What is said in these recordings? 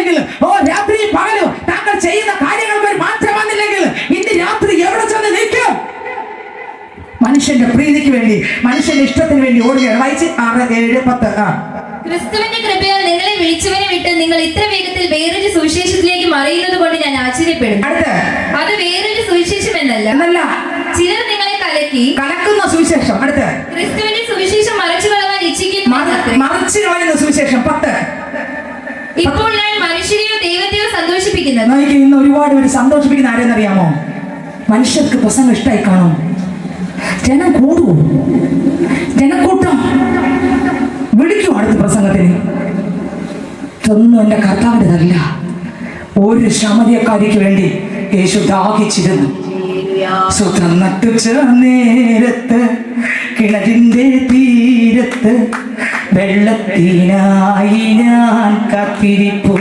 വന്നില്ലെങ്കിൽ, ഓ രാത്രി പകലും താങ്കൾ ചെയ്യുന്ന കാര്യങ്ങൾക്ക് ഒരു മാറ്റം വന്നില്ലെങ്കിൽ ഇന്ന് രാത്രി എവിടെ ചെന്ന് നിൽക്കും? മനുഷ്യന്റെ പ്രീതിക്ക് വേണ്ടി, മനുഷ്യന്റെ ഇഷ്ടത്തിന് വേണ്ടി ഓടുകയാണ്. വായിച്ച് 6, 7, 10. ക്രിസ്തുവിന്റെ കൃപയാൽ നിങ്ങളെ വിളിച്ചവനെ വിട്ട് നിങ്ങൾ ഇത്ര വേഗത്തിൽ വേറൊരു സുവിശേഷത്തിലേക്ക് മറിയുന്നത് കൊണ്ട് ഞാൻ ആശ്ചര്യപ്പെടും. അത് വേറൊരു സുവിശേഷം എന്നല്ല, ചിലർ നിങ്ങളെ കലക്കുന്ന സുവിശേഷം. ക്രിസ്തുവിന്റെ സുവിശേഷം മറച്ചു കളവാൻ ഇച്ഛിക്കുന്ന സുവിശേഷം. 10. ഇപ്പോൾ ഞാൻ മനുഷ്യരെയോ ദൈവത്തെയോ സന്തോഷിപ്പിക്കുന്നത്. ഇന്ന് ഒരുപാട് പേര് സന്തോഷിപ്പിക്കുന്ന ആരെന്നറിയാമോ? മനുഷ്യർക്ക് പ്രസംഗം ഇഷ്ടമായി കാണും, ജനം കൂടും, ജനക്കൂട്ടം വിളിക്കും അടുത്ത പ്രസംഗത്തിന്. ഇതൊന്നും എന്റെ കർത്താവിൻ്റെതല്ല. ഒരു ശമരിയക്കാരിക്ക് വേണ്ടി യേശു ദാഹിച്ചിരുന്നു. സ്വത്രം നട്ടുച്ച നേരത്ത് കിണറ്റിന്റെ തീരത്ത് വെള്ളത്തിനായി ഞാൻ കാത്തിരിപ്പു.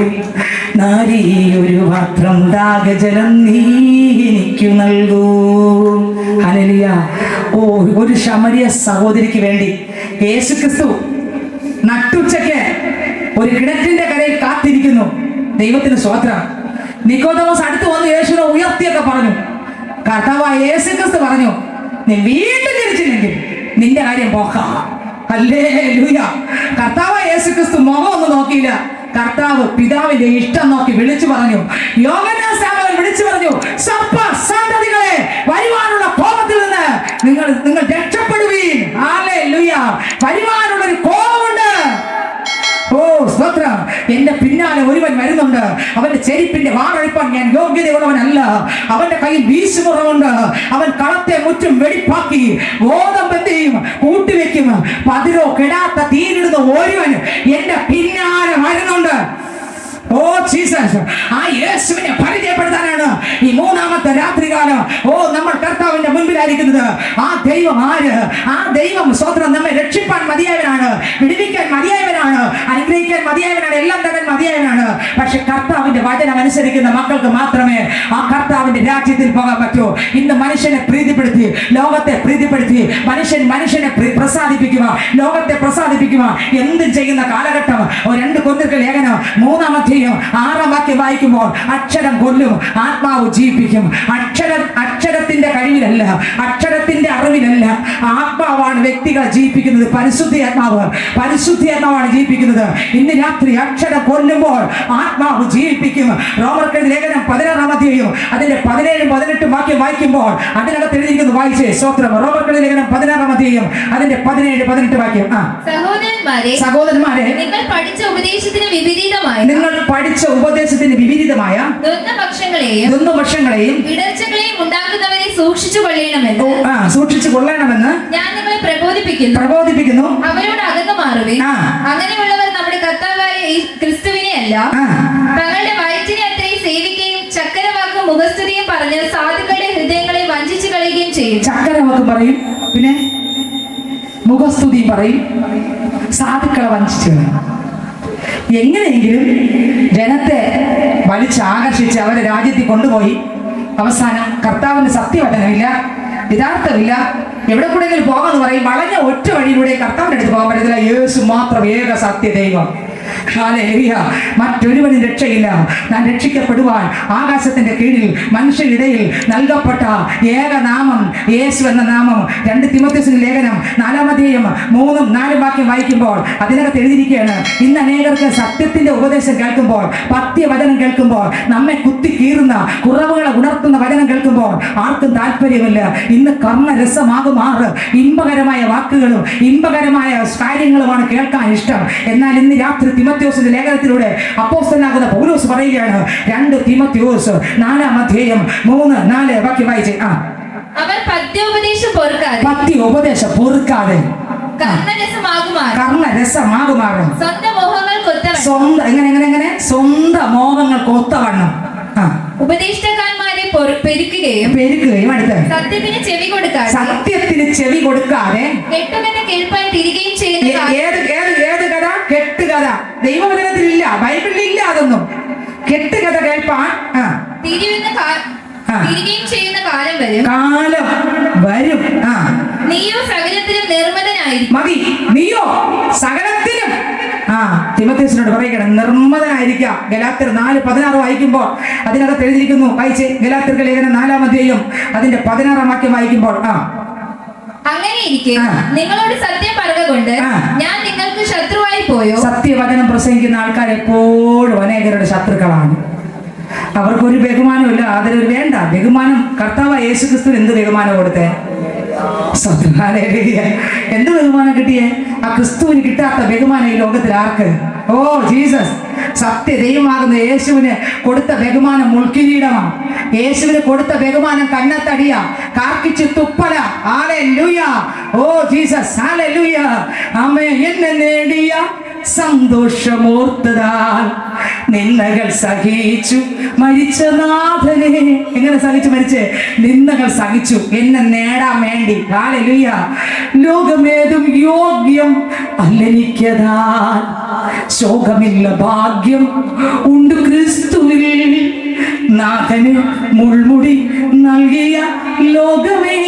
നാരി ഒരു പാത്രം ദാഹജലം നീ എനിക്കു നൽകൂ. ഹല്ലേലൂയ. ഒരു ശമരിയ സഹോദരിക്ക് വേണ്ടി യേശുക്രിസ്തു നട്ടുച്ചയ്ക്ക് ഒരു കിണറ്റിന്റെ കരയിൽ കാത്തിരിക്കുന്നു. ദൈവത്തിന് സ്തോത്രം. നിക്കോദെമോസ് അടുത്ത് വന്ന് യേശുവിനെ ഉയർത്തിയൊക്കെ പറഞ്ഞു. കർത്താവായ യേശുക്രിസ്തു പറഞ്ഞു, നീ വീണ്ടും ജനിച്ചില്ലെങ്കിൽ നിന്റെ കാര്യം പോക്കാം. ഹല്ലേലൂയ. കർത്താവായ യേശുക്രിസ്തു മുഖം ഒന്നും നോക്കിയില്ല. കർത്താവ് പിതാവിന്റെ ഇഷ്ടം നോക്കി വിളിച്ചു പറഞ്ഞു. യോഹന്നാൻ സ്നാപകൻ വിളിച്ചു പറഞ്ഞു, സന്തതികളെ, വരുവാനുള്ള കോപത്തിൽ നിന്ന് നിങ്ങൾ രക്ഷപ്പെടുവീൻ. ഹല്ലേലൂയ. വരുവാനുള്ള ഒരു കോപമുണ്ട്. ഓ സ്തോത്രം. എന്റെ പിന്നാലെ ഒരുവൻ വരുന്നുണ്ട്, അവന്റെ ചെരുപ്പിന്റെ വാറഴിപ്പാൻ ഞാൻ യോഗ്യതയുള്ളവനല്ല. അവന്റെ കയ്യിൽ വീശുമുറമുണ്ട്. അവൻ കളത്തെ മുറ്റും വെടിപ്പാക്കി ഗോതമ്പെന്തെയും കൂട്ടിവെക്കും. പതിരോ കെടാത്ത തീരിടുന്ന ഒരുവൻ എന്റെ പിന്നാലെ വരുന്നുണ്ട്. Oh Jesus. ആ യേശുവിനെ പരിചയപ്പെടുത്താനാണ് ഈ മൂന്നാമത്തെ രാത്രികാലം നമ്മൾ കർത്താവിന്റെ മുൻപിലായിരിക്കുന്നത്. ആ ദൈവം ആര്? ആ ദൈവം സ്വതന്ത്രം നമ്മെ രക്ഷിപ്പാൻ മതിയായവനാണ്, വിടുവിക്കാൻ മതിയായവനാണ്, അനുഗ്രഹിക്കാൻ മതിയായവനാണ്, എല്ലാം തരാൻ മതിയായവനാണ്. പക്ഷെ കർത്താവിന്റെ വചനം അനുസരിക്കുന്ന മക്കൾക്ക് മാത്രമേ ആ കർത്താവിന്റെ രാജ്യത്തിൽ പോകാൻ പറ്റൂ. ഇന്ന് മനുഷ്യനെ പ്രീതിപ്പെടുത്തി, ലോകത്തെ പ്രീതിപ്പെടുത്തി, മനുഷ്യനെ പ്രസാദിപ്പിക്കുക, ലോകത്തെ പ്രസാദിപ്പിക്കുക എന്തും ചെയ്യുന്ന കാലഘട്ടം. 2 കൊരിന്ത്യർ ലേഖനം 3-ാം 6-ാം വാക്യം വായിക്കുമ്പോൾ, അക്ഷരം കൊല്ലും, ആത്മാവ് ജീവിപ്പിക്കും. അക്ഷരത്തിന്റെ കഴിവിലല്ല, അക്ഷരത്തിന്റെ അറിവിലല്ല, ആത്മാവാണ് വ്യക്തികളെ ജീവിപ്പിക്കുന്നത്. പരിശുദ്ധാത്മാവാണ് ജീവിപ്പിക്കുന്നത്. ഇന്ന് രാത്രി അക്ഷരം കൊല്ലുമ്പോൾ ആത്മാവ് ജീവിപ്പിക്കും. റോമർക്കെഴുതിയ ലേഖനം 16-ാം അധ്യായം അതിന്റെ 17-ഉം 18-ഉം വാക്യം വായിക്കുമ്പോൾ അതിനകത്ത് എഴുതിയിരിക്കുന്നു. വായിച്ചേ സ്തോത്രം. റോമർക്കെഴുതിയ ലേഖനം 16-ാം അധ്യായം അതിന്റെ 17-18 വാക്യം. സഹോദരന്മാരെ, നിങ്ങൾ പഠിച്ച ഉപദേശത്തിന് വിപരീതമായ ദ്വന്ദ്വപക്ഷങ്ങളെയും ഇടർച്ചകളെയും ഉണ്ടാക്കുന്നവരെ സൂക്ഷിച്ചു കൊള്ളണമെന്ന് ഞാൻ നിങ്ങളെ പ്രബോധിപ്പിക്കുന്നു. അവരോട് അകന്നു മാറുവിൻ. അങ്ങനെയുള്ളവർ നമ്മുടെ കർത്താവായ ക്രിസ്തുവിനെ അല്ല, തങ്ങളുടെ വയറ്റിനെ അത്രയും സേവിക്കുകയും ചക്കരവാക്കും മുഖസ്തുതിയും പറഞ്ഞ് സാധുക്കളുടെ ഹൃദയങ്ങളെ വഞ്ചിച്ചു കളയുകയും ചെയ്യും. ചക്കരവാക്കും പറയും, പിന്നെ മുഖസ്തുതിയും പറയും, സാധുക്കളെ വഞ്ചിച്ചു. എങ്ങനെയെങ്കിലും ജനത്തെ വലിച്ചാകർഷിച്ച് അവരെ രാജ്യത്തിൽ കൊണ്ടുപോയി അവസാനം കർത്താവിന്റെ സത്യവചനമില്ല, യഥാർത്ഥമില്ല, എവിടെ കൂടെയെങ്കിലും പോകാമെന്ന് പറയും. വളഞ്ഞ ഒറ്റ വഴിയിലൂടെ കർത്താവിന്റെ അടുത്ത് പോകാൻ പറ്റത്തില്ല. യേശു മാത്രം ഏക സത്യ ദൈവം. മറ്റൊരുവനും രക്ഷയില്ല. ഞാൻ രക്ഷിക്കപ്പെടുവാൻ ആകാശത്തിന്റെ കീഴിൽ മനുഷ്യരിടയിൽ നൽകപ്പെട്ട ഏക നാമം യേശു എന്ന നാമം. 2 തിമോഥെയോസിന്റെ ലേഖനം 4-ാം അധ്യായം 3-4 വാക്യം വായിക്കുമ്പോൾ അതിനകത്ത് എഴുതിയിരിക്കുകയാണ്, ഇന്ന് അനേകർക്ക് സത്യത്തിന്റെ ഉപദേശം കേൾക്കുമ്പോൾ, പത്യവചനം കേൾക്കുമ്പോൾ, നമ്മെ കുത്തി കീറുന്ന കുറവുകളെ ഉണർത്തുന്ന വചനം കേൾക്കുമ്പോൾ ആർക്കും താല്പര്യമില്ല. ഇന്ന് കർണരസമാകുമാറ് ഇമ്പകരമായ വാക്കുകളും ഇമ്പകരമായ കാര്യങ്ങളുമാണ് കേൾക്കാൻ ഇഷ്ടം. എന്നാൽ ഇന്ന് രാത്രി തിമോഥെയോസിന്റെ ലേഖനത്തിലൂടെ അപ്പോസ്തലനാകുന്ന പൗലോസ് പറയുകയാണ്, 2 തിമോഥെയോസ് 4-ാം അധ്യായം 3-4 വാക്യം വായിച്ചേ. അവർ പത്യോപദേശം പൊറുക്കാതെ കർണരസമാകുമാറും സ്വന്തം മോഹങ്ങൾക്ക് ഒത്തവണ്ണം ഉപദേഷ്ടാക്കന്മാരെ പെരുക്കുകയും അടുത്ത് സത്യത്തിന് ചെവി കൊടുക്കാതെ കെട്ടുകഥ കേൾപ്പാൻ തിരികെയും ചെയ്യുന്ന ഏത് കഥ? കെട്ടുകഥ. ദൈവവചനത്തിലില്ല, ബൈബിളിലില്ല അതൊന്നും. കെട്ടുകഥ കേൾപ്പാൻ തിരികെയും ചെയ്യുന്ന കാലം വരും. നീയോ സകലത്തിലും നിർമ്മതനായിരിക്കും. മതി. നീയോ സകലത്തിലും തിമോഥെയോസിനോട് പറയണം, നിർമ്മതനായിരിക്കാം. ഗലാത്യർ 4:16 വായിക്കുമ്പോൾ അതിനകത്ത് എഴുതിയിരിക്കുന്നു. വായിച്ചേ, ഗലാത്യർക്ക് ലേഖനം 4-ാം അധ്യായം അതിന്റെ 16-ാം വാക്യം വായിക്കുമ്പോൾ അങ്ങനെ ഇരിക്കെ നിങ്ങളോട് സത്യം പറഞ്ഞുകൊണ്ട് ഞാൻ നിങ്ങൾക്ക് ശത്രുവായി പോയോ? സത്യവചനം പ്രസംഗിക്കുന്ന ആൾക്കാർ എപ്പോഴും അനേകരുടെ ശത്രുക്കളാണ്. അവർക്കൊരു ബഹുമാനമില്ല, അതിലൊരു വേണ്ട ബഹുമാനം. കർത്താവ് യേശുക്രിസ്തു എന്ത് ബഹുമാനം കൊടുത്തേ? എന്ത് ബഹുമാനം കിട്ടിയേ? ആ ക്രിസ്തുവിന് കിട്ടാത്ത ബഹുമാനം ഈ ലോകത്തിൽ ആർക്ക്? ഓ ജീസസ്, സത്യ ദൈവമാകുന്ന യേശുവിന് കൊടുത്ത ബഹുമാനം മുൾക്കിരീടമാണ്. യേശുവിന് കൊടുത്ത ബഹുമാനം കന്നത്തടിയ, കാർക്കിച്ച് തുപ്പല. Hallelujah, oh Jesus, hallelujah. ആമേൻ. എന്നെ നേടിയ സന്തോഷമോർത്തതാൽ നിന്ദകൾ സഹിച്ചു മരിച്ച നാഥനെ. എങ്ങനെ സഹിച്ചു മരിച്ചേ? നിന്ദകൾ സഹിച്ചു എന്നെ നേടാൻ വേണ്ടി. ഹല്ലേലൂയ. ലോകമേതും യോഗ്യം അല്ലെനിക്കതാൽ ശോകമില്ല ഭാഗ്യം ഉണ്ട് ക്രിസ്തുവിൽ. നാഥന് മുൾമുടി നൽകിയ ലോകമേ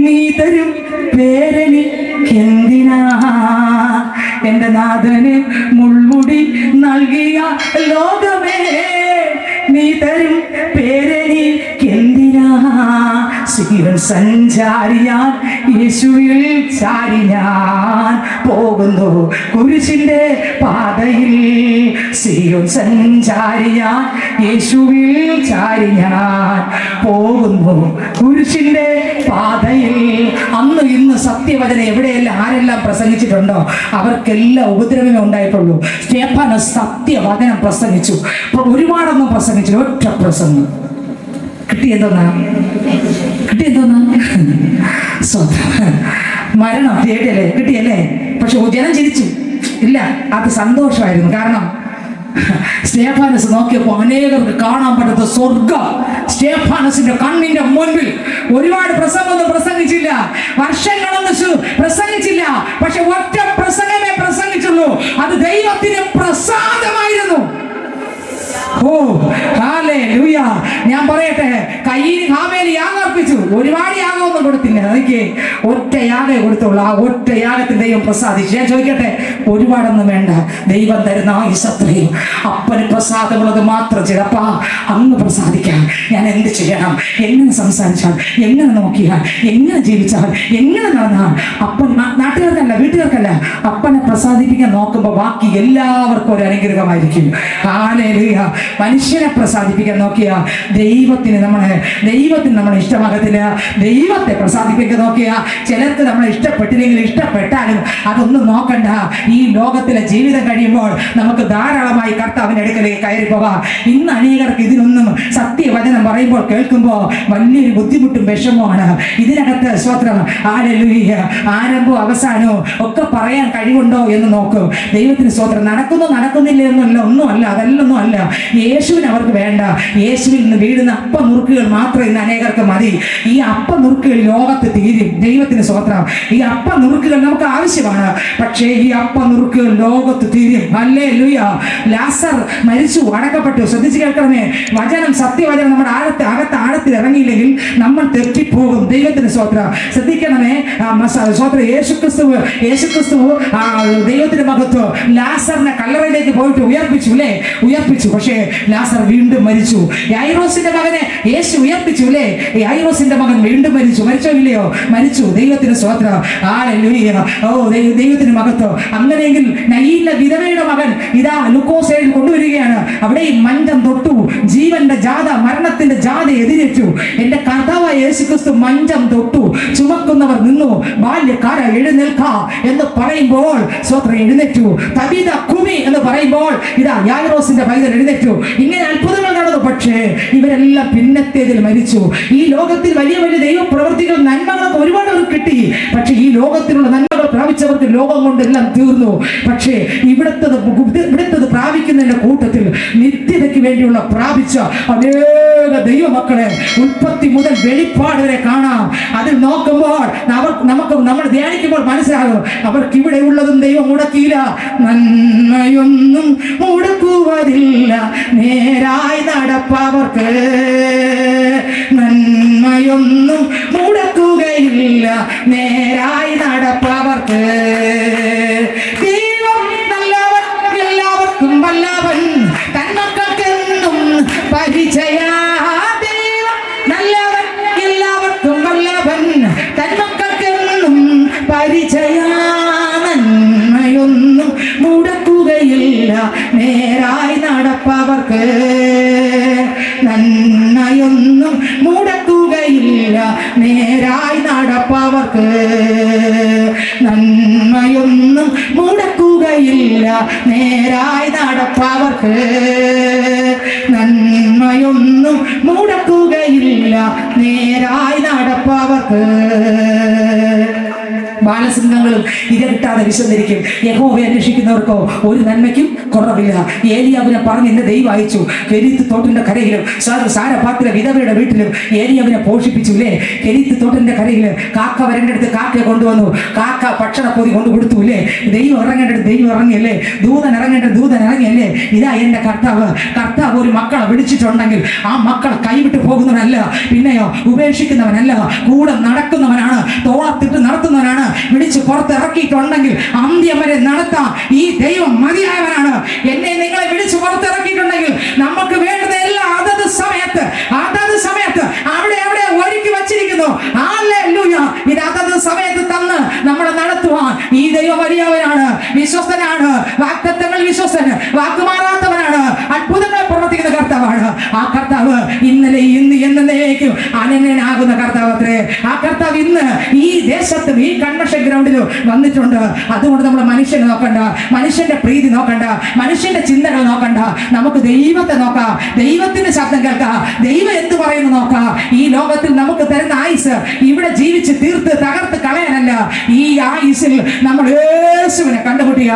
നീ തരും പേരെനിക്കെന്തിനാ? എന്റെ നാഥന് മുൾമുടി നൽകിയ ലോകമേ നീ തരും പേരെനിക്കെന്തിനാ? സിയോൻ സഞ്ചാരിയാൻ യേശുവിൽ ചാരി ഞാൻ പോകുന്നു കുരിശിന്റെ പാതയിൽ. സിയോൻ സഞ്ചാരിയാൻ യേശുവിൽ ചാരി ഞാൻ പോകുന്നു കുരിശിന്റെ പാതയിൽ. അന്ന് ഇന്ന് സത്യവചനം എവിടെയെല്ലാം ആരെല്ലാം പ്രസംഗിച്ചിട്ടുണ്ടോ അവർക്കെല്ലാം ഉപദ്രവമേ ഉണ്ടായിട്ടുള്ളൂ. സ്തേഫാനോസ് സത്യവചനം പ്രസംഗിച്ചു. ഒരുപാടൊന്നും പ്രസംഗിച്ചു, ഒറ്റ പ്രസംഗം. കിട്ടിയെന്തോന്നാ? മരണം തേടിയല്ലേ? കിട്ടിയല്ലേ? പക്ഷെ ജനം ചിരിച്ചു ഇല്ല, അത് സന്തോഷമായിരുന്നു. കാരണം സ്തേഫാനോസ് നോക്കിയപ്പോൾ അനേകർക്ക് കാണാൻ പറ്റാത്ത സ്വർഗം സ്തേഫാനോസിന്റെ കണ്ണിന്റെ മുൻപിൽ. ഒരുപാട് പ്രസംഗമൊന്നും പ്രസംഗിച്ചില്ല, വർഷങ്ങളൊന്നും പ്രസംഗിച്ചില്ല, പക്ഷെ ഒറ്റ പ്രസംഗമേ പ്രസംഗിച്ചുള്ളൂ. അത് ദൈവത്തിന് പ്രസാദമായിരുന്നു. ഓ ഹല്ലേലൂയ. ഞാൻ പറയട്ടെ, കയ്യിൽ ഹാബേൽ യാഗം അർപ്പിച്ചു. ഒരുപാട് യാഗമൊന്നും കൊടുത്തില്ല, എനിക്ക് ഒറ്റ യാഗേ കൊടുത്തുള്ളൂ. ആ ഒറ്റ യാഗത്തിൽ ദൈവം പ്രസാദിച്ചു. ഞാൻ ചോദിക്കട്ടെ, ഒരുപാടൊന്നും വേണ്ട, ദൈവം തരുന്ന ആയുസ്സത്രയും അപ്പന് പ്രസാദമുള്ളത് മാത്രം ചെയ്തപ്പാ അങ്ങ് പ്രസാദിക്കാൻ ഞാൻ എന്ത് ചെയ്യണം? എങ്ങനെ സംസാരിച്ചാൽ, എങ്ങനെ നോക്കിയാൽ, എങ്ങനെ ജീവിച്ചാൽ, എങ്ങനെ നടന്നാൽ? അപ്പൻ നാട്ടുകാർക്കല്ല, വീട്ടുകാർക്കല്ല, അപ്പനെ പ്രസാദിപ്പിക്കാൻ നോക്കുമ്പോൾ ബാക്കി എല്ലാവർക്കും ഒരു അനുഗ്രഹമായിരിക്കും. ഹല്ലേലൂയ. മനുഷ്യനെ പ്രസാദിപ്പിക്കാൻ നോക്കിയ ദൈവത്തിന് നമ്മളെ ഇഷ്ടമാകത്തില്ല. ദൈവത്തെ പ്രസാദിപ്പിക്കാൻ നോക്കിയ ചിലർക്ക് നമ്മളെ ഇഷ്ടപ്പെട്ടില്ലെങ്കിൽ ഇഷ്ടപ്പെട്ടാലും അതൊന്നും നോക്കണ്ട. ഈ ലോകത്തിലെ ജീവിതം കഴിയുമ്പോൾ നമുക്ക് ധാരാളമായി കർത്താവിന്റെ അടുക്കലേക്ക് കയറി പോകാം. ഇന്ന് അനേകർക്ക് ഇതിനൊന്നും സത്യവചനം പറയുമ്പോൾ കേൾക്കുമ്പോൾ വലിയൊരു ബുദ്ധിമുട്ടും വിഷമമാണ്. ഇതിനകത്ത് സ്വത്രം ഹല്ലേലൂയ ആരംഭവും അവസാനവും ഒക്കെ പറയാൻ കഴിവുണ്ടോ എന്ന് നോക്കും. ദൈവത്തിന് സ്വത്രം നടക്കുന്നില്ല എന്നല്ല, ഒന്നുമല്ല, അതെല്ലൊന്നും അല്ല. യേശുവിന് അവർക്ക് വേണ്ട. യേശുവിൽ നിന്ന് വീഴുന്ന അപ്പം നുറുക്കുകൾ മാത്രം ഇന്ന് അനേകർക്ക് മതി. ഈ അപ്പം നുറുക്കുകൾ ലോകത്ത് തീരും. ദൈവത്തിന് സ്വത്രം. ഈ അപ്പം നുറുക്കുകൾ നമുക്ക് ആവശ്യമാണ്, പക്ഷേ ഈ അപ്പം നുറുക്കുകൾ ലോകത്ത് തീരും. ഹല്ലേലൂയ. ലാസർ മരിച്ചു, അടക്കപ്പെട്ടു. ശ്രദ്ധിച്ചു കേൾക്കണമേ, വചനം സത്യവചനം നമ്മുടെ ആഴത്തിൽ ഇറങ്ങിയില്ലെങ്കിൽ നമ്മൾ തെറ്റിപ്പോകും. ദൈവത്തിന് സ്വത്രം. ശ്രദ്ധിക്കണമേ, സ്വത്രം. യേശുക്രിസ്തു ദൈവത്തിന്റെ മഹത്വം. ലാസറിനെ കല്ലറയിലേക്ക് പോയിട്ട് ഉയർപ്പിച്ചു. പക്ഷേ ലാസർ വീണ്ടും മരിച്ചു. യായിറോസിന്റെ മകനെ യേശു ഉയർപ്പിച്ചു അല്ലേ? യായിറോസിന്റെ മകൻ വീണ്ടും മരിച്ചോ ഇല്ലയോ? മരിച്ചു. ദൈവത്തിന് സ്വത്രം. ഹല്ലേലൂയ. ഓ ദൈവത്തിന് മഹത്വം. അങ്ങനെയെങ്കിൽ നയീലിന്റെ വിധവയുടെ മകൻ ഇതാ ലൂക്കോസേൽ കൊണ്ടുവരികയാണ്. അവിടെ ഈ മഞ്ചം തൊട്ടു, ജീവന്റെ ജാഥ, മരണത്തിന്റെ ജാഥ എതിരേറ്റു. എന്റെ കർത്താവായ യേശുക്രിസ്തു മഞ്ചം തൊട്ടു, ചുമക്കുന്നവർ നിന്നു. ബാല്യക്കാര എഴുന്നേൽക്ക എന്ന് പറയുമ്പോൾ സ്വത്രം എഴുന്നേറ്റു. തബീത കുമി എന്ന് പറയുമ്പോൾ ഇതാ യായിറോസിന്റെ പൈതൽ എഴുന്നേറ്റു. ഇങ്ങനെ അത്ഭുതങ്ങൾ നടന്നു. പക്ഷേ ഇവരെല്ലാം പിന്നത്തേതിൽ മരിച്ചു. ഈ ലോകത്തിൽ വലിയ വലിയ ദൈവപ്രവൃത്തികൾ, നന്മകളൊക്കെ ഒരുപാട് കിട്ടി. പക്ഷെ ഈ ലോകത്തിലുള്ള നന്മകൾ പ്രാപിച്ചവർക്ക് ലോകം കൊണ്ടെല്ലാം തീർന്നു. പക്ഷേ ഇവിടുത്തത് പ്രാപിക്കുന്നതിന്റെ കൂട്ടത്തിൽ നിത്യതയ്ക്ക് വേണ്ടിയുള്ള പ്രാപിച്ച അനേക ദൈവമക്കളെ ഉൽപ്പത്തി മുതൽ വെളിപ്പാട് വരെ കാണാം. അതിൽ നോക്കുമ്പോൾ നമ്മൾ ധ്യാനിക്കുമ്പോൾ മനസ്സിലാകും, അവർക്ക് ഇവിടെ ഉള്ളതും ദൈവം മുടക്കിയില്ല. നന്മയൊന്നും മുടക്കുവതില്ല, നേരായി നടപ്പവർക്ക് നന്മയൊന്നും മുടക്കുകയില്ല, നേരായി നടപ്പവർക്ക്. ദൈവം നല്ല നടപ്പവർക്ക് നന്മയൊന്നും മുടക്കുകയില്ല. നേരായി നടപ്പവർക്ക് നന്മയൊന്നും മുടക്കുകയില്ല. നേരായി നടപ്പവർക്ക് നന്മയൊന്നും മുടക്കുകയില്ല. നേരായി നടപ്പവർക്ക്. ബാലസിംഹങ്ങളും ഇര കിട്ടാതെ വിശന്നിരിക്കും. യഹോവയെ അന്വേഷിക്കുന്നവർക്കോ ഒരു നന്മയ്ക്കും കുറവില്ല. ഏലിയാവിനെ പറഞ്ഞ് എന്നെ ദൈവം അയച്ചു. കെരീത്ത് തോട്ടിന്റെ കരയിലും സാരപാത്തിലെ വിധവയുടെ വീട്ടിലും ഏലിയാവിനെ പോഷിപ്പിച്ചുല്ലേ. കെരീത്ത് തോട്ടിന്റെ കരയില് കാക്ക വരേണ്ടടുത്ത് കാക്കയെ കൊണ്ടുവന്നു. കാക്ക ഭക്ഷണപ്പൊതി കൊണ്ട് കൊടുത്തുല്ലേ. ദൈവം ഇറങ്ങേണ്ടടുത്ത് ദൈവം ഇറങ്ങിയല്ലേ. ദൂതൻ ഇറങ്ങേണ്ടത് ദൂതൻ ഇറങ്ങിയല്ലേ. ഇതാ എന്റെ കർത്താവ്. കർത്താവ് ഒരു മക്കളെ വിളിച്ചിട്ടുണ്ടെങ്കിൽ ആ മക്കളെ കൈവിട്ട് പോകുന്നവനല്ല, പിന്നെയോ ഉപേക്ഷിക്കുന്നവനല്ല, കൂടെ നടക്കുന്നവനാണ്, തോളത്തിട്ട് നടത്തുന്നവനാണ്. വിളിച്ച് പുറത്തിറക്കിയിട്ടുണ്ടെങ്കിൽ അന്ത്യം വരെ നടത്താം ഈ ദൈവം മതിയായവനാണ്. എന്നെ നിങ്ങളെ വിളിച്ച് പുറത്തിറക്കിയിട്ടുണ്ടെങ്കിൽ നമുക്ക് വേണ്ടുന്ന എല്ലാം അതത് സമയത്ത് അവിടെ ഒരുക്കി വച്ചിരിക്കുന്നു. ഹല്ലേലൂയ. ഇത് അതത് സമയത്ത് തന്ന് നമ്മളെ നടത്തുവാൻ ഈ ദൈവം മതിയായവനാണ്, വിശ്വസ്തനാണ്, വാഗ്ദത്തങ്ങൾ വിശ്വസ്തൻ, വാക്കുമാറാത്തവനാണ്, അത്ഭുതങ്ങൾ പ്രവർത്തിക്കുന്ന കർത്താവാണ്. ആ കർത്താവ് ഇന്നലെ ഇന്ന് എന്നേക്കും അനന്യനാകുന്ന കർത്താവ് അത്രേ. ആ കർത്താവ് ഇന്ന് ഈ ദേശത്തും ഈ കൺവെൻഷൻ ഗ്രൗണ്ടിലും വന്നിട്ടുണ്ട്. അതുകൊണ്ട് നമ്മൾ മനുഷ്യനെ നോക്കണ്ട, മനുഷ്യന്റെ പ്രീതി നോക്കണ്ട, മനുഷ്യന്റെ ചിന്തകൾ നോക്കണ്ട. നമുക്ക് ദൈവത്തെ നോക്കാം, ദൈവത്തിന്റെ ശബ്ദം കേൾക്കാം, ദൈവം എന്ത് പറയുന്നു നോക്കാം. ഈ ലോകത്തിൽ നമുക്ക് തരുന്ന ആയുസ് ഇവിടെ ജീവിച്ച് തീർത്ത് തകർത്ത് കളയാനല്ല. ഈ ആയുസിൽ നമ്മൾ യേശുവിനെ കണ്ടുമുട്ടിയ,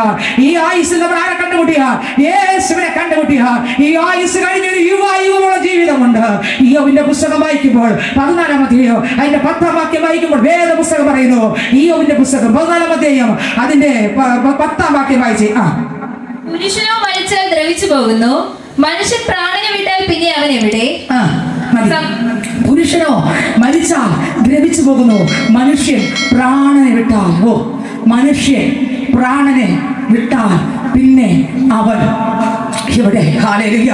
ഈ ആയുസിൽ നമ്മൾ ആരെ കണ്ടുമുട്ടിയ? യേശുവിനെ കണ്ടുമുട്ടിയ. ഈ ആയുസ് കഴിഞ്ഞൊരു യുവമുള്ള ജീവിതമുണ്ട്. ഇയ്യോബിന്റെ പുസ്തകം വായിക്കുമ്പോൾ 14-ാം അധ്യായം അതിന്റെ 10-ാം വാക്യം വായിക്കുമ്പോൾ വേദപുസ്തകം പറയുന്നു. ഇയ്യോബിന്റെ പുസ്തകം 14-ാം അധ്യായം അതിന്റെ 10-ാം വാക്യം വായിച്ചേ. പുരുഷനോ മരിച്ചാൽ ദ്രവിച്ചു പോകുന്നു, മനുഷ്യൻ പ്രാണനെ വിട്ടാൽ പിന്നെ അവൻ എവിടെ? പുരുഷനോ മരിച്ചാൽ ദ്രവിച്ചു പോകുന്നു, മനുഷ്യൻ പ്രാണനെ വിട്ടാൽ. മനുഷ്യൻ പ്രാണനെ വിട്ടാൽ പിന്നെ അവൻ ഇവിടെ. ഹല്ലേലൂയ.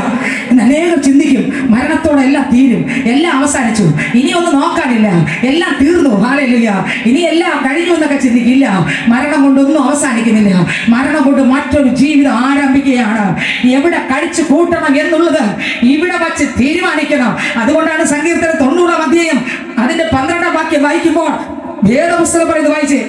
അനേകം ചിന്തിക്കും മരണത്തോടെ എല്ലാം തീരും, എല്ലാം അവസാനിച്ചു, ഇനി ഒന്നും നോക്കാനില്ല, എല്ലാം തീർന്നു, ഹല്ലേലൂയ, ഇനി എല്ലാം കഴിഞ്ഞു എന്നൊക്കെ ചിന്തിക്കില്ല. മരണം കൊണ്ടൊന്നും അവസാനിക്കുന്നില്ല. മരണം കൊണ്ട് മറ്റൊരു ജീവിതം ആരംഭിക്കുകയാണ്. എവിടെ കഴിച്ചു കൂട്ടണം എന്നുള്ളത് ഇവിടെ വച്ച് തീരുമാനിക്കണം. അതുകൊണ്ടാണ് സങ്കീർത്തനം 90-ാം അധ്യായം അതിന്റെ 12-ാം വാക്യം വായിക്കുമ്പോൾ വേദപുസ്തകം പറയുന്നത് വായിച്ചേ.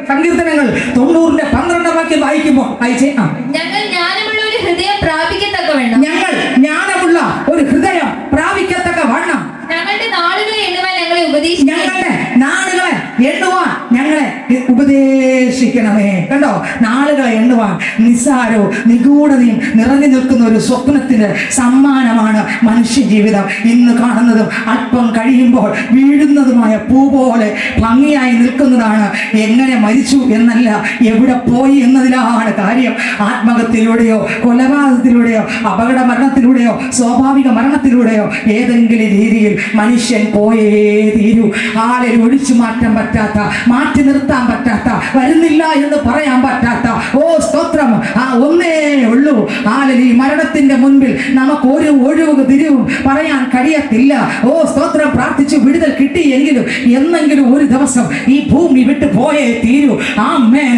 സങ്കീർത്തനങ്ങൾ 90-ന്റെ 12-ാം വാക്യം വായിക്കുമ്പോൾ വായിച്ചേ. ഞങ്ങൾ ജ്ഞാനമുള്ള ഒരു ഹൃദയം പ്രാപിക്കത്തക്കവണ്ണം, ഞങ്ങൾ ജ്ഞാനമുള്ള ഒരു ഹൃദയം പ്രാപിക്കത്തക്കവണ്ണം ഞങ്ങളുടെ നാളുകളെ എണ്ണുവാൻ ഞങ്ങളെ ഉപദേശിക്കണം. ഞങ്ങളുടെ നാളുകളെ എണ്ണുവാൻ ഞങ്ങളെ ഉപദേശിക്കണമേ. കണ്ടോ, നാളുകളെ എണ്ണുവാൻ നിസ്സാരവും നിഗൂഢതയും നിറഞ്ഞു നിൽക്കുന്ന ഒരു സ്വപ്നത്തിന് സമ്മാനമാണ് മനുഷ്യ ജീവിതം. ഇന്ന് കാണുന്നതും അല്പം കഴിയുമ്പോൾ വീഴുന്നതുമായ പൂ പോലെ ഭംഗിയായി നിൽക്കുന്നതാണ്. എങ്ങനെ മരിച്ചു എന്നല്ല, എവിടെ പോയി എന്നതിലാണ് കാര്യം. ആത്മഹത്യയിലൂടെയോ കൊലപാതകത്തിലൂടെയോ അപകട മരണത്തിലൂടെയോ സ്വാഭാവിക മരണത്തിലൂടെയോ ഏതെങ്കിലും രീതിയിൽ മനുഷ്യൻ പോയേ തീരൂ. ആരെ ഒഴിച്ചു മാറ്റാൻ പറ്റാത്ത, മാറ്റി നിർത്താൻ പറ്റാത്ത, വരുന്നില്ല എന്ന് പറയാൻ പറ്റാത്ത, ഓ സ്തോത്രം, ആ ഒന്നേ ഉള്ളൂ. ഈ മരണത്തിന്റെ മുൻപിൽ നമുക്ക് ഒരു ഒഴിവ് തിരിവും പറയാൻ കഴിയത്തില്ല. ഓ സ്തോത്രം, പ്രാർത്ഥിച്ചു വിടുതൽ കിട്ടിയെങ്കിലും എന്നെങ്കിലും ഒരു ദിവസം ഈ ഭൂമി വിട്ടു പോയേ തീരൂ. ആമേൻ.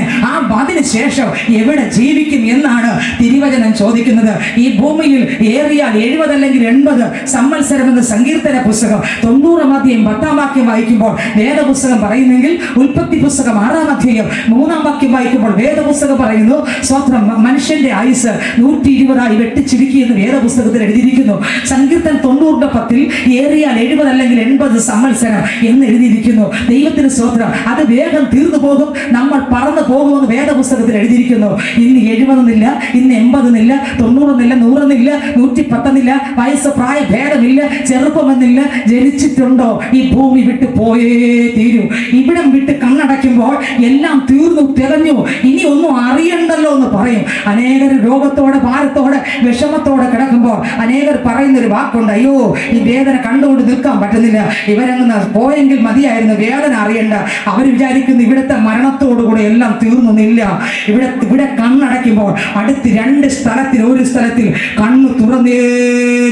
അതിനുശേഷം എവിടെ ജീവിക്കും എന്നാണ് തിരുവചനം ചോദിക്കുന്നത്. ഈ ഭൂമിയിൽ ഏറിയാൽ 70 അല്ലെങ്കിൽ 80 സംവത്സരം എന്ന സങ്കീർത്തന പുസ്തകം 90-ാം അധ്യായം 10-ാം വാക്യം വായിക്കുമ്പോൾ വേദപുസ്തകം പറയുന്നെങ്കിൽ ഉൽപ്പത്തി പുസ്തകം 6-ാം അധ്യായം 3-ാം വാക്യം വായിക്കുമ്പോൾ വേദപുസ്തകം പറയുന്നു, സ്വത്രം മനുഷ്യന്റെ ആയുസ് 120 വെട്ടിച്ചുരുക്കി എന്ന് വേദപുസ്തകത്തിൽ എഴുതിയിരിക്കുന്നു. സങ്കീർത്തനം 90-ന്റെ 10-ൽ ഏറിയാൽ 70 അല്ലെങ്കിൽ 80 സംവത്സരം എന്ന് എഴുതിയിരിക്കുന്നു. ദൈവത്തിന് സ്വത്രം. അത് വേഗം തീർന്നു പോകും, നമ്മൾ പറന്നു പോകുമെന്ന് വേദപുസ്തകത്തിൽ എഴുതിയിരിക്കുന്നു. ഇന്ന് 70 എന്നില്ല, ഇന്ന് 80 എന്നില്ല, 90 എന്നില്ല, 100 എന്നില്ല, 110 എന്നില്ല, വയസ്സ് പ്രായ ഭേദമില്ല, ചെറുപ്പമെന്നില്ല. ജനിച്ചിട്ടുണ്ടോ ഈ ഭൂമി വിട്ട് പോയേ തീരൂ. ഇവിടം വിട്ട് കണ്ണടയ്ക്കുമ്പോൾ എല്ലാം തീർന്നു തികഞ്ഞു, ഇനി ഒന്നും അറിയണ്ടല്ലോ എന്ന് പറയും. അനേകർ രോഗത്തോടെ ഭാരത്തോടെ വിഷമത്തോടെ കിടക്കുമ്പോൾ അനേകർ പറയുന്ന ഒരു വാക്കുണ്ട്, അയ്യോ ഈ വേദന കണ്ടുകൊണ്ട് നിൽക്കാൻ പറ്റുന്നില്ല, ഇവരങ്ങനെ പോയെങ്കിൽ മതിയായിരുന്നു, വേദന അറിയണ്ട. അവർ വിചാരിക്കുന്നു ഇവിടുത്തെ മരണത്തോടുകൂടെ എല്ലാം തീർന്നൊന്നില്ല. ഇവിടെ കണ്ണടയ്ക്കുമ്പോൾ അടുത്ത് 2 സ്ഥലത്തിൽ, ഒരു സ്ഥലത്തിൽ കണ്ണു തുറന്നേ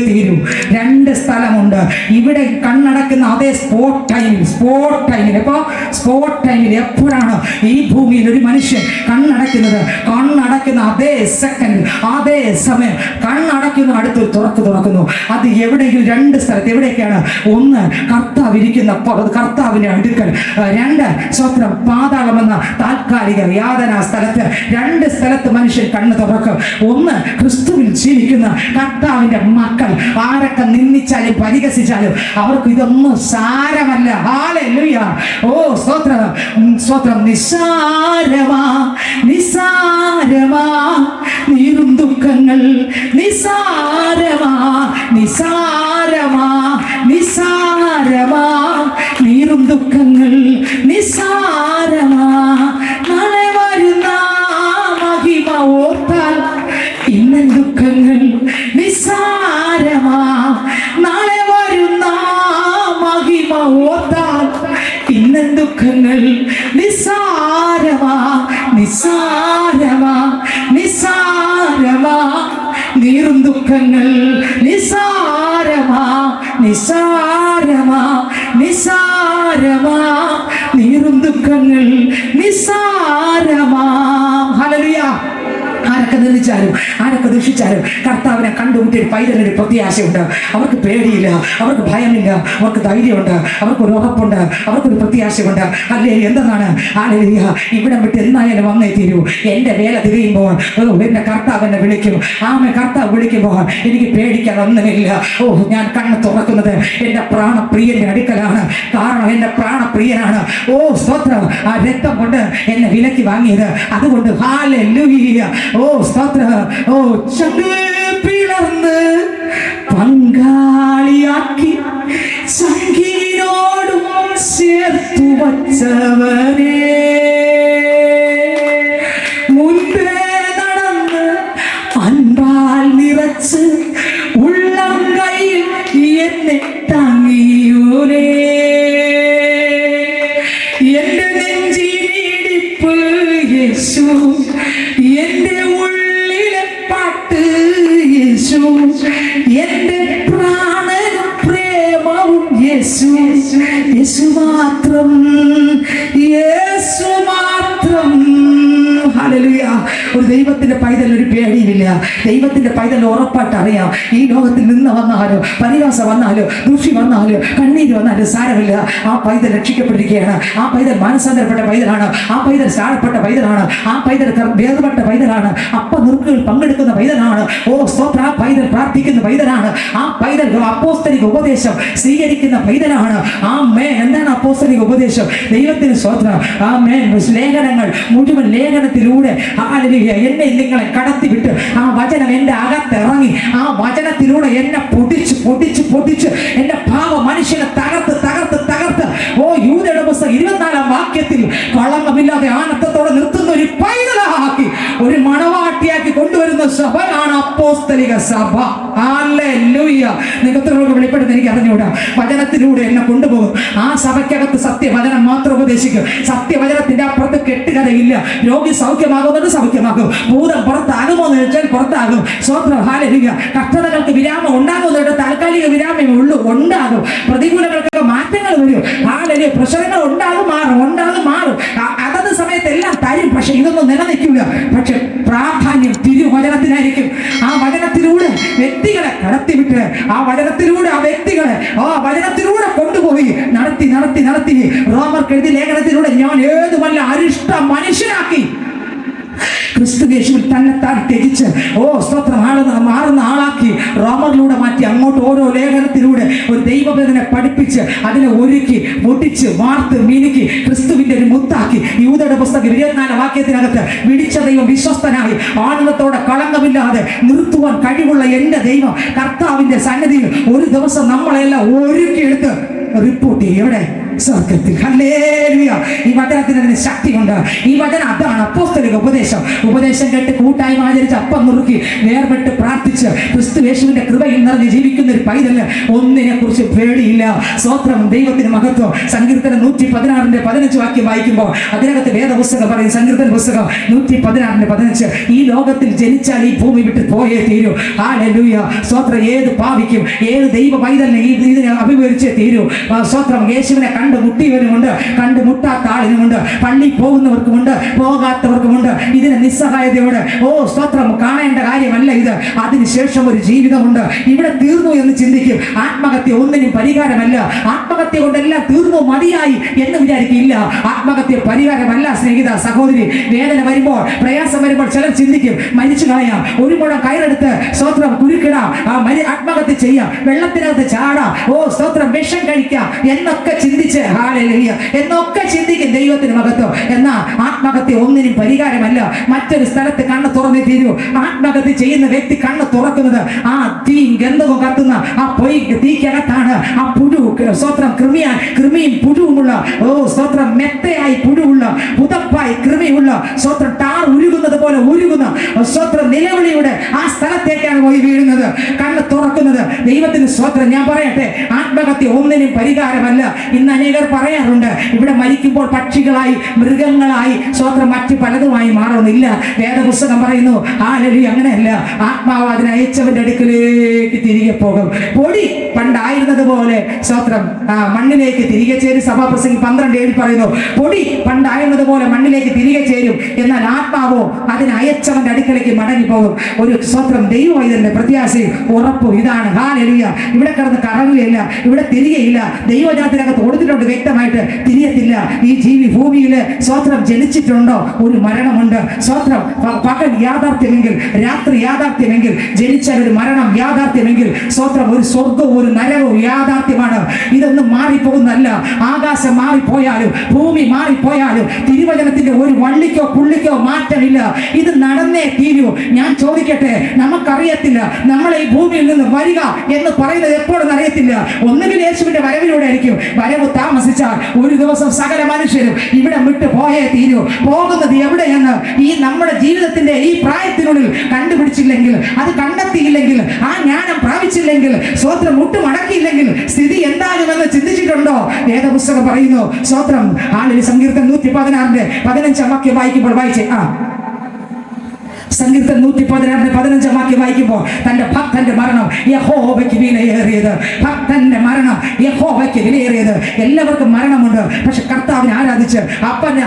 തീരും. 2 സ്ഥലമുണ്ട്. ഇവിടെ കണ്ണടക്കുന്ന അതേ സ്പോട്ട് ടൈമിൽ എപ്പോഴാണ് ഈ ഭൂമിയിൽ ഒരു മനുഷ്യൻ കണ്ണടയ്ക്കുന്നത്? കണ്ണടയ്ക്കുന്ന അതേ സെക്കൻഡ്, അതേ സമയം കണ്ണടയ്ക്കുന്ന അടുത്ത് തുറക്കും. തുറക്കുന്നു. അത് എവിടെയെങ്കിലും രണ്ട് സ്ഥലത്ത്, എവിടെയൊക്കെയാണ്? ഒന്ന്, കർത്താവ് ഇരിക്കുന്ന കർത്താവിന്റെ അടുക്കൽ. രണ്ട്, സ്വത്രം പാതാളമെന്ന താൽക്കാലിക യാതനാ സ്ഥലത്ത്. രണ്ട് സ്ഥലത്ത് മനുഷ്യൻ കണ്ണ് തുറക്കും. ഒന്ന്, ക്രിസ്തുവിൽ ജീവിക്കുന്ന കർത്താവിന്റെ മക്കൾ ആരൊക്കെ നിന്ദിച്ചാലും പരിഹസിച്ചാലും അവർക്ക് ഇതൊന്നും സാരമല്ല. ഹല്ലേലൂയ. ഓ സ്തോത്രം, സ്തോത്രം. നിസാരമാ നിസാരമാ നീറും ദുഃഖങ്ങൾ, നിസാരമാ നിസാരമാ നിസാരമാ നീറും ദുഃഖങ്ങൾ, നിസാരമാ നാളെ വരുന്ന മഹിമ ഓർത്താൽ ഇന്നൻ ദുഃഖങ്ങൾ നിസാരമാ. നാളെ വരുന്ന മഹിമ ഓർത്താൽ ഇന്നൻ ദുഃഖങ്ങൾ നിസാരമാ നിസാരമാ നിസാരമാ നീറും ദുഃഖങ്ങൾ, നിസാരമാ നിസാരമാ നിസാരമാ നീറും ദുഃഖങ്ങൾ, നിസാരമാ. ഹല്ലേലൂയ. ആരൊക്കെ നിന്ദിച്ചാലും ആരൊക്കെ ദുഷിച്ചാലും കർത്താവിനെ കണ്ടുമുട്ടിയ പൈതലിനൊരു പ്രത്യാശയുണ്ട്. അവർക്ക് പേടിയില്ല, അവർക്ക് ഭയമില്ല, അവർക്ക് ധൈര്യമുണ്ട്, അവർക്കൊരു ഉറപ്പുണ്ട്, അവർക്കൊരു പ്രത്യാശയുണ്ട്. അല്ലേ എന്തെന്നാണ്? ഹല്ലേലൂയ. ഇവിടെ വിട്ട് എന്നായാലും വന്നേ തീരൂ. എൻ്റെ വേല തിരിയുമ്പോൾ എൻ്റെ കർത്താവ് എന്നെ വിളിക്കും. കർത്താവ് വിളിക്കുമ്പോൾ എനിക്ക് പേടിക്കാൻ ഒന്നുമില്ല. ഓ, ഞാൻ കണ്ണ് തുറക്കുന്നത് എൻ്റെ പ്രാണപ്രിയന്റെ അടുക്കലാണ്. കാരണം എൻ്റെ പ്രാണപ്രിയനാണ്. ഓ സ്തോത്രം. ആ രക്തം കൊണ്ട് എന്നെ വിലക്ക് വാങ്ങിയത്. അതുകൊണ്ട് ഹല്ലേലൂയ. ഓ സ്തോത്രം. ഓ, ചങ്ക് പിളർന്ന് പങ്കാളിയാക്കി സംഗീനോടും ചേർത്തു വച്ചവനെ, മുൻപേ നടന്ന് അൻപാൽ നിറച്ച് ഉള്ളം കയ്യിൽ എന്നെ താങ്ങിയോനെ, എന്റെ നെഞ്ചിടിപ്പ് യേശു, എന്റെ ഉള്ളിലെ പാട്ട് യേശു, എന്റെ പ്രാണനും പ്രേമവും യേശു. യേശു മാത്രം, യേശു മാത്രം. ഹല്ലേലൂയ. ഒരു ദൈവത്തിന്റെ പൈതൽ ഒരു പേടിയില്ല. ദൈവത്തിന്റെ പൈതൽ ഉറപ്പായിട്ട് അറിയാം. ഈ ലോകത്തിൽ നിന്ന് വന്നാലോ പരിഹാസം വന്നാലോ ദുഷി വന്നാലോ കണ്ണീര് വന്നാലും സാരമില്ല. ആ പൈതൽ രക്ഷിക്കപ്പെട്ടിരിക്കുകയാണ്. ആ പൈതൽ മാനസാന്തരപ്പെട്ട പൈതലാണ്. ആ പൈതൽ സാരപ്പെട്ട പൈതലാണ്. ആ പൈതൽ ഭേദപ്പെട്ട പൈതലാണ്. അപ്പ നുറുക്കുകൾ പങ്കെടുക്കുന്ന പൈതലാണ്. ഓ സ്തോത്ര. ആ പൈതൽ പ്രാർത്ഥിക്കുന്ന പൈതലാണ്. ആ പൈതൽ അപ്പോസ്തലിക ഉപദേശം സ്വീകരിക്കുന്ന പൈതലാണ്. ആ മേൻ എന്താണ് അപ്പോസ്തലിക ഉപദേശം? ദൈവത്തിന് സ്തോത്രം. ആ മേൻ ലേഖനങ്ങൾ മുഴുവൻ ലേഖനത്തിലൂടെ എന്നെ നിങ്ങളെ കടത്തിവിട്ട് ആ വചനം എൻ്റെ അകത്തിറങ്ങി ആ വചനത്തിലൂടെ എന്നെ പൊടിച്ച് പൊടിച്ച് പൊടിച്ച് എൻ്റെ പാവ മനുഷ്യനെ തകർത്ത് തകർത്ത് തകർത്ത് ഓ യൂദയുടെ പുസ്തകം 24-ാം വാക്യത്തിൽ കളങ്കമില്ലാതെ ആനന്ദത്തോടെ നിർത്തുന്ന ഒരു പൈതലാക്കി ഒരു മണവാട്ടിയാക്കി കൊണ്ടുവരുന്ന സഭയാണ് അപ്പോസ്തലിക സഭ. ഹല്ലേലൂയ. നിങ്ങൾക്ക് വെളിപ്പെടുന്ന എനിക്ക് അറിഞ്ഞുകൂടാ. വചനത്തിലൂടെ എന്നെ കൊണ്ടുപോകും. ആ സഭയ്ക്കകത്ത് സത്യവചനം മാത്രം ഉപദേശിക്കും. സത്യവചനത്തിന്റെ അപ്പുറത്ത് കെട്ടുകഥയില്ല. രോഗി സൗഖ്യമാകുന്നത് സൗഖ്യമാകും. ഭൂതം പുറത്താകുമോ എന്ന് ചോദിച്ചാൽ പുറത്താകും. സ്വത്രം. ഹല്ലേലൂയ. കഷ്ടതകൾക്ക് വിരാമം ഉണ്ടാകുന്നവരുടെ താൽക്കാലിക വിരാമമേ ഉള്ളൂ. ഉണ്ടാകും. പ്രതികൂലങ്ങൾക്കൊക്കെ മാറ്റങ്ങൾ വരും. ഹല്ലേലൂയ. പ്രശ്നങ്ങൾ ഉണ്ടാകും, മാറും, ഉണ്ടാകും, മാറും. അതത് സമയത്ത് എല്ലാം തരും. പക്ഷെ ഇതൊന്നും നിലനിൽക്കില്ല. പക്ഷെ പ്രാധാന്യം തിരുവചനത്തിനായിരിക്കും. ആ വചനത്തിലൂടെ വ്യക്തികളെ കടത്തിവിട്ട് ആ വചനത്തിലൂടെ ആ വ്യക്തികളെ ആ വചനത്തിലൂടെ കൊണ്ടുപോയി നടത്തി നടത്തി നടത്തി റോമർക്ക് എഴുതിയ ലേഖനത്തിലൂടെ ഞാൻ ഏതുമല്ല അരിഷ്ട മനുഷ്യനാക്കി ക്രിസ്തു യേശുവിൽ തന്നെത്താൻ ത്യജിച്ച് ഓ സ്തോത്രം മാറുന്ന ആളാക്കി റോമറിലൂടെ മാറ്റി അങ്ങോട്ട് ഓരോ ലേഖനത്തിലൂടെ ഒരു ദൈവവേദനെ പഠിപ്പിച്ച് അതിനെ ഒരുക്കി പൊട്ടിച്ച് വാർത്ത് മിനുക്കി ക്രിസ്തുവിന്റെ ഒരു മുത്താക്കി. യൂദയുടെ പുസ്തകം 24-ാം വാക്യത്തിനകത്ത് വിളിച്ച ദൈവം വിശ്വസ്തനായി ആനന്ദത്തോടെ കളങ്കമില്ലാതെ നിർത്തുവാൻ കഴിവുള്ള എൻ്റെ ദൈവം കർത്താവിന്റെ സന്നിധിയിൽ ഒരു ദിവസം നമ്മളെല്ലാം ഒരുക്കിയെടുത്ത് റിപ്പോർട്ട് ചെയ്യും. എവിടെ? സ്വർഗത്തിൽ. ഹല്ലേലൂയ. ഈ വചനത്തിന് അതിന് ശക്തിയുണ്ട്. ഈ വചനം അതാണ് അപ്പോസ്തലിക ഉപദേശം. ഉപദേശം കേട്ട് കൂട്ടായ്മ ആചരിച്ച് അപ്പം നുറുക്കി വേർപെട്ട് പ്രാർത്ഥിച്ച് ക്രിസ്തു യേശുവിന്റെ കൃപയിൽ നിറഞ്ഞ് ജീവിക്കുന്ന ഒരു പൈതല് ഒന്നിനെ കുറിച്ച് പേടിയില്ല. സ്തോത്രം. ദൈവത്തിന് മഹത്വം. സങ്കീർത്തനം 116-15 വാക്യം വായിക്കുമ്പോൾ അതിനകത്ത് വേദപുസ്തകം പറയും. സങ്കീർത്തന പുസ്തകം 116-15 ഈ ലോകത്തിൽ ജനിച്ചാൽ ഈ ഭൂമി വിട്ട് പോയേ തീരൂ. ഹല്ലേലൂയ. സ്തോത്രം. ഏത് പാപിക്കും ഏത് ദൈവ പൈതലിനെ ഇതിനെ അഭിമുഖീകരിച്ചേ തീരൂ. സ്തോത്രം. യേശുവിനെ കണ്ടുമുട്ടിയവനുമുണ്ട്, കണ്ടുമുട്ടാത്ത ആളിനുമുണ്ട്, പള്ളി പോകുന്നവർക്കുമുണ്ട്, പോകാത്തവർക്കുമുണ്ട്. ഇതിന് നിസ്സഹായതയോട് സ്തോത്രം കാണേണ്ട കാര്യമല്ല ഇത്. അതിനുശേഷം ഒരു ജീവിതമുണ്ട്. ഇവിടെ തീർന്നു എന്ന് ചിന്തിക്കും. ആത്മഹത്യ ഒന്നിനും പരിഹാരമല്ല. ആത്മഹത്യ കൊണ്ടെല്ലാം തീർന്നു മതിയായി എന്ന് വിചാരിക്കില്ല. ആത്മഹത്യ പരിഹാരമല്ല സ്നേഹിത സഹോദരി. വേദന വരുമ്പോൾ, പ്രയാസം വരുമ്പോൾ ചിലർ ചിന്തിക്കും മരിച്ചു കളയാം, ഒരു മുഴം കയറെടുത്ത് സ്തോത്രം കുരുക്കിടാം, ആത്മഹത്യ ചെയ്യാം, വെള്ളത്തിനകത്ത് ചാടാം, സ്തോത്രം വിഷം കഴിക്കാം എന്നൊക്കെ ചിന്തിച്ച് ഹല്ലേലൂയ എന്നൊക്കെ ചിന്തിക്കും. ദൈവത്തിന് മഹത്വം. എന്നാൽ ആത്മഹത്യ ഒന്നിനും പരിഹാരമല്ല. മറ്റൊരു സ്ഥലത്ത് കണ്ണ് തുറന്നേ തീരൂ. ആത്മഹത്യ ചെയ്യുന്ന വ്യക്തി കണ്ണ് തുറക്കുന്നത് ആ തീ ഗന്ധവും കത്തുന്ന ആ പൊയ് തീക്കകത്താണ്. ആ പുഴു സ്തോത്രം കൃമിയും പുഴുവുമുള്ള സ്തോത്രം മെത്തയായി പുഴുവുള്ള പുതപ്പായി കൃമിയുള്ള സ്തോത്രം ടാർ ഉരുകുന്നത് പോലെ ഉരുകുന്ന സ്തോത്രം നിലവിളിയുടെ ആ സ്ഥലത്തേക്കാണ് പോയി വീഴുന്നത്. കണ്ണ് തുറക്കുന്നത്. ദൈവത്തിന് സ്തോത്രം. ഞാൻ പറയട്ടെ, ആത്മഹത്യ ഒന്നിനും പരിഹാരമല്ല. ഇന്ന് അനേകർ പറയാറുണ്ട് ഇവിടെ മരിക്കുമ്പോൾ പക്ഷികളായി മൃഗങ്ങളായി സ്തോത്രം മറ്റു പലതുമായി മാറുന്നില്ല. വേദപുസ്തകം പറയുന്നു ഹല്ലേലൂയ അങ്ങനെയല്ല. ആത്മാവ് അതിനെ അയച്ചവന്റെ അടുക്കലേക്ക് തിരികെ പോകും. പൊടി പണ്ടായിരുന്നത് പോലെ സ്തോത്രം മണ്ണിലേക്ക് തിരികെ ചേരും. സഭാപ്രസംഗി 12:7 പറയുന്നു പൊടി പണ്ടായിരുന്നത് പോലെ മണ്ണിലേക്ക് തിരികെ ചേരും, എന്നാൽ ആത്മാവോ അതിനെ അയച്ചവന്റെ അടുക്കലേക്ക് മടങ്ങിപ്പോകും. ഒരു സ്തോത്രം ദൈവവൈദ്യന്റെ പ്രത്യാശയും ഉറപ്പും ഇതാണ്. ഹല്ലേലൂയ. ഇവിടെ കിടന്ന് കറങ്ങുകയില്ല, ഇവിടെ തിരികെയില്ല. ദൈവജനത്തിനകത്ത് കൊടുത്തിട്ടുണ്ട് വ്യക്തമായിട്ട്, തിരിയത്തില്ല. ഈ ജീവി ഭൂമിയിൽ സ്തോത്രം ജനിച്ചിട്ടുണ്ടോ? ഒരു മരണമുണ്ട്. സ്തോത്രം പകൽ യാഥാർത്ഥ്യമെങ്കിൽ, രാത്രി യാഥാർത്ഥ്യമെങ്കിൽ, ജനിച്ചാൽ ഒരു മരണം യാഥാർത്ഥ്യമെങ്കിൽ, സ്തോത്രം ഒരു സ്വർഗവും ഒരു നരകവും യാഥാർത്ഥ്യമാണ്. ഇതൊന്നും മാറിപ്പോകുന്നല്ല. ആകാശം മാറിപ്പോയാലും ഭൂമി മാറിപ്പോയാലും തിരുവചനത്തിന്റെ ഒരു വള്ളിക്കോ പുള്ളിക്കോ മാറ്റമില്ല. ഇത് നടന്നേ തീരൂ. ഞാൻ ചോദിക്കട്ടെ, നമുക്കറിയത്തില്ല നമ്മളെ ഈ ഭൂമിയിൽ നിന്ന് വരിക എന്ന് പറയുന്നത് എപ്പോഴെന്ന് അറിയത്തില്ല. ഒന്നുകിൽ യേശുവിന്റെ വരവിലൂടെ ആയിരിക്കും. വരവ് താമസിച്ചാൽ ഒരു ദിവസം സകല മനുഷ്യരും ഇവിടെ വിട്ടു പോയേ തീരൂ. പോകുന്നത് എവിടെയെന്ന് ഈ നമ്മുടെ ജീവിതത്തിന്റെ ഈ പ്രായത്തിനുള്ളിൽ കണ്ടുപിടിച്ചില്ലെങ്കിൽ, അത് കണ്ടെത്തിയില്ലെങ്കിൽ, ആ ജ്ഞാനം പ്രാപിച്ചില്ലെങ്കിൽ, സ്തോത്രം മുട്ടുമടക്കിയില്ലെങ്കിൽ സ്ഥിതി എന്താകുമെന്ന് ചിന്തിച്ചിട്ടുണ്ടോ? വേദപുസ്തകം പറയുന്നു സ്തോത്രം സങ്കീർത്തനം 116:15 വാക്യം വായിക്കുമ്പോൾ വായിച്ചേ. സങ്കീർത്തനം 116:15 വാക്യം വായിക്കുമ്പോൾ തന്റെ ഭക്തന്റെ മരണം യഹോവയ്ക്ക് വിലയേറിയത്. ഭക്തന്റെ മരണം യഹോവയ്ക്ക് വിലയേറിയത്. എല്ലാവർക്കും മരണമുണ്ട്. പക്ഷെ കർത്താവിനെ ആരാധിച്ച്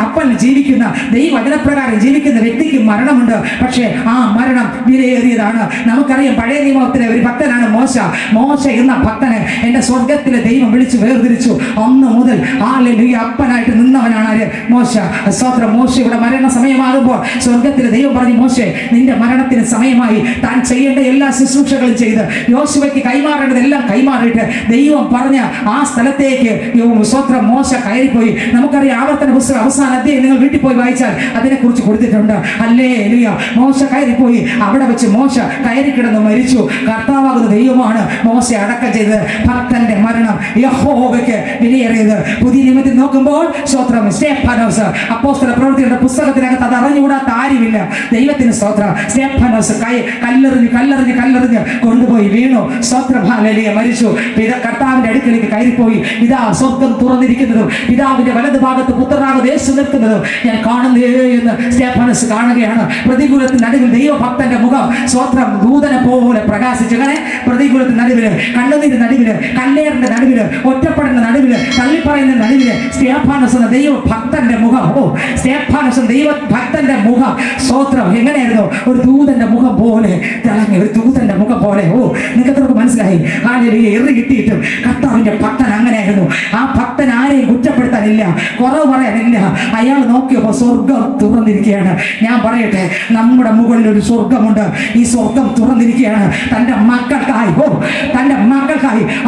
അപ്പൻ ജീവിക്കുന്ന ദൈവവചനപ്രകാരം ജീവിക്കുന്ന വ്യക്തിക്ക് മരണമുണ്ട്. പക്ഷേ ആ മരണം വിലയേറിയതാണ്. നമുക്കറിയാം പഴയ നിയമത്തിലെ ഒരു ഭക്തനാണ് മോശ എന്ന ഭക്തനെ എന്റെ സ്വർഗത്തിലെ ദൈവം വിളിച്ചു വേർതിരിച്ചു. അന്ന് മുതൽ ഹല്ലേലൂയ അപ്പനായിട്ട് നിന്നവനാണ് ആര്? മോശ. സ്തോത്രം. മോശയുടെ മരണ സമയമാകുമ്പോൾ സ്വർഗത്തിലെ ദൈവം പറഞ്ഞു, മോശെ നിന്റെ മരണത്തിന് സമയമായി. താൻ ചെയ്യേണ്ട എല്ലാ ശുശ്രൂഷകളും ചെയ്ത് യോശുവയ്ക്ക് കൈമാറേണ്ടതെല്ലാം കൈമാറിയിട്ട് ദൈവം പറഞ്ഞ ആ സ്ഥലത്തേക്ക് സ്തോത്രം മോശ കയറിപ്പോയി. നമുക്കറിയാം ആവർത്തന പുസ്തകം അവസാന അധ്യായം നിങ്ങൾ വീട്ടിൽ പോയി വായിച്ചാൽ അതിനെക്കുറിച്ച് കൊടുത്തിട്ടുണ്ട്. ഹല്ലേലൂയ. മോശ കയറിപ്പോയി. അവിടെ വെച്ച് മോശ കയറി കിടന്ന് മരിച്ചു. കർത്താവാകുന്ന ദൈവമാണ് മോശ അടക്കം ചെയ്തത്. ഭക്തന്റെ മരണം യഹോവയ്ക്ക് വിലയേറിയത്. പുതിയ നിയമത്തിൽ നോക്കുമ്പോൾ സ്തോത്രം സ്തെഫാനോസ് അപ്പോസ്തല പ്രവൃത്തികളുടെ പുസ്തകത്തിനകത്ത് അത് അറിഞ്ഞുകൂടാത്ത ആരുമില്ല. ദൈവത്തിന് സ്തോത്രം. സ്തെഫാനോസ് കല്ലെറിഞ്ഞ് കൊണ്ടുപോയി വീണു. സ്തോത്രം. ഹല്ലേലൂയ. മരിച്ചു. കർത്താവിന്റെ അടുക്കലേക്ക് കയറിപ്പോയി. ഇതാ സ്വർഗം തുറന്നിരിക്കുന്നതും പിതാവിന്റെ വലതു ഭാഗത്ത് പുത്രനാകുന്ന യേശു നിൽക്കുന്നതും ഞാൻ കാണുന്നേ എന്ന് സ്തെഫാനോസ് കാണുകയാണ്. പ്രതികൂലത്തിന് നടുവിൽ ദൈവഭക്തന്റെ മുഖം സ്തോത്രം ദൂതനെ പോലെ പ്രകാശിച്ചു. അങ്ങനെ പ്രതികൂലത്തിന് നടുവില്, കണ്ണുനീര് നടുവില്, കല്ലേറിന്റെ നടുവില്, ഒറ്റപ്പെടുന്ന നടുവില്, തള്ളിപ്പറയുന്ന നടുവില് സ്തെഫാനോസ് എന്ന ദൈവഭക്തന്റെ മുഖം, സ്തെഫാനോസ് ദൈവഭക്തന്റെ മുഖം സ്തോത്രം എങ്ങനെയായിരുന്നു? ഒരു ദൂതന്റെ മുഖം പോലെ തിളങ്ങി. ഒരു ദൂതന്റെ മുഖം പോലെ. നിങ്ങൾക്ക് മനസ്സിലായി? ഹല്ലേലൂയ. എറി കിട്ടിയിട്ടും കർത്താവിന്റെ ഭക്തൻ അങ്ങനെയായിരുന്നു. ആ ഭക്തൻ ആരെയും കുറ്റപ്പെടുത്താനില്ല, കുറവ് പറയാനില്ല. അയാൾ നോക്കിയപ്പോൾ സ്വർഗം തുറന്നിരിക്കുകയാണ്. ഞാൻ പറയട്ടെ, നമ്മുടെ മുകളിൽ ഒരു സ്വർഗമുണ്ട്. ഈ സ്വർഗം തുറന്നിരിക്കുകയാണ് തന്റെ മക്കൾക്കായി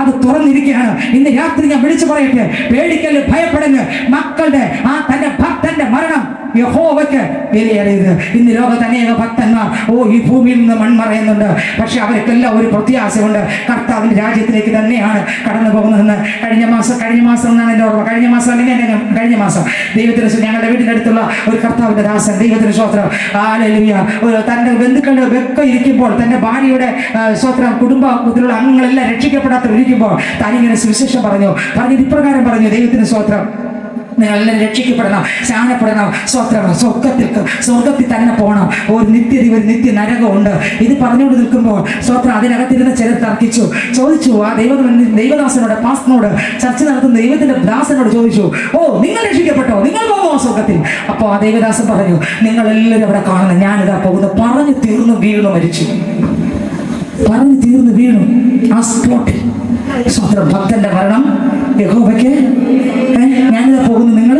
അത് തുറന്നിരിക്കുകയാണ്. ഇന്ന് രാത്രി ഞാൻ വിളിച്ചു പറയട്ടെ, പേടിക്കല്, ഭയപ്പെടല്. മക്കളുടെ തന്റെ ഭക്തന്റെ മരണം യഹോവയ്ക്ക് വിലയേറിയത്. ഇന്ന് ലോകത്ത് അനേക ഭക്തന്മാർ ഈ ഭൂമിയിൽ നിന്ന് മൺമറയുന്നുണ്ട്. പക്ഷെ അവർക്കെല്ലാം ഒരു പ്രത്യാശയുണ്ട്. കർത്താവിന്റെ രാജ്യത്തിലേക്ക് തന്നെയാണ് കടന്നു പോകുന്നതെന്ന് കഴിഞ്ഞ മാസം എന്നാണ് എൻ്റെ ഓർമ്മ. കഴിഞ്ഞ മാസം ദൈവത്തിന് ഞങ്ങളുടെ വീടിൻ്റെ അടുത്തുള്ള ഒരു കർത്താവിന്റെ ദാസൻ, ദൈവത്തിന് സ്തോത്രം, ഹല്ലേലൂയ, തന്റെ ബന്ധുക്കളുടെ വെക്ക ഇരിക്കുമ്പോൾ, തന്റെ ഭാര്യയുടെ സ്തോത്രം, കുടുംബത്തിലുള്ള അംഗങ്ങളെല്ലാം രക്ഷിക്കപ്പെടാത്തവരിക്കുമ്പോൾ താനിങ്ങനെ സുവിശേഷം പറഞ്ഞിട്ട് ഇപ്രകാരം പറഞ്ഞു. ദൈവത്തിന് സ്തോത്രം. നിങ്ങളെല്ലാം രക്ഷിക്കപ്പെടണം, സ്നാനപ്പെടണം. സ്വർഗത്തിൽ തന്നെ പോകണം. ഒരു നിത്യ നരകമുണ്ട്. ഇത് പറഞ്ഞുകൊണ്ട് നിൽക്കുമ്പോൾ സ്വത്രം അതിനകത്തിരുന്ന ചിലർ തർക്കിച്ചു, ചോദിച്ചു. ആ ദൈവദാസനോട്, പാസ്റ്ററിനോട്, ചർച്ച നടത്തുന്ന ദൈവത്തിന്റെ ദാസനോട് ചോദിച്ചു, ഓ നിങ്ങൾ രക്ഷിക്കപ്പെട്ടോ, നിങ്ങൾ പോകുമോ സ്വർഗത്തിൽ? അപ്പോൾ ആ ദൈവദാസൻ പറഞ്ഞു, നിങ്ങളെല്ലാവരും അവിടെ കാണുന്ന ഞാനിതാ പോകുന്നു. പറഞ്ഞു തീർന്നു വീണു മരിച്ചു. പറഞ്ഞു തീർന്നു വീണു ആ സ്പോട്ടിൽ. സ്വത്രം ഭക്തന്റെ മരണം യഹോവയ്ക്ക്. ഞാനിതാ പോകുന്നു, നിങ്ങൾ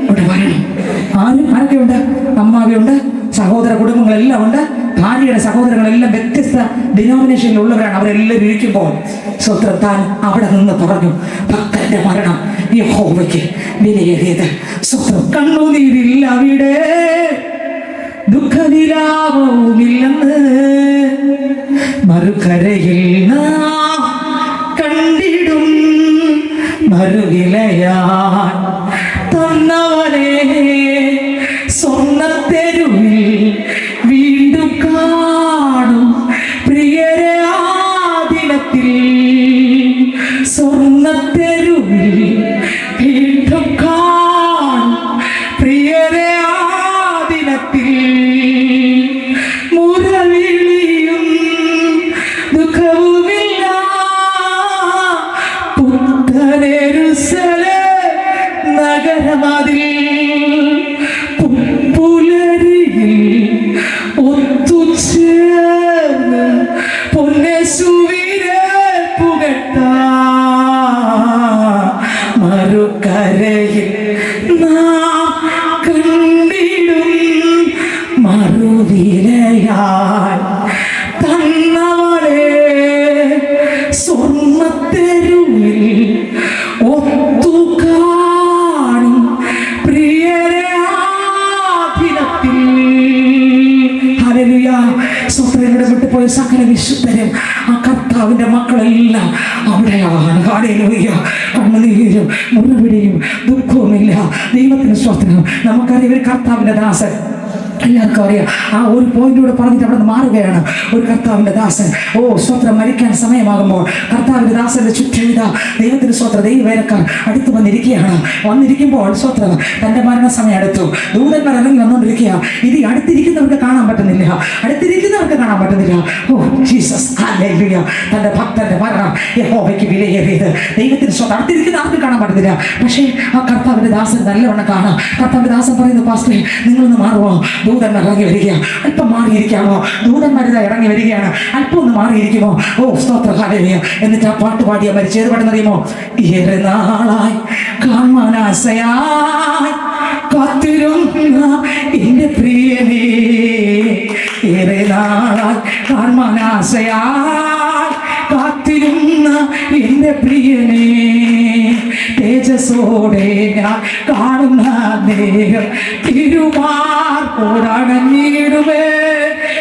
ഇവിടെ വരണം. ആരൊക്കെ ഉണ്ട്? അമ്മാവിയുണ്ട്, സഹോദര കുടുംബങ്ങളെല്ലാം ഉണ്ട്, ഭാര്യയുടെ സഹോദരങ്ങളെല്ലാം വ്യത്യസ്ത ഡിനോമിനേഷനിലുള്ളവരാണ്. അവരെല്ലാവരും ഇരിക്കുമ്പോൾ സ്വത്രം താൻ അവിടെ നിന്ന് പറഞ്ഞു, ഭക്തന്റെ മരണം യഹോവയ്ക്ക് വിലയേറിയത്. സ്വത്രം കണ്ണുനീരില്ല അവിടെ, ദുഃഖവിലാപവുമില്ലെന്ന് മറുകരയിൽ നാം കണ്ടിടും മറുവിലയാൻ തന്നവനെ സ്വർണ്ണത്തെരുവിൽ വീണ്ടും കാണും പ്രിയരെ ആ ദിനത്തിൽ. സ്വർണ്ണത്തെരുവിൽ വീണ്ടും കാണും പ്രിയരെ ആ ദിനത്തിൽ. മുരവിളിയും ദുഃഖവുമില്ല പുത്തനെരുശലേം നഗരമതിൽ. പുലരിയിൽ ഒത്തുചേർന്ന് പൊന്നേശുവിനെ പുകഴ്ത്താം. മറുകരയിൽ നാം കണ്ടിടും മറുവിലയാൽ തന്നവളെ സ്വർണ്ണത്തെരുവിൽ ഒത്തുകാണും പ്രിയരെ ആ ദിനത്തിൽ. ഹല്ലേലൂയ. സ്വത്രയുടെ വിട്ടുപോയ സകല വിശുദ്ധരും ആ കർത്താവിന്റെ മക്കളെല്ലാം അവിടെയാണ്. ഹല്ലേലൂയ. കണ്ണുനീരും മുറിവിടിയും ദുഃഖവുമില്ല. ദൈവത്തിന് സ്വത്രം. നമുക്കറിയാം ഒരു കർത്താവിന്റെ ദാസൻ, എല്ലാവർക്കും അറിയാം. ആ ഒരു പോയിന്റിലൂടെ പറഞ്ഞിട്ട് അവിടെ നിന്ന് മാറുകയാണ്. ഒരു കർത്താവിന്റെ ദാസൻ, ഓ സ്വത്രം, മരിക്കാൻ സമയമാകുമ്പോൾ കർത്താവിന്റെ ദാസന്റെ ചുറ്റും ദൈവത്തിന് സ്വത്ര ദൈവവേലക്കാർ അടുത്ത് വന്നിരിക്കുമ്പോൾ സ്വത്രം തന്റെ മരണസമയം അടുത്തു. ദൂതന്മാർ ഇറങ്ങി വന്നുകൊണ്ടിരിക്കുക. ഇത് അടുത്തിരിക്കുന്നവർക്ക് കാണാൻ പറ്റുന്നില്ല. Oh Jesus, hallelujah. തന്റെ ഭക്തന്റെ മരണം യഹോവയ്ക്ക് വിലയേറിയത്. ദൈവത്തിന് സ്വന്തം അടുത്തിരിക്കുന്ന ആർക്കും കാണാൻ പറ്റുന്നില്ല. പക്ഷേ ആ കർത്താവിന്റെ ദാസൻ നല്ലവണ്ണം കാണാം. കർത്താവിന്റെ ദാസൻ പറയുന്നു, പാസ്റ്ററെ നിങ്ങളൊന്ന് മാറുമോ? ദൂതന്മാർ ഇറങ്ങി വരികയാണ്. അല്പം മാറിയിരിക്കാമോ? ദൂതന്മാരിതാ ഇറങ്ങി വരികയാണ്. അല്പം ഒന്ന് മാറിയിരിക്കുമോ? ഓ സ്തോത്ര, ഹല്ലേലൂയ. എന്നിട്ട് ആ പാട്ട് പാടിയ മരിച്ചു. ഏത് പാട്ടെന്നറിയുമോ? ഏറെ നാളായി കാണാനാശയായി കാത്തിരുന്ന എന്റെ പ്രിയനേ, ഏറെ നാളായി കാണാനാശയായി കാത്തിരുന്ന എന്റെ പ്രിയനേ, തേജസ്സോടെ ഞാൻ കാണുന്ന നേരം തിരുമാർപ്പോടണഞ്ഞിടുമേ.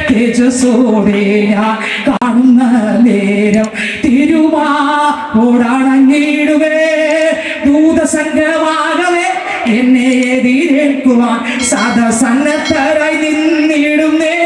തേജസ്സോടെ ഞാൻ കാണുന്ന നേരം തിരുമാർപ്പോടണഞ്ഞിടുമേ. ദൂതസംഘമാകവേ എന്നെ എതിരേൽക്കുവാൻ സദസന്നദ്ധരായി നിന്നിടുന്നേ.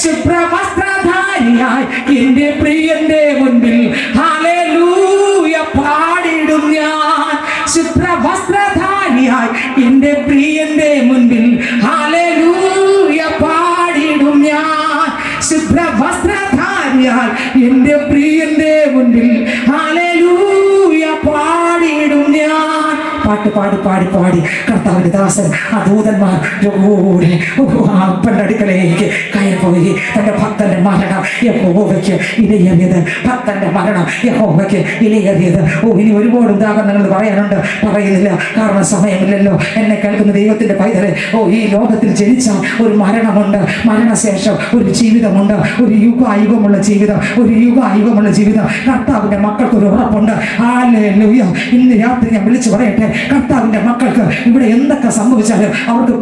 ശുഭ്രവസ്ത്രധാരിയായി എന്റെ പ്രിയന്റെ മുൻപിൽ ഹല്ലേലൂയ പാടിടും ഞാൻ. ശുഭ്രവസ്ത്രധാരിയായി എന്റെ പ്രിയന്റെ മുൻപിൽ ഹല്ലേലൂയ പാടിടും ഞാൻ. ശുഭ്രവസ്ത്രധാരിയായി എന്റെ പ്രിയന്റെ മുൻപിൽ ഹല്ലേലൂയ പാടിടും ഞാൻ. പാട്ട് പാടി പാടി പാടി കർത്താവിന്റെ ദാസൻ ആ ദൂതന്മാർ അപ്പന്റെ അടുക്കലേക്ക് കയറിപ്പോയി. തന്റെ ഭക്തന്റെ മരണം യഹോവയ്ക്ക് വിലയേറിയത്. ഭക്തന്റെ മരണം യഹോവയ്ക്ക് വിലയേറിയത്. ഓ, ഇനി ഒരുപാട് ഉദാഹരണങ്ങൾ പറയാനുണ്ട്, പറയുന്നില്ല, കാരണം സമയമില്ലല്ലോ. എന്നെ കേൾക്കുന്ന ദൈവത്തിന്റെ പൈതലെ, ഓ ഈ ലോകത്തിൽ ജനിച്ച ഒരു മരണമുണ്ട്, മരണശേഷം ഒരു ജീവിതമുണ്ട്, ഒരു യുഗായുഗമുള്ള ജീവിതം, കർത്താവിന്റെ മക്കൾക്ക് ഒരു ഉറപ്പുണ്ട്. ഹല്ലേലൂയ. ഇന്ന് രാത്രി ഞാൻ വിളിച്ചു പറയട്ടെ, കർത്താവിന്റെ മക്കൾക്ക് ഇവിടെ എന്തൊക്കെ സംഭവിച്ചാലും അവർക്ക്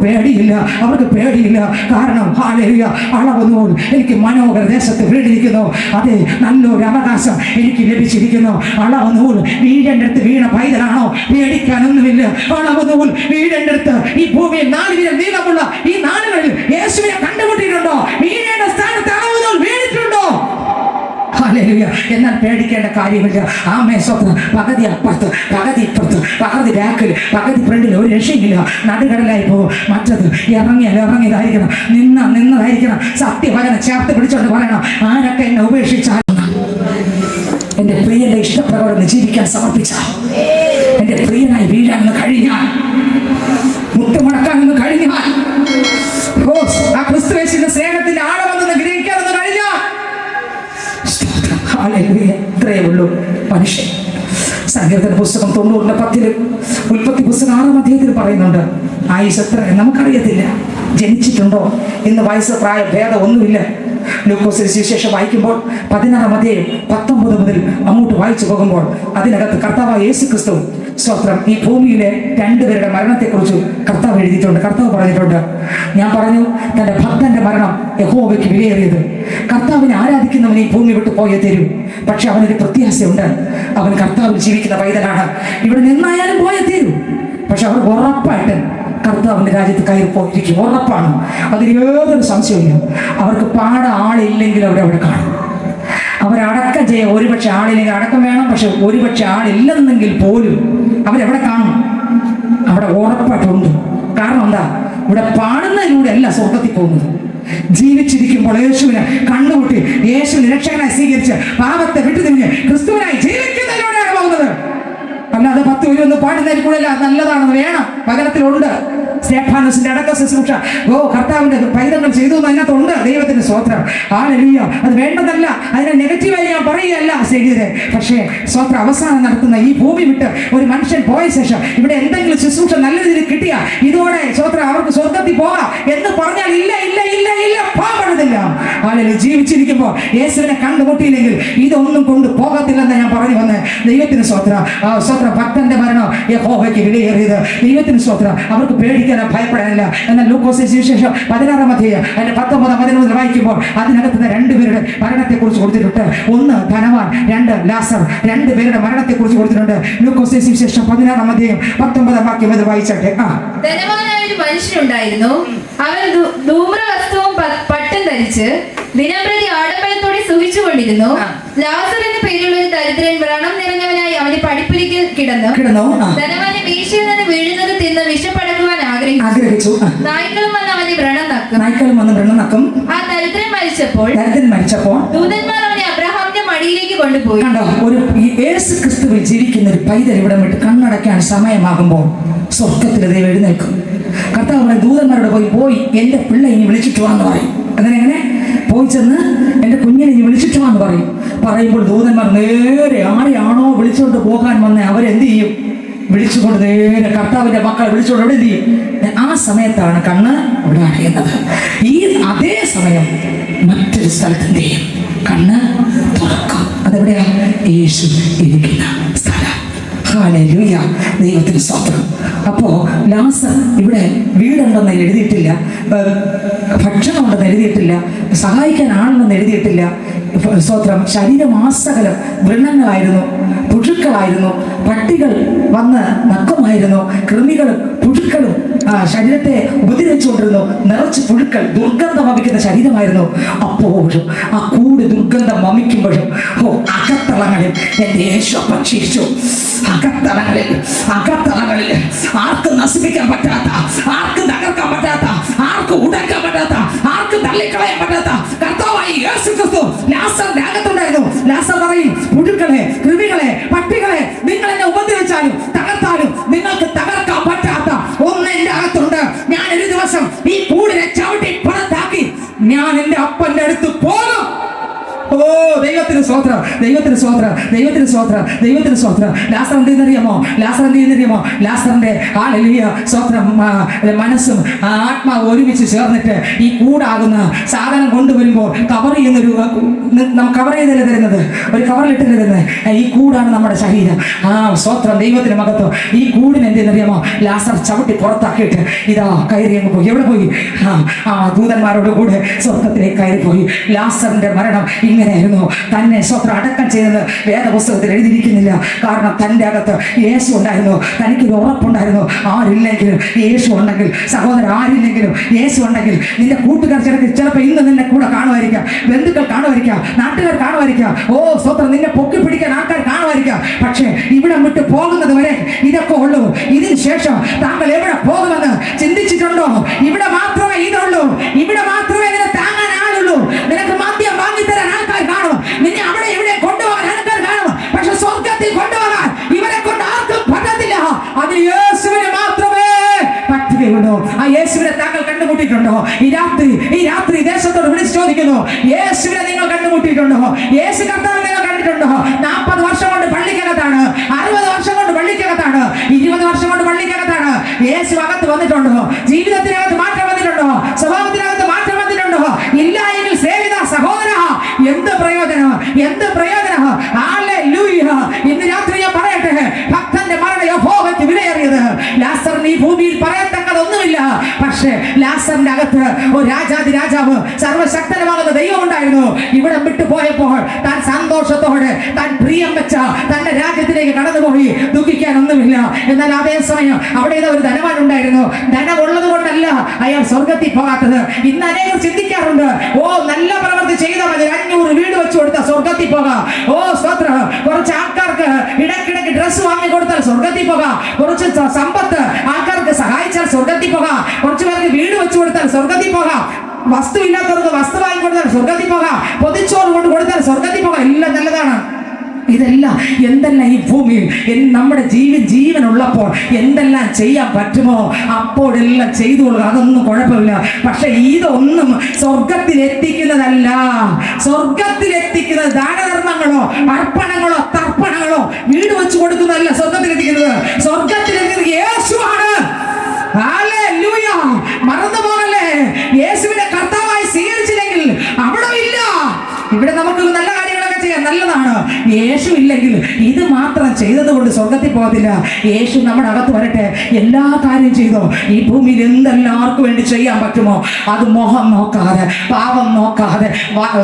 പേടിയില്ല. കാരണം ഹല്ലേലൂയ, അളവുനൂൽ എനിക്ക് മനോഹര ദേശത്ത് വീണിരിക്കുന്നു. അതെ, നല്ലൊരു അവകാശം എനിക്ക് ലഭിച്ചിരിക്കുന്നു. അളവുനൂൽ വീഴേണ്ടടുത്ത് വീണ പൈതലാണോ? പേടിക്കാനൊന്നുമില്ല. അളവുനൂൽ വീഴേണ്ടടുത്ത് ഈ ഭൂമിയിൽ 4 വിരൽ നീളമുള്ള ഈ നാളുകളിൽ യേശുവിനെ കണ്ടുമുട്ടിയിട്ടുണ്ടോ? വീഴേണ്ട സ്ഥാനത്ത് അളവുനൂൽ വീണിട്ടുണ്ടോ? ഹല്ലേലൂയ. എന്നാൽ പേടിക്കേണ്ട കാര്യമില്ല. ആമേൻ സ്തോത്രം. പകുതി അപ്പുറത്ത്, പകുതി ഇപ്പുറത്ത്, പകുതി ബാക്കിൽ, പകുതി ഫ്രണ്ടിൽ, ഒരു രക്ഷയില്ല. നടുകടലായി പോകും. മറ്റത് ഇറങ്ങിയതായിരിക്കണം, നിന്നതായിരിക്കണം. സത്യവചനം ചേർത്ത് പിടിച്ചോണ്ട് പറയണം, ആരൊക്കെ എന്നെ ഉപേക്ഷിച്ചാൽ എന്റെ പ്രിയന്റെ ഇഷ്ടപ്രകാരം ജീവിക്കാൻ സമർപ്പിച്ചാൽ, എന്റെ പ്രിയനായി വീഴാനെന്ന് കഴിഞ്ഞാൽ, മുട്ടുമടക്കാനെന്ന് കഴിഞ്ഞാൽ, ആ ക്രിസ്തുവേശുവിന്റെ സ്നേഹത്തിന്റെ ആഴമെന്ന് ഗ്രഹിക്കാനെന്ന് കഴിഞ്ഞാൽ, ഇത്രയേ ഉള്ളൂ മനുഷ്യൻ. സങ്കീർത്തന പുസ്തകം 90:10 ഉൽപ്പത്തി പുസ്തകം 6-ാം അധ്യായത്തിൽ പറയുന്നുണ്ട്, ആയുസ് എത്ര നമുക്കറിയത്തില്ല, ജനിച്ചിട്ടുണ്ടോ ഇന്ന് വയസ്സ് പ്രായ ഭേദം ഒന്നുമില്ല. ലൂക്കോസിന് സുവിശേഷം വായിക്കുമ്പോൾ 16-ാം അധ്യായം 19 മുതൽ അങ്ങോട്ട് വായിച്ചു പോകുമ്പോൾ അതിനകത്ത് കർത്താവായ യേശു ക്രിസ്തു സ്തോത്രം ഈ ഭൂമിയിലെ രണ്ടുപേരുടെ മരണത്തെക്കുറിച്ച് കർത്താവ് എഴുതിയിട്ടുണ്ട്. കർത്താവ് പറഞ്ഞിട്ടുണ്ട്, ഞാൻ പറഞ്ഞു തന്റെ ഭക്തന്റെ മരണം യഹോവയ്ക്ക് വിലയേറിയത്. കർത്താവിനെ ആരാധിക്കുന്നവൻ ഈ ഭൂമി വിട്ടു പോയേ തരൂ. പക്ഷെ അവനൊരു പ്രത്യാശയുണ്ട്, അവൻ കർത്താവിൽ ജീവിക്കുന്ന പൈതലാണ്. ഇവിടെ നിന്നായാലും പോയേ തരൂ. പക്ഷെ അവർ ഉറപ്പായിട്ട് കർത്താവിന്റെ രാജ്യത്ത് കയറി പോയിരിക്കും, ഉറപ്പാണ്. അതിൽ യാതൊരു സംശയമില്ല. അവർക്ക് ആളില്ലെങ്കിൽ അവരവിടെ കാണും. അവരടക്കം ചെയ്യാൻ ഒരുപക്ഷെ ആളില്ലെങ്കിൽ അടക്കം വേണം, പക്ഷെ ഒരുപക്ഷെ ആളില്ലെന്നെങ്കിൽ പോലും അവരെവിടെ കാണും? അവിടെ ഉറപ്പായിട്ടുണ്ട്. കാരണം എന്താ? ഇവിടെ പാടുന്നതിലൂടെ അല്ല സ്വർഗത്തിൽ പോകുന്നത്. ജീവിച്ചിരിക്കുമ്പോൾ യേശുവിനെ കണ്ടുമുട്ടി യേശുവിനെ രക്ഷകനായി സ്വീകരിച്ച് പാപത്തെ വിട്ടുതിരിഞ്ഞ് ക്രിസ്തുവിനായി ജീവിക്കുന്നതിലൂടെയാണ് പോകുന്നത്. അല്ലാതെ 10-11 പാടുന്നതിൽ കൂടെ നല്ലതാണെന്ന് വേണം, പകരത്തിലുണ്ട്. സ്തേഫാനോസിന്റെ അടക്ക ശുശ്രൂഷ കർത്താവിന്റെ പൈതങ്ങൾ ചെയ്തു എന്ന് അതിനകത്തുണ്ട്. ദൈവത്തിന്റെ സ്തോത്രം. ഹല്ലേലൂയ. അത് വേണ്ടതല്ല, അതിനെ നെഗറ്റീവായി ഞാൻ പറയുകയല്ല ശരിയതെ. പക്ഷേ സ്തോത്രം അവസാനം നടത്തുന്ന ഈ ഭൂമി വിട്ട് ഒരു മനുഷ്യൻ പോയ ശേഷം ഇവിടെ എന്തെങ്കിലും ശുശ്രൂഷ നല്ല രീതിയിൽ കിട്ടിയ ഇതോടെ സ്തോത്രം അവർക്ക് സ്വർഗത്തിൽ പോകാം എന്ന് പറഞ്ഞാൽ ഇല്ല ഇല്ല ഇല്ല ഇല്ല പാടുന്നില്ല. ഹല്ലേലൂയ. ജീവിച്ചിരിക്കുമ്പോൾ യേശുവിനെ കണ്ടുമുട്ടിയില്ലെങ്കിൽ ഇതൊന്നും കൊണ്ട് പോകത്തില്ലെന്ന് ഞാൻ പറഞ്ഞു വന്ന്. ദൈവത്തിന് സ്തോത്രം. സ്തോത്രം. ഭക്തന്റെ മരണം യഹോവയ്ക്ക് വിലയേറിയത്. ദൈവത്തിന് സ്തോത്രം. അവർക്ക് പേടിക്കാൻ ഭയപ്പെടാനില്ല. എന്നാൽ ലൂക്കോസിന് സുവിശേഷം 16-ാം അധ്യായം അതിന്റെ 19-11 വായിക്കുമ്പോൾ അതിനകത്ത് രണ്ടുപേരുടെ മരണത്തെ കുറിച്ച് കൊടുത്തിട്ടുണ്ട്. ഒന്ന് ധനവാൻ, 2 ലാസർ. രണ്ടുപേരുടെ മരണത്തെ കുറിച്ച് കൊടുത്തിട്ടുണ്ട്. ലൂക്കോസിന് സുവിശേഷം 16-ാം അധ്യായം 19-ാം വാക്യം അത് വായിച്ചട്ടെ. ധനവാനായ ഒരു മനുഷ്യനുണ്ടായിരുന്നു. അവൻ ധൂമ്രവസ്ത്രവും പട്ടും ധരിച്ച് ദിനംപ്രതി ആഡംബരത്തോടെ സുഖിച്ചുകൊണ്ടിരുന്നു. ലാസർ എന്ന പേരുള്ള ഒരു ദരിദ്രൻ വ്രണം നിറഞ്ഞവനായി അവന്റെ പടിപ്പുരയ്ക്ക് കിടന്നു. ധനവാനെ വീഴ്ചയിൽ നിന്ന് വീഴുന്നത് തിന്ന് വിഷപ്പടക്കുവാൻ ആഗ്രഹിച്ചു. നായ്ക്കളും വന്ന് അവന്റെ വ്രണം നക്കും. ആ ദരിദ്രൻ മരിച്ചപ്പോൾ ദൂതന്മാർ അവനെ അബ്രഹാമിന്റെ മടിയിലേക്ക് കൊണ്ടുപോയി. കണ്ടോ, ഒരു യേശു ക്രിസ്തുവിൽ ജീവിക്കുന്ന ഒരു പൈതൽ ഇവിടെ വിട്ട് കണ്ണടയ്ക്കാൻ സമയമാകുമ്പോൾ സ്വർഗത്തിൽ ദൈവം എഴുന്നേൽക്കും. കർത്താവ് ദൂതന്മാരോട് പോയി എന്റെ പിള്ളെ ഇനി വിളിച്ചിട്ട് വാന്ന് പറയും. അങ്ങനെ പോയി ചെന്ന് എന്റെ കുഞ്ഞിനെ ഇനി വിളിച്ചിട്ട് വാന്ന് പറയുമ്പോൾ ദൂതന്മാർ നേരെ ആരെയാണോ വിളിച്ചുകൊണ്ട് പോകാൻ വന്നേ അവരെന്ത് ചെയ്യും? വിളിച്ചുകൊണ്ട് നേരെ കർത്താവിന്റെ മക്കളെ വിളിച്ചുകൊണ്ട് എവിടെ എന്ത് ചെയ്യും? ആ സമയത്താണ് കണ്ണ് അവിടെ അടയുന്നത്. ഈ അതേ സമയം മറ്റൊരു സ്ഥലത്ത് എന്ത് ചെയ്യും? കണ്ണ് തുറക്കും. അതെവിടെയാ? യേശു ഇരിക്കുന്ന സ്ഥലം. ഹല്ലേലൂയ. ദൈവത്തിന് സ്തോത്രം. അപ്പോ ലാസർ ഇവിടെ വീടുണ്ടെന്ന് എഴുതിയിട്ടില്ല, ഭക്ഷണം ഉണ്ടെന്ന് എഴുതിയിട്ടില്ല, സഹായിക്കാൻ ആളുണ്ടെന്ന് എഴുതിയിട്ടില്ല. സ്തോത്രം. ശരീരമാസകലം വ്രണങ്ങളായിരുന്നു, പുഴുക്കളായിരുന്നു, പട്ടികൾ വന്ന് നക്കുമായിരുന്നു, കൃമികളും പുഴുക്കളും ശരീരത്തെ ഉപദ്രവിച്ചുകൊണ്ടിരുന്നു. നിറച്ച് പുഴുക്കൾ, ദുർഗന്ധം വമിക്കുന്ന ശരീരമായിരുന്നു. അപ്പോഴും ആ കൂട് ദുർഗന്ധം വമിക്കുമ്പോഴും അകത്തളങ്ങളിൽ എന്റെ യേശു ഭക്ഷിച്ചു. അകത്തളങ്ങളിൽ ആർക്കും നശിപ്പിക്കാൻ പറ്റാത്ത, ആർക്കും തകർക്കാൻ പറ്റാത്ത, ആർക്കും ഉടക്കാൻ പറ്റാത്ത, ആർക്കും തള്ളിക്കളയാൻ പറ്റാത്ത കർത്താവായി യേശു ക്രിസ്തു ലാസറിന്റെ അകത്തുണ്ടായിരുന്നു. ലാസർ പറയും, പുഴുക്കളെ, കൃമികളെ, പട്ടികളെ നിങ്ങൾ എന്നെ ഉപദ്രവിച്ചാലും തകർത്താലും നിങ്ങൾക്ക് തകർക്കാൻ പറ്റാത്ത ഒന്ന് എന്റെ അകത്തുണ്ട്. ഞാൻ ഒരു ദിവസം ഈ കൂടിനെ ചവിട്ടി പുറത്താക്കി ഞാൻ എന്റെ അപ്പന്റെ അടുത്ത് പോകും. ഓ ദൈവത്തിന് സ്തോത്രം, ദൈവത്തിന് സ്തോത്രം, ദൈവത്തിന് സ്തോത്രം, ദൈവത്തിന് സ്തോത്രം. ലാസർ എന്ത് ചെയ്യുന്നറിയാമോ? ലാസറിന്റെ ഹല്ലേലൂയ സ്തോത്രം മനസ്സും ആത്മാവ് ഒരുമിച്ച് ചേർന്നിട്ട് ഈ കൂടാകുന്ന സാധനം കൊണ്ടുവരുമ്പോൾ കവർ ചെയ്യുന്നൊരു കവർ ചെയ്തല്ലേ തരുന്നത്, ഒരു കവറിലിട്ട് തരുന്നത്. ഈ കൂടാണ് നമ്മുടെ ശരീരം. സ്തോത്രം, ദൈവത്തിന് മഹത്വം. ഈ കൂടിന് എന്ത് ചെയ്യുന്നറിയാമോ? ലാസർ ചവിട്ടി പുറത്താക്കിയിട്ട് ഇതാ കയറി അങ്ങ് പോയി. എവിടെ പോയി? ദൂതന്മാരോട് കൂടെ സ്വർഗത്തിലേക്ക് കയറിപ്പോയി. ലാസറിന്റെ മരണം ഇങ്ങനെയായിരുന്നു. തന്റെ തന്നെ സ്വത്രം അടക്കം ചെയ്തെന്ന് വേദപുസ്തകത്തിൽ എഴുതിയിരിക്കുന്നില്ല. കാരണം തൻ്റെ അകത്ത് യേശു ഉണ്ടായിരുന്നു. തനിക്കൊരു ഉറപ്പുണ്ടായിരുന്നു, ആരില്ലെങ്കിലും യേശു ഉണ്ടെങ്കിൽ, സഹോദരൻ ആരില്ലെങ്കിലും യേശു ഉണ്ടെങ്കിൽ. നിന്റെ കൂട്ടുകാർ ചിലപ്പോൾ ഇന്ന് നിന്നെ കൂടെ കാണുമായിരിക്കാം, ബന്ധുക്കൾ കാണുമായിരിക്കാം, നാട്ടുകാർ കാണുമായിരിക്കാം, ഓ സ്വത്രം നിന്നെ പൊക്കി പിടിക്കാൻ ആൾക്കാർ കാണുമായിരിക്കാം. പക്ഷേ ഇവിടെ വിട്ട് പോകുന്നത് വരെ ഇതൊക്കെ ഉള്ളൂ. ഇതിന് ശേഷം താങ്കൾ എവിടെ പോകുമെന്ന് ചിന്തിച്ചിട്ടുണ്ടോ? ഇവിടെ മാത്രമേ ഇതുള്ളൂ, ഇവിടെ മാത്രമേ നിന്നെ താങ്ങാൻ ആളുള്ളൂ. നിനക്ക് മദ്യം വാങ്ങിത്തരാൻ ആൾക്കാർ കാണും, നിന്നെ അവിടെ ഇവിടെ കൊണ്ടുപോകാൻ ആൾക്കാർ കാണും. പക്ഷെ സ്വർഗത്തിൽ കൊണ്ടുപോകാൻ ഇവരെ കൊണ്ട് ആർക്കും പറ്റത്തില്ല. അത് യേശുവിനെ മാത്രമേ പറ്റുകയുള്ളൂ. ആ യേശുവിനെ താങ്കൾ കണ്ടുമുട്ടിയിട്ടുണ്ടോ? ഈ രാത്രി ദേശത്തോട് വിളിച്ച് ചോദിക്കുന്നു, യേശുവിനെ നിങ്ങൾ കണ്ടുമുട്ടിയിട്ടുണ്ടോ? യേശു കർത്താവിനെ നിങ്ങൾ കണ്ടിട്ടുണ്ടോ? 40 വർഷം കൊണ്ട് പള്ളിക്കകത്താണ്, 60 വർഷം കൊണ്ട് പള്ളിക്കകത്താണ്, 20 വർഷം കൊണ്ട് പള്ളിക്കകത്താണ്. യേശു അകത്ത് വന്നിട്ടുണ്ടോ? ജീവിതത്തിനകത്ത് മാറ്റം വന്നിട്ടുണ്ടോ? സ്വഭാവത്തിനകത്ത് മാറ്റം വന്നിട്ടുണ്ടോ? ഇല്ല എങ്കിൽ സേവിത സഹോദര, എന്ത് പ്രയോജനം, എന്ത് പ്രയോജനം? ഹല്ലേലൂയ. ഇന്ന് രാത്രി ഞാൻ പറയട്ടെ, ഭക്തന്റെ മരണം യഹോവയ്ക്ക് വിലയേറിയത്. ലാസറിന് ഈ ഭൂമിയിൽ പറയത്തക്കതൊന്നുമില്ല. പക്ഷേ ലാസറിന്റെ അകത്ത് ഒരു രാജാവ് സർവശക്തനുമാകുന്ന ദൈവം ഉണ്ടായിരുന്നു. ഇവിടെ വിട്ടു പോയപ്പോൾ താൻ സന്തോഷത്തോടെ താൻ പ്രിയം വെച്ച തന്റെ രാജ്യത്തിലേക്ക് കടന്നുപോയി. ദുഃഖിക്കാനൊന്നുമില്ല. എന്നാൽ അതേസമയം അവിടെ ഒരു ധനവാൻ ഉണ്ടായിരുന്നു. ധനമുള്ളത് കൊണ്ടല്ല അയാൾ സ്വർഗത്തിൽ പോകാത്തത്. ഇന്ന് അനേകം ചിന്തിക്കാറുണ്ട്, ഓ നല്ല പ്രവൃത്തി ചെയ്താൽ മതി, 500 വീട് വെച്ച് കൊടുത്താൽ സ്വർഗത്തിൽ പോകാം. ഓ സ്തോത്രം. കുറച്ച് ആൾക്കാർക്ക് ഇടയ്ക്കിടയ്ക്ക് ഡ്രസ്സ് വാങ്ങി കൊടുത്താൽ സ്വർഗത്തിൽ പോകാം. കുറച്ച് സമ്പത്ത് ആൾക്കാർക്ക് സഹായിച്ചാൽ സ്വർഗത്തിൽ പോകാം. കുറച്ചു പേർക്ക് വീട് വെച്ച് കൊടുത്താൽ സ്വർഗത്തിൽ പോകാം. വസ്തു ഇല്ലാത്തവർക്ക് വസ്തു വാങ്ങി കൊടുത്താൽ സ്വർഗത്തിൽ പോകാം. പൊതിച്ചോറ് കൊണ്ട് കൊടുത്താൽ സ്വർഗത്തിൽ പോകാം. എല്ലാം നല്ലതാണ്. ഇതെല്ലാം എന്തെല്ലാം ഈ ഭൂമിയിൽ നമ്മുടെ ജീവനുള്ളപ്പോൾ എന്തെല്ലാം ചെയ്യാൻ പറ്റുമോ അപ്പോഴെല്ലാം ചെയ്തുകൊള്ളുക. അതൊന്നും കുഴപ്പമില്ല. പക്ഷെ ഇതൊന്നും സ്വർഗത്തിലെത്തിക്കുന്നതല്ല. സ്വർഗത്തിലെത്തിക്കുന്നത് ദാനധർമ്മങ്ങളോ അർപ്പണങ്ങളോ തർപ്പണങ്ങളോ വീട് വെച്ച് കൊടുക്കുന്നതല്ല സ്വർഗത്തിലെത്തിക്കുന്നത്. സ്വർഗത്തിലെത്തിക്കുന്നത് യേശുവാണ്. ഹല്ലേലൂയ. മറന്നു പോകല്ലേ. യേശുവിനെ കർത്താവായി സ്വീകരിച്ചില്ലെങ്കിൽ അവിടെ ഇല്ല. ഇവിടെ നമുക്ക് നല്ല കാര്യങ്ങളൊക്കെ ചെയ്യാൻ നല്ലതാണ്. യേശു ഇല്ലെങ്കിൽ ഇത് മാത്രം ചെയ്തത് കൊണ്ട് സ്വർഗത്തിൽ പോകത്തില്ല. യേശു നമ്മുടെ അകത്ത് വരട്ടെ. എല്ലാ കാര്യം ചെയ്തോ. ഈ ഭൂമിയിൽ എന്തെല്ലാവർക്കും വേണ്ടി ചെയ്യാൻ പറ്റുമോ അത് മുഖം നോക്കാതെ, പാപം നോക്കാതെ,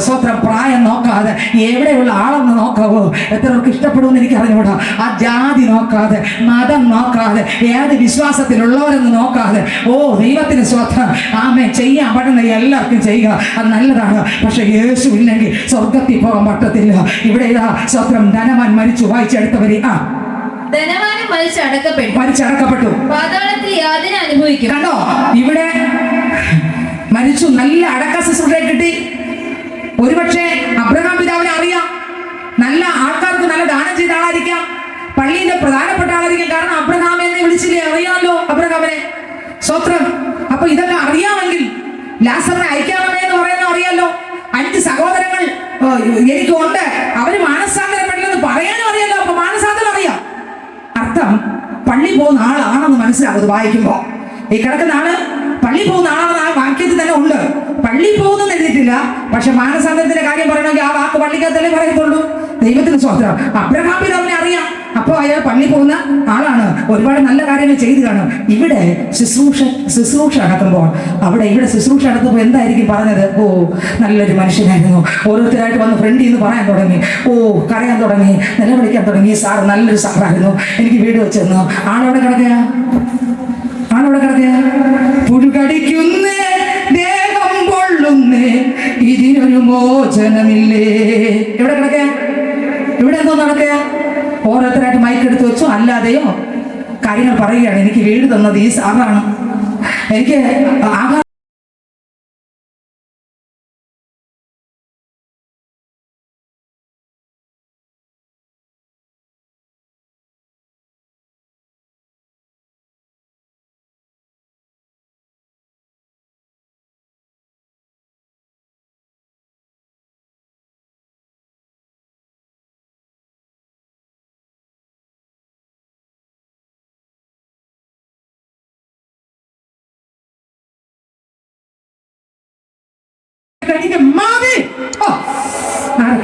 സ്വത്രം പ്രായം നോക്കാതെ, എവിടെയുള്ള ആളെന്ന് നോക്കാവോ. എത്രവർക്ക് ഇഷ്ടപ്പെടുമെന്ന് എനിക്ക് അറിഞ്ഞുകൂടാ. ആ ജാതി നോക്കാതെ, മതം നോക്കാതെ, ഏത് വിശ്വാസത്തിലുള്ളവരെന്ന് നോക്കാതെ, ഓ ദൈവത്തിന് സ്വത്രം ആമേൻ ചെയ്യാൻ പറ്റുന്ന എല്ലാവർക്കും ചെയ്യുക. അത് നല്ലതാണ്. പക്ഷെ യേശു ഇല്ലെങ്കിൽ സ്വർഗത്തിൽ പോകാൻ പറ്റത്തില്ല. ഇവിടെ ഇതാ സ്വത്രം ധനവാൻ മരിച്ചു. വായിച്ചെടുത്തവരെ ധനവാനും മരിച്ചടക്കപ്പെട്ടു. പാതാളത്തിൽ യാതന അനുഭവിക്കും. കണ്ടോ, ഇവിടെ മരിച്ചു. നല്ല അടക്ക ശുശ്രൂഷയെ കിട്ടി. ഒരുപക്ഷെ അബ്രഹാം പിതാവിനെ അറിയാം. നല്ല ആൾക്കാർക്ക് നല്ല ദാനം ചെയ്ത ആളായിരിക്കാം. പള്ളിയിലെ പ്രധാനപ്പെട്ട ആളായിരിക്കും. കാരണം അബ്രഹാം എന്നെ വിളിച്ചില്ലേ, അറിയാമല്ലോ അബ്രഹാമിനെ. സ്വത്രം. അപ്പൊ ഇതൊക്കെ അറിയാമെങ്കിൽ ലാസറിനെ അയക്കാമേ എന്ന് പറയുന്നത് അറിയാലോ. 5 സഹോദരങ്ങൾ എനിക്കുണ്ട്, അവര് മാനസാന്തരപ്പെടില്ലെന്ന് പറയാനും അറിയാലോ. അപ്പൊ മാനസാന്തരം അറിയാം. അർത്ഥം പള്ളി പോകുന്ന ആളാണെന്ന് മനസ്സിലാവും. അത് വായിക്കുമ്പോ ഈ കിടക്കുന്ന ആള് പള്ളി പോകുന്ന ആളാണെന്ന് ആ വാക്യത്തിൽ തന്നെ ഉണ്ട്. പള്ളി പോകുന്നെന്ന് എഴുതിയിട്ടില്ല. പക്ഷെ മാനസാന്തരത്തിന്റെ കാര്യം പറയണമെങ്കിൽ ആ വാക്ക് പള്ളിക്കകത്തല്ലേ പറയത്തുള്ളൂ. ദൈവത്തിന് സ്വത്രം. അബ്രഹാം പിതാവിനെ അറിയാം. അപ്പോൾ അയാൾ പള്ളി പോകുന്ന ആളാണ്. ഒരുപാട് നല്ല കാര്യങ്ങൾ ചെയ്തു കാണും. ഇവിടെ ശുശ്രൂഷ നടക്കുമ്പോൾ ഇവിടെ ശുശ്രൂഷ നടത്തുമ്പോൾ എന്തായിരിക്കും പറഞ്ഞത്? ഓ നല്ലൊരു മനുഷ്യനായിരുന്നു. ഓരോരുത്തരായിട്ട് വന്ന് ഫ്രണ്ടിൽ നിന്ന് പറയാൻ തുടങ്ങി. ഓ കരയാൻ തുടങ്ങി, നിലവിളിക്കാൻ തുടങ്ങി. സാർ നല്ലൊരു സാറായിരുന്നു, എനിക്ക് വീട് വെച്ച് തന്നു. ആളെവിടെ കിടക്കുക? പുഴുകടിക്കുന്നേ, ദേഹം പൊള്ളുന്നേ, ഇതിനൊരു മോചനമില്ലേ. എവിടെ കിടക്കുക? ഇവിടെ എന്തോ നടക്കുക? ഓരോരുത്തരായിട്ട് മൈക്കെടുത്ത് വെച്ചോ അല്ലാതെയോ കാര്യങ്ങൾ പറയുകയാണ്. എനിക്ക് വീട് തന്നത് ഈ സാറാണ്, എനിക്ക് ആകാ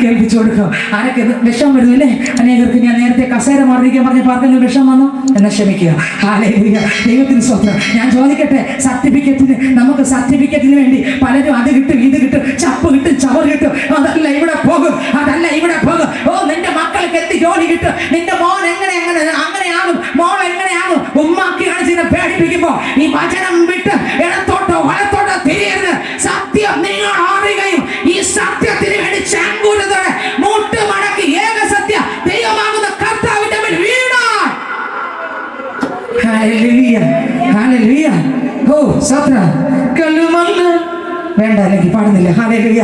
കേൾപ്പിച്ചു കൊടുക്കുക. ആരൊക്കെ വിഷം വരുന്നില്ലേ? അനേകർക്ക് ഞാൻ നേരത്തെ കസേര മാറിയിരിക്കാൻ പറഞ്ഞ പാർക്കെങ്കിലും വിഷം വന്നു എന്നാൽ ക്ഷമിക്കുക. ഹല്ലേലൂയ. ദൈവത്തിന് സ്വന്തം. ഞാൻ ചോദിക്കട്ടെ, നമുക്ക് സർട്ടിഫിക്കറ്റിന് വേണ്ടി പലരും അത് കിട്ടും ഇത് കിട്ടും, ചപ്പ് കിട്ടും, ചവർ കിട്ടും. അതല്ല ഇവിടെ പോകും, അതല്ല ഇവിടെ ഈ വചനം വിട്ട് ഇടത്തോട്ടോ വലത്തോട്ടോ തിരിയരുത്. സത്യം നിങ്ങൾ അറിയുകയും ഈ സത്യത്തിന് വേണ്ടി ചങ്കൂറ്റത്തോടെ മുട്ടുമടക്കി ഏക സത്യ ദൈവമാകുന്ന കർത്താവിന്റെ മേൽ വീണാൽ. Hallelujah, hallelujah. ഓ സ്തോത്രം. കല്ലുമല്ല വേണ്ട, അല്ലെങ്കിൽ പാടുന്നില്ല. ഹല്ലേലൂയ,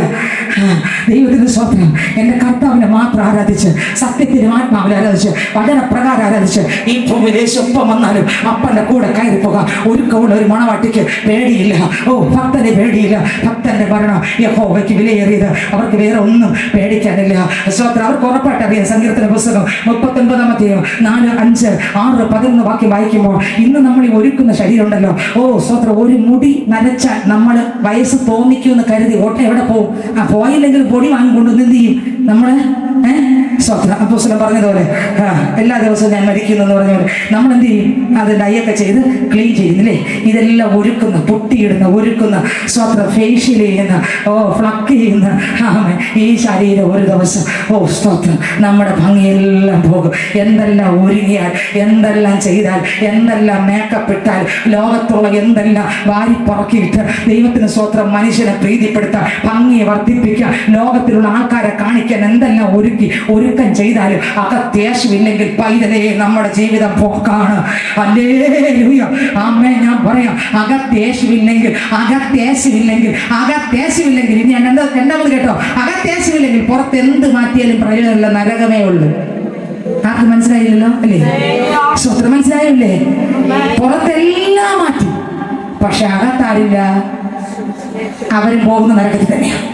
ദൈവത്തിന് സ്തോത്രം. എൻ്റെ കർത്താവിനെ മാത്രം ആരാധിച്ച്, സത്യത്തിന് ആത്മാവിനെ ആരാധിച്ച്, വചനപ്രകാരം ആരാധിച്ച് ഈ ഭൂമി ദേശം വന്നാലും അപ്പൻ്റെ കൂടെ കയറിപ്പോകാം. ഒരുക്കമുള്ള ഒരു മണവാട്ടിക്ക് പേടിയില്ല. ഓ ഭക്തനെ പേടിയില്ല. ഭക്തന്റെ ഭരണം യഹോവയ്ക്ക് വിലയേറിയത്. അവർക്ക് വേറെ ഒന്നും പേടിക്കാനില്ല. സ്തോത്രം. അവർക്ക് ഉറപ്പായിട്ട് അറിയാം. സങ്കീർത്തന പുസ്തകം 39 4, 5, 6, 11 വാക്യം വായിക്കുമ്പോൾ ഇന്ന് നമ്മൾ ഈ ഒരുക്കുന്ന ശരീരം ഉണ്ടല്ലോ, ഓ സ്തോത്രം, ഒരു മുടി നനച്ചാൽ നമ്മൾ വയസ്സ് തോന്നിക്കുമെന്ന് കരുതി ഓട്ടം എവിടെ പോകും? പോയില്ലെങ്കിൽ പൊടി വാങ്ങിക്കൊണ്ട് എന്ത് ചെയ്യും നമ്മള്? സ്തോത്രം. അപ്പോസ്തലൻ പറഞ്ഞതുപോലെ എല്ലാ ദിവസവും ഞാൻ മരിക്കുന്നു എന്ന് പറഞ്ഞ പോലെ നമ്മൾ എന്ത് ചെയ്യും? അത് ഡൈയൊക്കെ ചെയ്ത് ക്ലീൻ ചെയ്യുന്നില്ലേ? ഇതെല്ലാം ഒരുക്കുന്ന, പൊട്ടിയിടുന്ന, ഒരുക്കുന്ന, സ്തോത്രം, ഫേഷ്യൽ ചെയ്യുന്ന, ഓ ഫ്ലക്ക് ചെയ്യുന്ന ഈ ശരീരം ഒരു ദിവസം, ഓ സ്തോത്രം, നമ്മുടെ ഭംഗിയെല്ലാം പോകും. എന്തെല്ലാം ഒരുങ്ങിയാൽ, എന്തെല്ലാം ചെയ്താൽ, എന്തെല്ലാം മേക്കപ്പ് ഇട്ടാൽ, ലോകത്തുള്ള എന്തെല്ലാം വാരിപ്പറക്കിയിട്ട് ദൈവത്തിന് സ്തോത്രം മനുഷ്യനെ പ്രീതിപ്പെടുത്താൻ, ഭംഗിയെ വർദ്ധിപ്പിക്കാൻ, ലോകത്തിലുള്ള ആൾക്കാരെ കാണിക്കാൻ എന്തെല്ലാം ഒരുക്കം ചെയ്താലും അകത്തേശുവില്ലെങ്കിൽ പൈതലേ നമ്മുടെ ജീവിതം പോക്കാണ്. ഹല്ലേലൂയ, ആമേൻ. ഞാൻ പറയാം, അകത്തേശുവില്ലെങ്കിൽ ഇനി ഞാൻ രണ്ടാമത് കേട്ടോ, അകത്തേശുവില്ലെങ്കിൽ പുറത്ത് എന്ത് മാറ്റിയാലും പ്രയോജനമില്ല, നരകമേ ഉള്ളൂ. ആർക്ക് മനസ്സിലായില്ലല്ലോ? അല്ലേ? സ്വത്രം മനസ്സിലായില്ലേ? പുറത്തെല്ലാം മാറ്റി, പക്ഷെ അകത്താരില്ല, അവരും പോകുന്ന നരകത്തിൽ തന്നെയാണ്.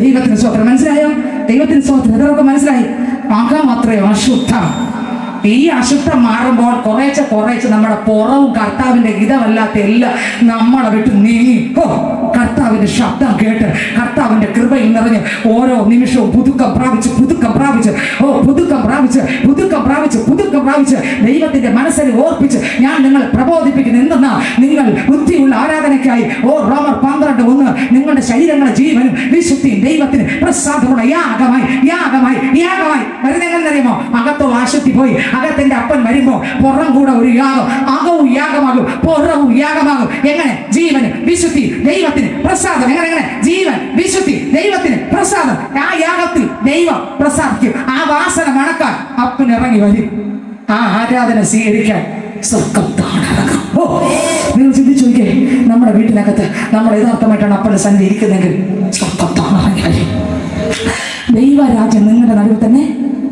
ദൈവത്തിന് സ്വത്രം മനസ്സിലായോ? ദൈവത്തിന് സ്വത്രം ഇതൊക്കെ മനസ്സിലായി. അകം അത്രയോ അശുദ്ധം. ഈ അശുദ്ധം മാറുമ്പോൾ കുറേശ്ശെ നമ്മുടെ പുറവും കർത്താവിന്റെ ഹിതമല്ലാത്ത എല്ലാം നമ്മളെ വിട്ട് നീങ്ങി. ഓ കർത്താവിന്റെ ശബ്ദം കേട്ട്, കർത്താവിന്റെ കൃപയിൽ നിറഞ്ഞ് ഓരോ നിമിഷവും പുതുക്കം പ്രാപിച്ച് ദൈവത്തിന്റെ മനസ്സിനെ ഓർപ്പിച്ച് ഞാൻ നിങ്ങളെ പ്രബോധിപ്പിക്കുന്നു. എന്തെന്നാ? നിങ്ങൾ ബുദ്ധിയുള്ള ആരാധനയ്ക്കായി, ഓ റോമർ 12:1, നിങ്ങളുടെ ശരീരങ്ങളുടെ ജീവനും വിശുദ്ധിയും ദൈവത്തിന് പ്രസാദമുള്ള യാഗമായി വരുന്നെന്നറിയുമോ? അകത്തുള്ള ആശുദ്ധി പോയി, അകത്തിന്റെ അപ്പൻ വരുമ്പോ പുറം കൂടെ ഒരു യാഗം, അകവും യാഗമാകും, പുറവും യാഗമാകും. എങ്ങനെ? ജീവന് വിശുദ്ധി ദൈവത്തിന് പ്രസാദം. എങ്ങനെ? ജീവൻ വിശുദ്ധി ദൈവത്തിന് പ്രസാദം. ആ യാഗത്തിൽ ദൈവം പ്രസാദിക്കും. ആ വാസന മണക്കാൻ അപ്പൻ ഇറങ്ങി വരും. ആ ആരാധന സ്വീകരിക്കാൻ സ്വർഗം താണറങ്ങും. ഓ നിങ്ങൾ ചിന്തിച്ചു നോക്കിയേ, നമ്മുടെ വീട്ടിനകത്ത് നമ്മൾ യഥാർത്ഥമായിട്ടാണ് അപ്പൻ്റെ സന്നിധി ഇരിക്കുന്നെങ്കിൽ സ്വർഗം താണറങ്ങി വരും. ദൈവരാജ്യം നിങ്ങളുടെ നടുവിൽ തന്നെ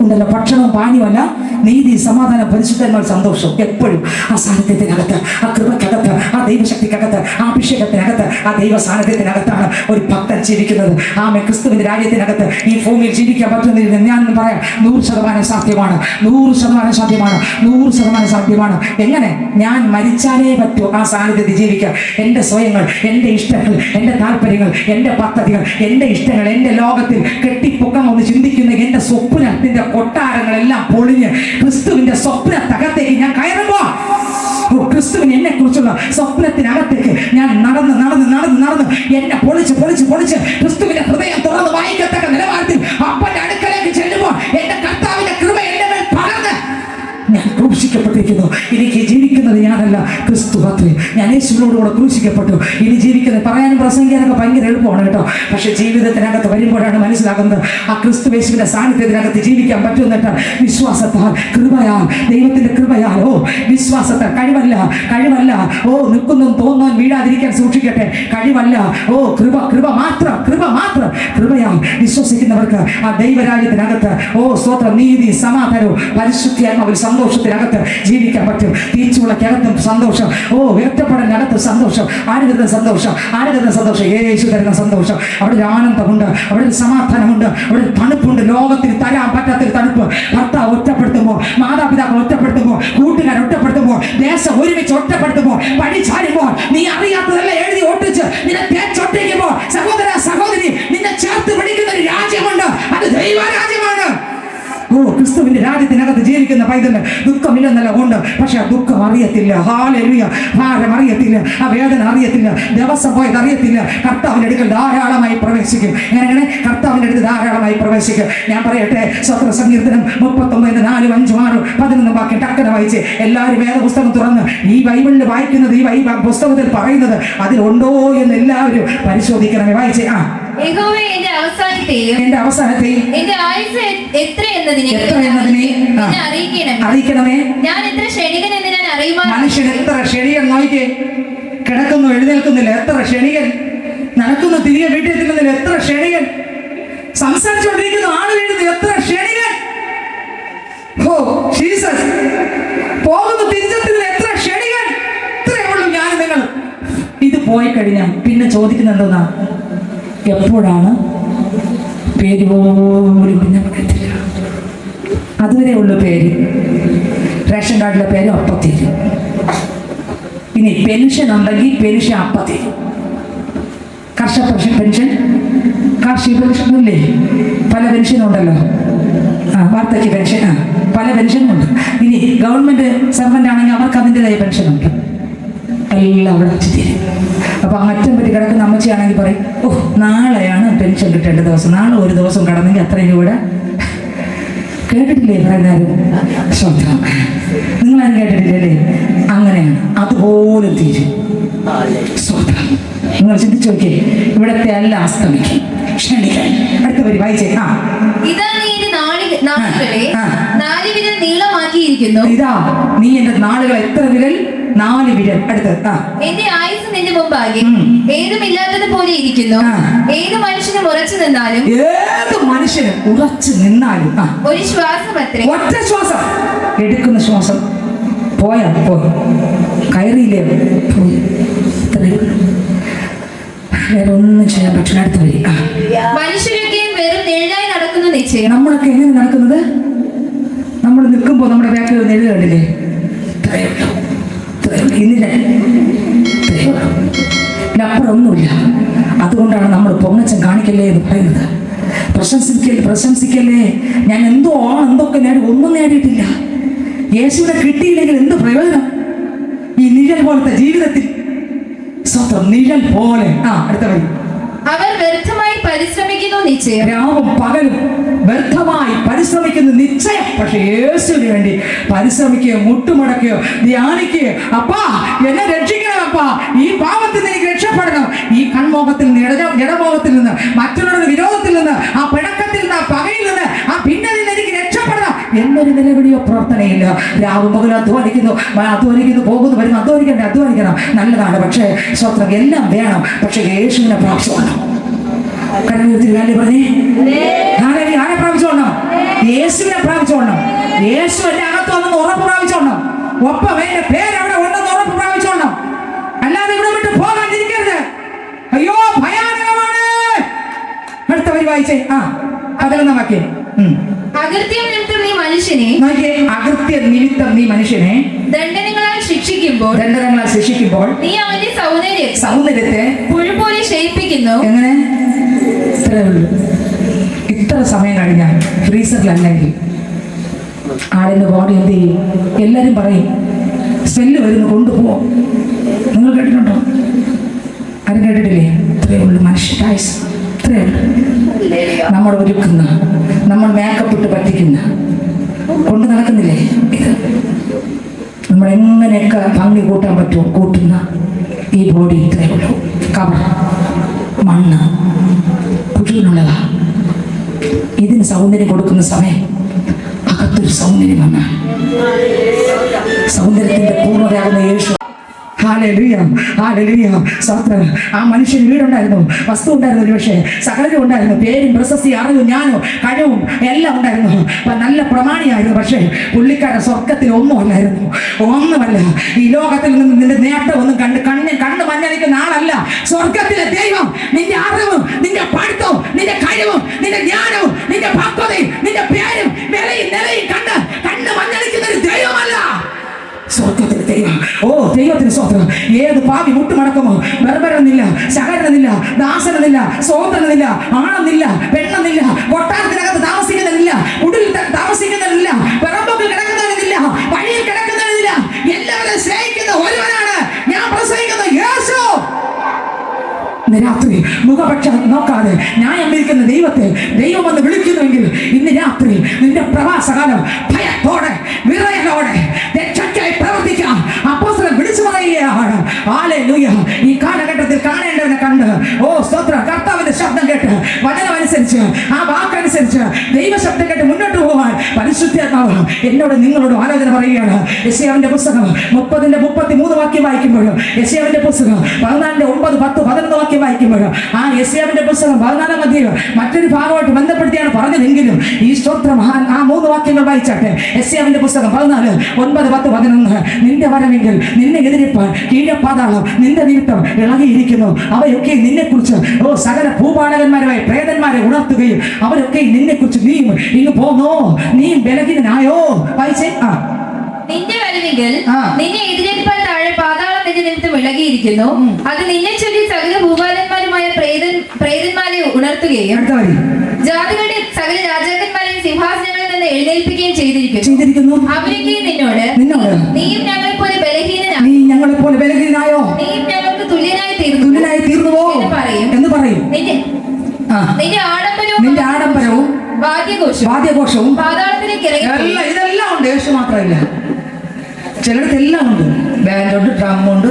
ഉണ്ടല്ലോ. ഭക്ഷണവും പാനീയമല്ല, നീതി, സമാധാനം, പരിശുദ്ധന്മാർ, സന്തോഷം. എപ്പോഴും ആ സാന്നിധ്യത്തിനകത്ത്, ആ കൃപക്കകത്ത്, ആ ദൈവശക്തിക്കകത്ത്, ആ അഭിഷേകത്തിനകത്ത്, ആ ദൈവ സാന്നിധ്യത്തിനകത്താണ് ഒരു ഭക്തൻ ജീവിക്കുന്നത്. ആമേ. ക്രിസ്തുവിന്റെ രാജ്യത്തിനകത്ത് ഈ ഭൂമിയിൽ ജീവിക്കാൻ പറ്റുന്നില്ല. ഞാൻ പറയാം, 100% സാധ്യമാണ്. 100% സാധ്യമാണ്. എങ്ങനെ? ഞാൻ മരിച്ചാലേ പറ്റൂ ആ സാന്നിധ്യത്തിൽ ജീവിക്കാൻ. എൻ്റെ സ്വയങ്ങൾ, എൻ്റെ ഇഷ്ടങ്ങൾ, എൻ്റെ താല്പര്യങ്ങൾ, എൻ്റെ പദ്ധതികൾ, എൻ്റെ ഇഷ്ടങ്ങൾ, എൻ്റെ ലോകത്തിൽ കെട്ടിപ്പൊക്കം ഒന്ന് ചിന്തിക്കുന്ന എൻ്റെ സ്വപ്നത്തിന്റെ കൊട്ടാരങ്ങളെല്ലാം പൊളിഞ്ഞ് ക്രിസ്തുവിന്റെ സ്വപ്നത്തകത്തേക്ക് ഞാൻ കയറുമ്പോ, ക്രിസ്തുവിന് എന്നെ കുറിച്ചുള്ള സ്വപ്നത്തിനകത്തേക്ക് ഞാൻ നടന്ന് എന്നെ പൊളിച്ച് ക്രിസ്തുവിന്റെ ഹൃദയം തുറന്ന് വായിക്കത്തക്ക നിലവാരത്തിൽ അപ്പന്റെ അടുക്കലേക്ക് ചെല്ലുമ്പോൾ എന്റെ കർത്താവിന്റെ കൃപ എന്റെ മേൽ പകർന്ന് ഞാൻ ക്രൂശിക്കപ്പെട്ടിരിക്കുന്നു. എനിക്ക് ജീവിക്കുന്നത് ഞാനല്ല, ക്രിസ്തു അത്രേ. ഞാൻ യേശുവിനോടുകൂടെ ക്രൂശിക്കപ്പെട്ടു. ഇനി ജീവിക്കുന്നത് പറയാനും പ്രസംഗിക്കാനൊക്കെ ഭയങ്കര എളുപ്പമാണ് കേട്ടോ. പക്ഷെ ജീവിതത്തിനകത്ത് വരുമ്പോഴാണ് മനസ്സിലാകുന്നത് ആ ക്രിസ്തു യേശുവിന്റെ സാന്നിധ്യത്തിനകത്ത് ജീവിക്കാൻ പറ്റുന്നിട്ട് വിശ്വാസത്താൽ, കൃപയാൽ, ദൈവത്തിന്റെ കൃപയാൽ. ഓ വിശ്വാസത്താൽ, കഴിവല്ല. ഓ നിൽക്കുന്നു തോന്നാൻ വീഴാതിരിക്കാൻ സൂക്ഷിക്കട്ടെ. കഴിവല്ല, ഓ കൃപ മാത്രം. കൃപയാൽ വിശ്വസിക്കുന്നവർക്ക് ആ ദൈവരാജ്യത്തിനകത്ത്, ഓ സ്തോത്രം, നീതി, സമാധാനവും പരിശുദ്ധിയാത്മാവിൽ സന്തോഷത്തിനകത്ത് ജീവിക്കാൻ പറ്റും. തീച്ചുളക്കകത്തും സന്തോഷം. ഓ ഒറ്റപ്പെടലിനകത്ത് സന്തോഷം. ആര് തരുന്ന സന്തോഷം? യേശു തരുന്ന സന്തോഷം. അവിടെ ഒരു ആനന്ദമുണ്ട്, അവിടെ ഒരു സമാധാനമുണ്ട്, അവിടെ ഒരു തണുപ്പുണ്ട്. ലോകത്തിൽ തരാൻ പറ്റാത്തൊരു തണുപ്പ്. ഭർത്താവ് ഒറ്റപ്പെടുത്തുമ്പോൾ, മാതാപിതാക്കൾ ഒറ്റപ്പെടുത്തുമ്പോൾ, കൂട്ടുകാർ ഒറ്റപ്പെടുത്തുമ്പോൾ, ദേശം ഒരുമിച്ച് ഒറ്റപ്പെടുത്തുമ്പോൾ, പഠിച്ചാലുമ്പോൾ, നീ അറിയാത്തതെല്ലാം എഴുതി ഒട്ടിച്ച് നിന്നെ തേച്ചൊട്ടിക്കുമ്പോൾ, സഹോദര സഹോദരി, നിന്നെ ചേർത്ത് പിടിക്കുന്ന ഒരു രാജ്യമുണ്ട്. അത് ദൈവരാജ്യമാണ്. ഓ ക്രിസ്തുവിന്റെ രാജ്യത്തിനകത്ത് ജീവിക്കുന്ന പൈതന് ദുഃഖമില്ലെന്നല്ല ഉണ്ട്, പക്ഷെ ആ ദുഃഖം അറിയത്തില്ല. ഹല്ലേലൂയ. ഭാരം അറിയത്തില്ല, ആ വേദന അറിയത്തില്ല, ദിവസം പോയത് അറിയത്തില്ല. കർത്താവിന്റെ അടുക്കൽ ധാരാളമായി പ്രവേശിക്കും. എങ്ങനെ? കർത്താവിന്റെ അടുത്ത് ധാരാളമായി പ്രവേശിക്കും. ഞാൻ പറയട്ടെ, സ്വത്ര സങ്കീർത്തനം 39 4 5 6 11 വാക്യം ടക്കന വായിച്ച് എല്ലാവരും വേദപുസ്തകം തുറന്ന് ഈ ബൈബിളിൽ വായിക്കുന്നത്, ഈ പുസ്തകത്തിൽ പറയുന്നത് അതിലുണ്ടോ എന്ന് എല്ലാവരും പരിശോധിക്കണമേ. വായിച്ചേ. യഹോവേ, എന്റെ അവസാനത്തെയും എന്റെ ആയുസ്സ് എത്ര എന്നതിനെ അറിയിക്കണമേ. ഞാൻ എത്ര ക്ഷണികൻ എന്ന് ഞാൻ അറിയുമോ? മനുഷ്യൻ എത്ര ക്ഷണികൻ നോക്കിക്കേ. കിടക്കുന്നു, എഴുന്നേൽക്കുന്നില്ല, എത്ര ക്ഷണികൻ. നടക്കുന്നു, തിരികെ വീട്ടിൽ എത്തുന്നില്ല, എത്ര ക്ഷണികൻ. സംസാരിച്ചുകൊണ്ടിരിക്കുന്നു, ആള് വീഴുന്നു, എത്ര ക്ഷണികൻ. Oh Jesus. പോകുന്നു, തിരിച്ചെത്തുന്നില്ല, എത്ര ക്ഷണികൻ. ഇത്രയേ ഉള്ളൂ ഞാൻ നിങ്ങൾ. ഇത് പോയി കഴിഞ്ഞാൽ പിന്നെ ചോദിക്കുന്നത് എന്തോന്നാ? എപ്പോഴാണ് പേര് പോലും പിന്നെ പറയത്തില്ല. അതുവരെ ഉള്ളു പേര്. റേഷൻ കാർഡിലെ പേര് അപ്പത്തീരും. ഇനി പെൻഷൻ ഉണ്ടെങ്കിൽ പെൻഷൻ അപ്പത്തീരും. കർഷക പെൻഷൻ, കാർഷിക പെൻഷൻ ഇല്ലേ? പല പെൻഷനും ഉണ്ടല്ലോ. വാർദ്ധക്യ പെൻഷൻ, പല പെൻഷനും ഉണ്ട്. ഇനി ഗവൺമെന്റ് സർവൻ്റ് ആണെങ്കിൽ അവർക്ക് അതിൻ്റെതായ പെൻഷനുണ്ട്. എല്ലാം അവിടെ വെച്ച് തീരും. അപ്പൊ അറ്റം പറ്റി കിടക്കുന്ന അമ്മച്ചിയാണെങ്കിൽ പറയും, ഓ നാളെയാണ് പെൻഷൻ കിട്ടേണ്ട ദിവസം, നാളെ ഒരു ദിവസം കടന്നെങ്കിൽ അത്രയും രൂപ. കേട്ടിട്ടില്ലേ പറയുന്നാരും? ശ്രദ്ധ, നിങ്ങളാരും കേട്ടിട്ടില്ലേ? അങ്ങനെയാണ്, അതുപോലെ തീരും. ശ്രദ്ധ, നിങ്ങൾ ചിന്തിച്ചു നോക്കിയേ. ഇവിടത്തെ എല്ലാം അസ്തമിക്കും, ക്ഷണിക്കാൻ. അടുത്ത വരി വായിച്ചേ. ഇതാ നീ എന്റെ നാല് വിരൽ നീളമാക്കിയിരിക്കുന്നു. ഇതാ നീ എന്റെ നാളുകൾ എത്ര വിരൽ? 4 വിരൽ. അടുത്ത്. എന്റെ ആയുസ് നിന്റെ മുമ്പാകെ ഏതുമില്ലാത്തത് പോലെ ഇരിക്കുന്നു. ഏത് മനുഷ്യനും ഉറച്ചു നിന്നാലും, ഏത് മനുഷ്യനും ഉറച്ചു നിന്നാലും ഒരു ശ്വാസം അത്രേ. ഒറ്റ ശ്വാസം. എടുക്കുന്ന ശ്വാസം പോയാ പോയി, കയറിയില്ലേ പോയി. വേറെ ഒന്നും ചെയ്യാൻ പറ്റില്ല. അടുത്ത വരി. മനുഷ്യരൊക്കെയും വെറും നിഴലായി നടക്കുന്നു നിശ്ചയം. നമ്മളൊക്കെ എങ്ങനെ നടക്കുന്നത്? നമ്മൾ നിൽക്കുമ്പോൾ നമ്മുടെ ബാക്കിൽ നിഴൽ കണ്ടില്ലേ? ഇതിനപ്പുറം ഒന്നുമില്ല. അതുകൊണ്ടാണ് നമ്മൾ പൊങ്ങച്ചം കാണിക്കല്ലേ എന്ന് പറയുന്നത്. പ്രശംസിക്കല്ലേ. ഞാൻ എന്തൊക്കെ നേടി, ഒന്നും നേടിയിട്ടില്ല. യേശുവിനെ കിട്ടിയില്ലെങ്കിൽ എന്ത് പ്രയോജനം ഈ നിഴൽ പോലത്തെ ജീവിതത്തിൽ? സ്വന്തം നിഴൽ പോലെ. അടുത്ത വരി. അവർ വ്യർത്ഥമായി പരിശ്രമിക്കുന്നു നിശ്ചയം. രാവും പകലും വ്യർത്ഥമായി പരിശ്രമിക്കുന്നു നിശ്ചയം. പക്ഷെ യേശുവിന് വേണ്ടി പരിശ്രമിക്കുകയോ മുട്ടുമടക്കുകയോ ധ്യാനിക്കുകയോ, അപ്പാ എന്നെ രക്ഷിക്കണം, അപ്പാ ഈ പാപത്തിൽ നിന്ന് എനിക്ക് രക്ഷപ്പെടണം, ഈ കൺമോഹത്തിൽ നിന്ന്, ജഡമോഹത്തിൽ നിന്ന്, മറ്റുള്ളവരുടെ വിരോധത്തിൽ നിന്ന്, ആ പിണക്കത്തിൽ നിന്ന്, ആ പകയിൽ നിന്ന്, ആ ഭിന്നതയിൽ നിന്ന് എനിക്ക് രക്ഷപ്പെടണം എന്നൊരു നിലവിളിയോ പ്രാർത്ഥനയില്ല. രാവും പകലും അധ്വാനിക്കുന്നു, പോകുന്നു, വരുന്നു, അധ്വാനിക്കണം, നല്ലതാണ്. പക്ഷേ സ്വത്രം എല്ലാം വേണം. പക്ഷെ യേശുവിനെ പ്രാപിച്ചോണം. കരത്തിൽ വേണ്ടി പറഞ്ഞേ, ആരെ പ്രാപിച്ചോണം? യേശുവിനെ പ്രാപിച്ചോണം. യേശു എന്റെ അകത്ത് വന്നെന്ന് ഉറപ്പ് പ്രാപിച്ചോണം. ഒപ്പം എന്റെ പേരവിടെ ഉണ്ടെന്ന് ഉറപ്പ് പ്രാപിച്ചോണം. അല്ലാതെ ഇവിടെ വിട്ട് പോകാതിരിക്കരുത്. അയ്യോ ഭയാനകമാണ്. അടുത്ത വരി വായിച്ചേ. 11 വാക്യം. അകൃത്യം നിമിത്തം നീ മനുഷ്യനെ, അകൃത്യ നിമിത്തം നീ മനുഷ്യനെ ദണ്ഡനങ്ങളാൽ ശിക്ഷിക്കുമ്പോൾ നീ അവന്റെ സൗന്ദര്യത്തെ പുഴു പോലെ ക്ഷയിപ്പിക്കുന്നു. എങ്ങനെ? ഇത്ര സമയം കഴിഞ്ഞാൽ ഫ്രീസറിലല്ലെങ്കിൽ ആളിന്റെ ബോഡി എന്ത് ചെയ്യും? എല്ലാരും പറയും സ്മെല്ല് വരുന്നു, കൊണ്ടുപോകും. നിങ്ങൾ കേട്ടിട്ടുണ്ടോ? ആരും കേട്ടിട്ടില്ലേ? ഇത്രയേ ഉള്ളൂ മനുഷ്യരായുസ്. ഇത്രയേ ഉള്ളൂ. നമ്മൾ ഒരുക്കുന്ന, നമ്മൾ മേക്കപ്പ് ഇട്ട് പറ്റിക്കുന്ന, കൊണ്ട് നടക്കുന്നില്ലേ ഇത്? നമ്മൾ എങ്ങനെയൊക്കെ ഭംഗി കൂട്ടാൻ പറ്റുമോ കൂട്ടുന്ന ഈ ബോഡി ഇത്രയേ ഉള്ളൂ. കവർ, മണ്ണ്, കുഴിയിലുള്ളതാ. ഇതിന് സൗന്ദര്യം കൊടുക്കുന്ന സമയം അകത്തൊരു സൗന്ദര്യം വന്നാൽ സൗന്ദര്യത്തിന്റെ പൂർണ്ണതയാകുന്ന യേശു. Hallelujah, hallelujah. സ്തോത്രം. ആ മനുഷ്യന് വീടുണ്ടായിരുന്നു, വസ്തു ഉണ്ടായിരുന്നു, ഒരുപക്ഷെ സകലരും ഉണ്ടായിരുന്നു, പേരും പ്രശസ്തി, അറിവും, ജ്ഞാനവും, കഴിവും എല്ലാം ഉണ്ടായിരുന്നു. നല്ല പ്രമാണിയായിരുന്നു. പക്ഷേ പുള്ളിക്കാരൻ സ്വർഗത്തിൽ ഒന്നുമല്ലായിരുന്നു. ഒന്നുമല്ല. ഈ ലോകത്തിൽ നിന്ന് നിന്റെ നേട്ടമൊന്നും കണ്ണ് മഞ്ഞളിക്കുന്ന ആളല്ല. സ്വർഗത്തിലെ ദൈവം നിന്റെ അറിവും, നിന്റെ പഠിത്തവും, നിന്റെ കഴിവും, നിന്റെ ജ്ഞാനവും, നിന്റെ പക്വതയും, നിന്റെ പേരും വിലയും നിലയും കണ്ണ് മഞ്ഞളിക്കുന്ന ഒരു ദൈവമല്ല. സ്വർഗത്തിലെ ദൈവം. ദൈവത്തിന് സ്തോത്രം. ഏത് പാപി മുട്ടുമടക്കുമോ ബർബരെന്നില്ല, ശകരനെന്നില്ല, ദാസനെന്നില്ല, സോദരനെന്നില്ല, ആണെന്നില്ല, പെണ്ണെന്നില്ല, കൊട്ടാരത്തിനകത്ത് താമസിക്കുന്നില്ല, ഉള്ളിൽ താമസിക്കുന്ന മുഖപക്ഷം നോക്കാതെ ന്യായം വിധിക്കുന്ന ദൈവത്തെ ദൈവം എന്ന് വിളിക്കുന്നുവെങ്കിൽ ഇന്ന് രാത്രി നിന്റെ പ്രവാസകാലം ഭയത്തോടെ വിറയലോടെ രക്ഷയ്ക്കായി പ്രവർത്തിക്കാം അപ്പോസ്തലൻ വിളിച്ചു പറയുകയാണ്. ഹല്ലേലൂയ. ഈ കാലഘട്ടത്തിൽ കാണേണ്ടവനെ കണ്ട് സ്തോത്രം, കർത്താവിന്റെ ശബ്ദം കേട്ട് വചനമനുസരിച്ച് ആ വാക്കനുസരിച്ച് ദൈവശബ്ദം കേട്ട് മുന്നോട്ട് പോകാൻ പരിശുദ്ധാത്മാവ് എന്നോട് നിങ്ങളോട് ആലോചന പറയുകയാണ്. യെശയ്യാവിന്റെ പുസ്തകം 30:33 വാക്യം വായിക്കുമ്പോഴും യെശയ്യാവിന്റെ പുസ്തകം 14:9, 10, 11 വാക്യം വായിക്കുമ്പോഴും ആ യെശയ്യാവിന്റെ പുസ്തകം 14-ാം അധ്യായം മറ്റൊരു ഭാഗമായിട്ട് ബന്ധപ്പെടുത്തിയാണ് പറഞ്ഞതെങ്കിലും ഈ സ്തോത്രം ആ 3 വാക്യങ്ങൾ വായിച്ചാട്ടെ. യെശയ്യാവിന്റെ പുസ്തകം 14, 9, 10, 11. നിന്റെ വരവെങ്കിൽ നിന്നെ എതിരിപ്പാൻ കീഴപ്പാതാളം നിന്റെ നിമിത്തം ഇളകിയിരിക്കുന്നു. അവയൊക്കെ നിന്നെ കുറിച്ച് സകല ഭൂപാലകന്മാരുമായി പ്രേതന്മാരെ ഉണർത്തുകയും അവരൊക്കെ നിന്നെ കുറിച്ച് നീ ഇങ്ങ് പോന്നോ, നീ ബലഹീനനായോ? വായിച്ചേ. നിന്റെ വരവെങ്കിൽ നിന്നെ എതിരേൽപ്പാൻ താഴെ പാതാളം നിന്റെ നിമിത്തം ഇളകിയിരിക്കുന്നു. അത് നിന്നെ ചൊല്ലി സകല ഭൂപാലന്മാരുമായ പ്രേതന്മാരെ ഉണർത്തുകയും ജാതികളുടെ സകല രാജാക്കന്മാരെയും സിംഹാസനങ്ങളിൽ നിന്ന് എഴുന്നേൽപ്പിക്കുകയും ചെയ്തിരിക്കുന്നു. അവരൊക്കെ നിന്നോട് നീയും ഞങ്ങളെ പോലെ ബലഹീനനായോ, നീയും ഞങ്ങൾക്ക് തുല്യനായി തീർന്നുവോ എന്ന് പറയും. നിന്റെ ആഡംബരവും വാദ്യഘോഷവും പാതാളത്തിലേക്ക് ഇതെല്ലാം ഉണ്ട്. യേശു മാത്രമല്ല, ചിലടത്ത് എല്ലാം ഉണ്ട്. ബാൻഡുണ്ട്, ഡ്രമ്മുണ്ട്,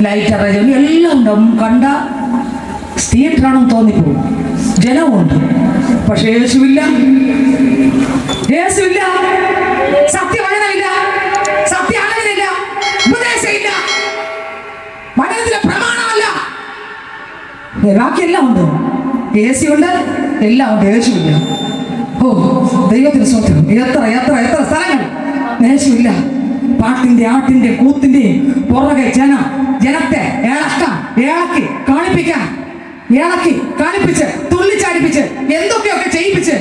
ലൈറ്റ് അറേഞ്ച് എല്ലാം ഉണ്ട്. കണ്ട തിയേറ്ററാണെന്ന് തോന്നിപ്പോകും. ജനമുണ്ട്, പക്ഷെ യേശുവില്ല. സത്യവചനമില്ല, സത്യാലോചനയില്ല, ഉപദേശമില്ല, വചനത്തിലെ പ്രമാണമല്ല. ബാക്കിയെല്ലാം ഉണ്ട്. യേശുണ്ട്, എല്ലാം ഉണ്ട്. യേശുവില്ല. ദൈവത്തിന് സ്വന്തം എത്ര എത്ര എത്ര സ്ഥലങ്ങൾ യേശുവില്ല. പാട്ടിന്റെ ആട്ടിന്റെ കൂത്തിന്റെ പുറകെ ജനത്തെ ഇളക്കി കാണിപ്പിച്ച് തുള്ളിച്ചാടിപ്പിച്ച് എന്തൊക്കെയൊക്കെ ചെയ്യിപ്പിച്ച്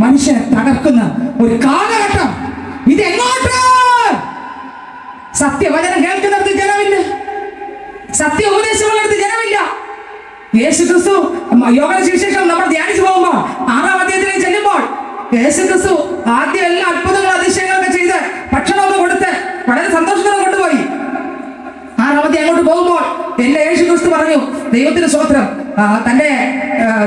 മനുഷ്യനെ തകർക്കുന്ന ഒരു കാലഘട്ടം. ഇതെങ്ങോട്ട്? സത്യവചനം കേൾക്കുന്നിടത്ത് ജനമില്ല, സത്യ ഉപദേശങ്ങളെടുത്ത് ജനമില്ല. യേശു ക്രിസ്തു യോഗ സുവിശേഷം നമ്മൾ ധ്യാനിച്ചു പോകുമ്പോൾ 6-ാം അധ്യായത്തിലേക്ക് ചെല്ലുമ്പോൾ യേശു ക്രിസ്തു ആദ്യം എല്ലാ അത്ഭുതങ്ങളും അതിശയങ്ങളൊക്കെ ചെയ്ത് ഭക്ഷണമൊക്കെ കൊടുത്ത് വളരെ സന്തോഷത്തോടെ കൊണ്ടുപോയി. 6-ാം അധ്യായം അങ്ങോട്ട് പോകുമ്പോൾ എന്റെ യേശു ക്രിസ്തു പറഞ്ഞു, ദൈവത്തിന് സ്തോത്രം, തന്റെ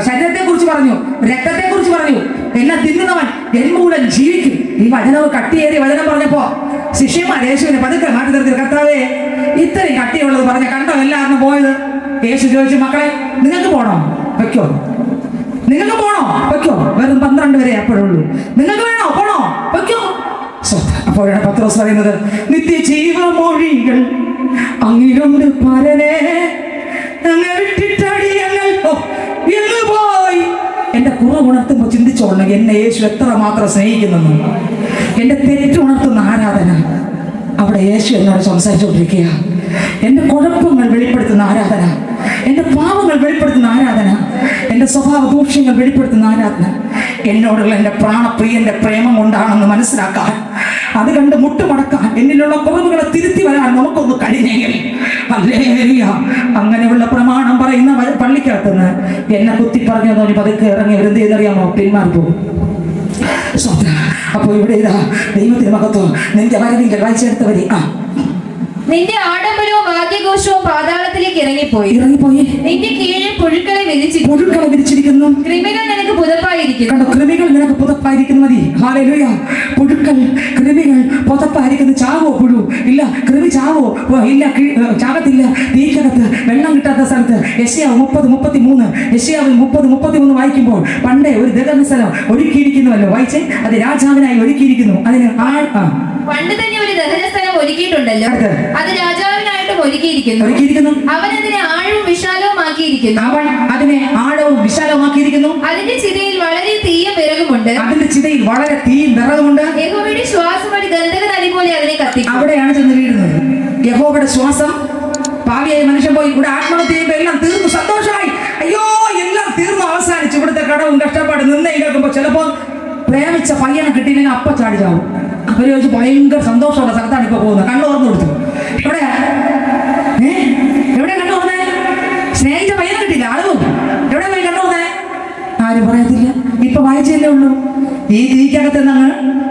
ശരീരത്തെ കുറിച്ച് പറഞ്ഞു, രക്തത്തെ കുറിച്ച് പറഞ്ഞു, എല്ലാം തിന്നുന്നവൻ എൻ മൂലം ജീവിക്കും. ഈ വചനവും കട്ടിയേറിയ വചനം പറഞ്ഞപ്പോ ശിഷ്യന്മാർ യേശുവിനെ പതുക്കെ മാറ്റി നിർത്തി. കർത്താവേ, ഇത്രയും കട്ടിയുള്ളത് പറഞ്ഞ കണ്ടോ എല്ലാവരും പോയത്? യേശു ചോദിച്ചു, മക്കളെ നിങ്ങൾക്ക് പോണോ? വെക്കോ. നിങ്ങൾക്ക് പോണോ? വെക്കോ. വെറും 12 വരെ അപ്പോഴുള്ളൂ. നിങ്ങൾക്ക് വേണോ? പോണോ? വെക്കോ. അപ്പോഴാണ് പത്രോസ് പറയുന്നത്, നിത്യജീവമൊഴികൾ അങ്ങിലുണ്ട് പരനെ, എന്ന് പോയി. എന്റെ കുറവുണർത്തുമ്പോൾ ചിന്തിച്ചോളണം, എന്നെ യേശു എത്ര മാത്രം സ്നേഹിക്കുന്നു. എന്റെ തെറ്റുണർത്തുന്ന ആരാധന അവിടെ യേശു എന്നോട് സംസാരിച്ചുകൊണ്ടിരിക്കുക. എന്റെ കുഴപ്പങ്ങൾ വെളിപ്പെടുത്തുന്ന ആരാധന, എന്റെ പാവങ്ങൾ വെളിപ്പെടുത്തുന്ന ആരാധന, എന്റെ സ്വഭാവ ദൂഷ്യങ്ങൾ വെളിപ്പെടുത്തുന്ന ആരാധന എന്നോടുള്ള എന്റെ പ്രാണപ്രിയന്റെ പ്രേമം കൊണ്ടാണെന്ന് മനസ്സിലാക്കാൻ, അത് കണ്ട് മുട്ടുമടക്കാൻ, എന്നിലുള്ള കുറവുകളെ തിരുത്തി വരാൻ നമുക്കൊന്ന് കഴിഞ്ഞെങ്കിൽ ഹല്ലേലൂയ. അങ്ങനെയുള്ള പ്രമാണം പറയുന്ന പള്ളിക്കകത്തുനിന്ന് എന്നെ കുത്തി പറഞ്ഞതോനി പതുക്കെ ഇറങ്ങി എന്ത് ചെയ്യുന്നറിയാമോ? പിന്മാറിപ്പോകും. അപ്പൊ ഇവിടെ ഇതാ ദൈവത്തിന് മഹത്വം. നിന്റെ വരവിങ്കൽ വായിച്ചെടുത്തവരെ നിന്റെ ആഡംബരവും വാദ്യഘോഷവും പാതാളത്തിലേക്ക് ഇറങ്ങിപ്പോയി. നിന്റെ കീഴിൽ പുഴുക്കളെ വിരിച്ചിരിക്കുന്നു. കൃമികൾ നിനക്ക് പുതപ്പായിരിക്കുന്നു. കൃമികൾ നിനക്ക് പുതപ്പായിരിക്കുന്നു. മതി. ഹല്ലേലൂയ. പുഴുക്കൾ, കൃമികൾ പുതപ്പായിരിക്കുന്നു. ചാവോ പുഴു? ഇല്ല. കൃമി ചാവോ? ഇല്ല, ചാകത്തില്ല. തീക്കകത്ത് വെള്ളം കിട്ടാത്ത സ്ഥലത്ത് യെശയ്യാവ് 30:33 യെശയ്യാവിൽ 30:33 വായിക്കുമ്പോൾ പണ്ടേ ഒരു ദഹന സ്ഥലം ഒരുക്കിയിരിക്കുന്നുവല്ലോ. വായിച്ചേ. അത് രാജാവിനായി ഒരുക്കിയിരിക്കുന്നു. അതിന് പണ്ട് തന്നെ ഒരു ദഹന സ്ഥലം ഒരുക്കിയിട്ടുണ്ടല്ലോ, അത് രാജാവിനായിട്ടും ഒരുക്കിയിരിക്കുന്നു. അവൻ അതിനെ ആഴവും വിശാലവുമാക്കിയിരിക്കുന്നു. അതിന്റെ ചിതയിൽ വളരെ തീയും വിറകുമുണ്ട്. യഹോവയുടെ ശ്വാസം ഒരു ഗന്ധക നദി പോലെ അതിനെ കത്തിക്കും. അവിടെയാണ് ചെന്ന് വീഴുന്നത്. യഹോവയുടെ ശ്വാസം. പാവിയായ മനുഷ്യൻ പോയി ഇവിടെ ആത്മഹത്യ ചെയ്യുമ്പോൾ എല്ലാം തീർന്നു, സന്തോഷമായി, അയ്യോ എല്ലാം തീർന്നു, അവസാനിച്ചു. ഇവിടുത്തെ കടവും കഷ്ടപ്പാട് നിന്ന് കേൾക്കുമ്പോൾ ചിലപ്പോൾ പ്രേമിച്ച പയ്യനെ കിട്ടിയില്ലെങ്കിൽ അപ്പ ചാടി ചാവും. അവര് ചോദിച്ചു ഭയങ്കര സന്തോഷമുള്ള സ്ഥലത്താണ് ഇപ്പൊ പോകുന്നത്. കണ്ണു തുറന്നു കൊടുത്തു. എവിടെയാ കണ്ടു വന്നേ? സ്നേഹിച്ച പയ്യനെ കിട്ടിയില്ല, ആളും എവിടെ പോയി കണ്ടു വന്നേ? ആരും പറയത്തില്ല. ഇപ്പൊ വായിച്ചല്ലേ ഉള്ളൂ. ഈ തീക്കകത്ത് നിന്നങ്ങ്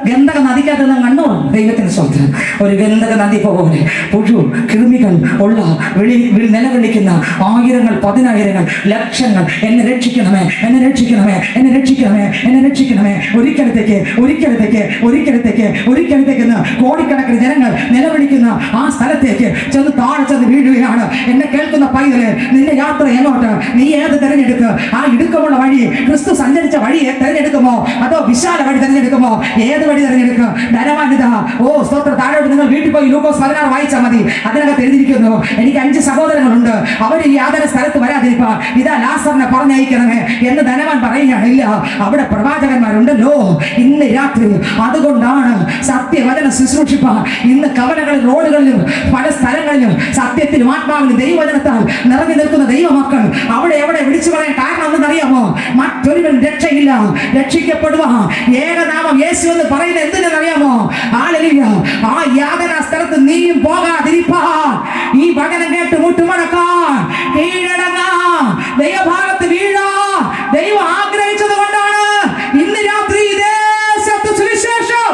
ഗന്ധക നദിക്കകത്ത് നിന്ന് കണ്ടു. ദൈവത്തിന് സ്വന്തം ഒരു ഗന്ധക നദി പോലെ പുഴു കൃമികൾ ഉള്ള നിലവിളിക്കുന്ന ആയിരങ്ങൾ, പതിനായിരങ്ങൾ, ലക്ഷങ്ങൾ, എന്നെ രക്ഷിക്കണമേ, എന്നെ രക്ഷിക്കണമേ, എന്നെ രക്ഷിക്കണമേ, എന്നെ രക്ഷിക്കണമേ, ഒരിക്കലത്തേക്ക് ഒരിക്കലത്തേക്ക് ഒരിക്കലത്തേക്ക് ഒരിക്കലത്തേക്ക് എന്ന് കോടിക്കണക്കിന് ജനങ്ങൾ നിലവിളിക്കുന്ന ആ സ്ഥലത്തേക്ക് ചെന്ന് താഴെ ചെന്ന് വീഴുകയാണ്. എന്നെ കേൾക്കുന്ന പൈതല്, നിന്റെ യാത്ര എങ്ങോട്ട്? നീ ഏത് തിരഞ്ഞെടുക്കുക? ആ ഇടുക്കമുള്ള വഴി, ക്രിസ്തു സഞ്ചരിച്ച വഴിയെ തിരഞ്ഞെടുക്കുമോ അതോ വിശാല വഴി തിരഞ്ഞെടുക്കുമോ? ഏത് വഴി തിരഞ്ഞെടുക്കുക? ധനവാനിത ഓ സ്തോത്രം. താഴോട്ട് നിങ്ങൾ വീട്ടിൽ പോയി ലൂക്കോസ് 16 വായിച്ചാൽ മതി. അതിനകത്ത് എഴുതിയിരിക്കുന്നു, എനിക്ക് 5 സഹോദരങ്ങളുണ്ട്, അവർ ഈ യാതൊരു സ്ഥലത്ത് വരാതിരിപ്പാ ഇതാ ലാസറിനെ പറഞ്ഞയക്കണമേ എന്ന് ധനവാൻ പറയുകയാണ്. ഇല്ല, അവിടെ പ്രവാചകന്മാരുണ്ടല്ലോ ഇന്ന് രാത്രി. അതുകൊണ്ടാണ് സത്യവചനം ശുശ്രൂഷിപ്പാൻ ഇന്ന് കവലകളിൽ, റോഡുകളിലും പല സ്ഥലങ്ങളിലും സത്യത്തിലും ആത്മാവിലും ദൈവവചനത്താൽ നിറഞ്ഞു നിൽക്കുന്ന ദൈവമക്കൾ അവിടെ എവിടെ വിളിച്ചു പറയാൻ കാരണം എന്തെന്നറിയാമോ? മറ്റൊരുവൻ രക്ഷയില്ല, രക്ഷിക്കപ്പെടുക ഏകനാമം യേശു എന്ന് പറയുന്നത് എന്തിനെന്നറിയാമോ? ഹല്ലേലൂയ. ആ യാതന സ്ഥലത്ത് നീയും പോകാതിരിപ്പാൻ, ഈ വചനം കേട്ട് മുട്ടുമടക്കാൻ, കീഴടങ്ങാൻ, ദൈവഭാഗത്ത് വീഴാൻ ദൈവം ആഗ്രഹിച്ചത് കൊണ്ടാണ് ഇന്ന് രാത്രി ദേശത്ത് സുവിശേഷം.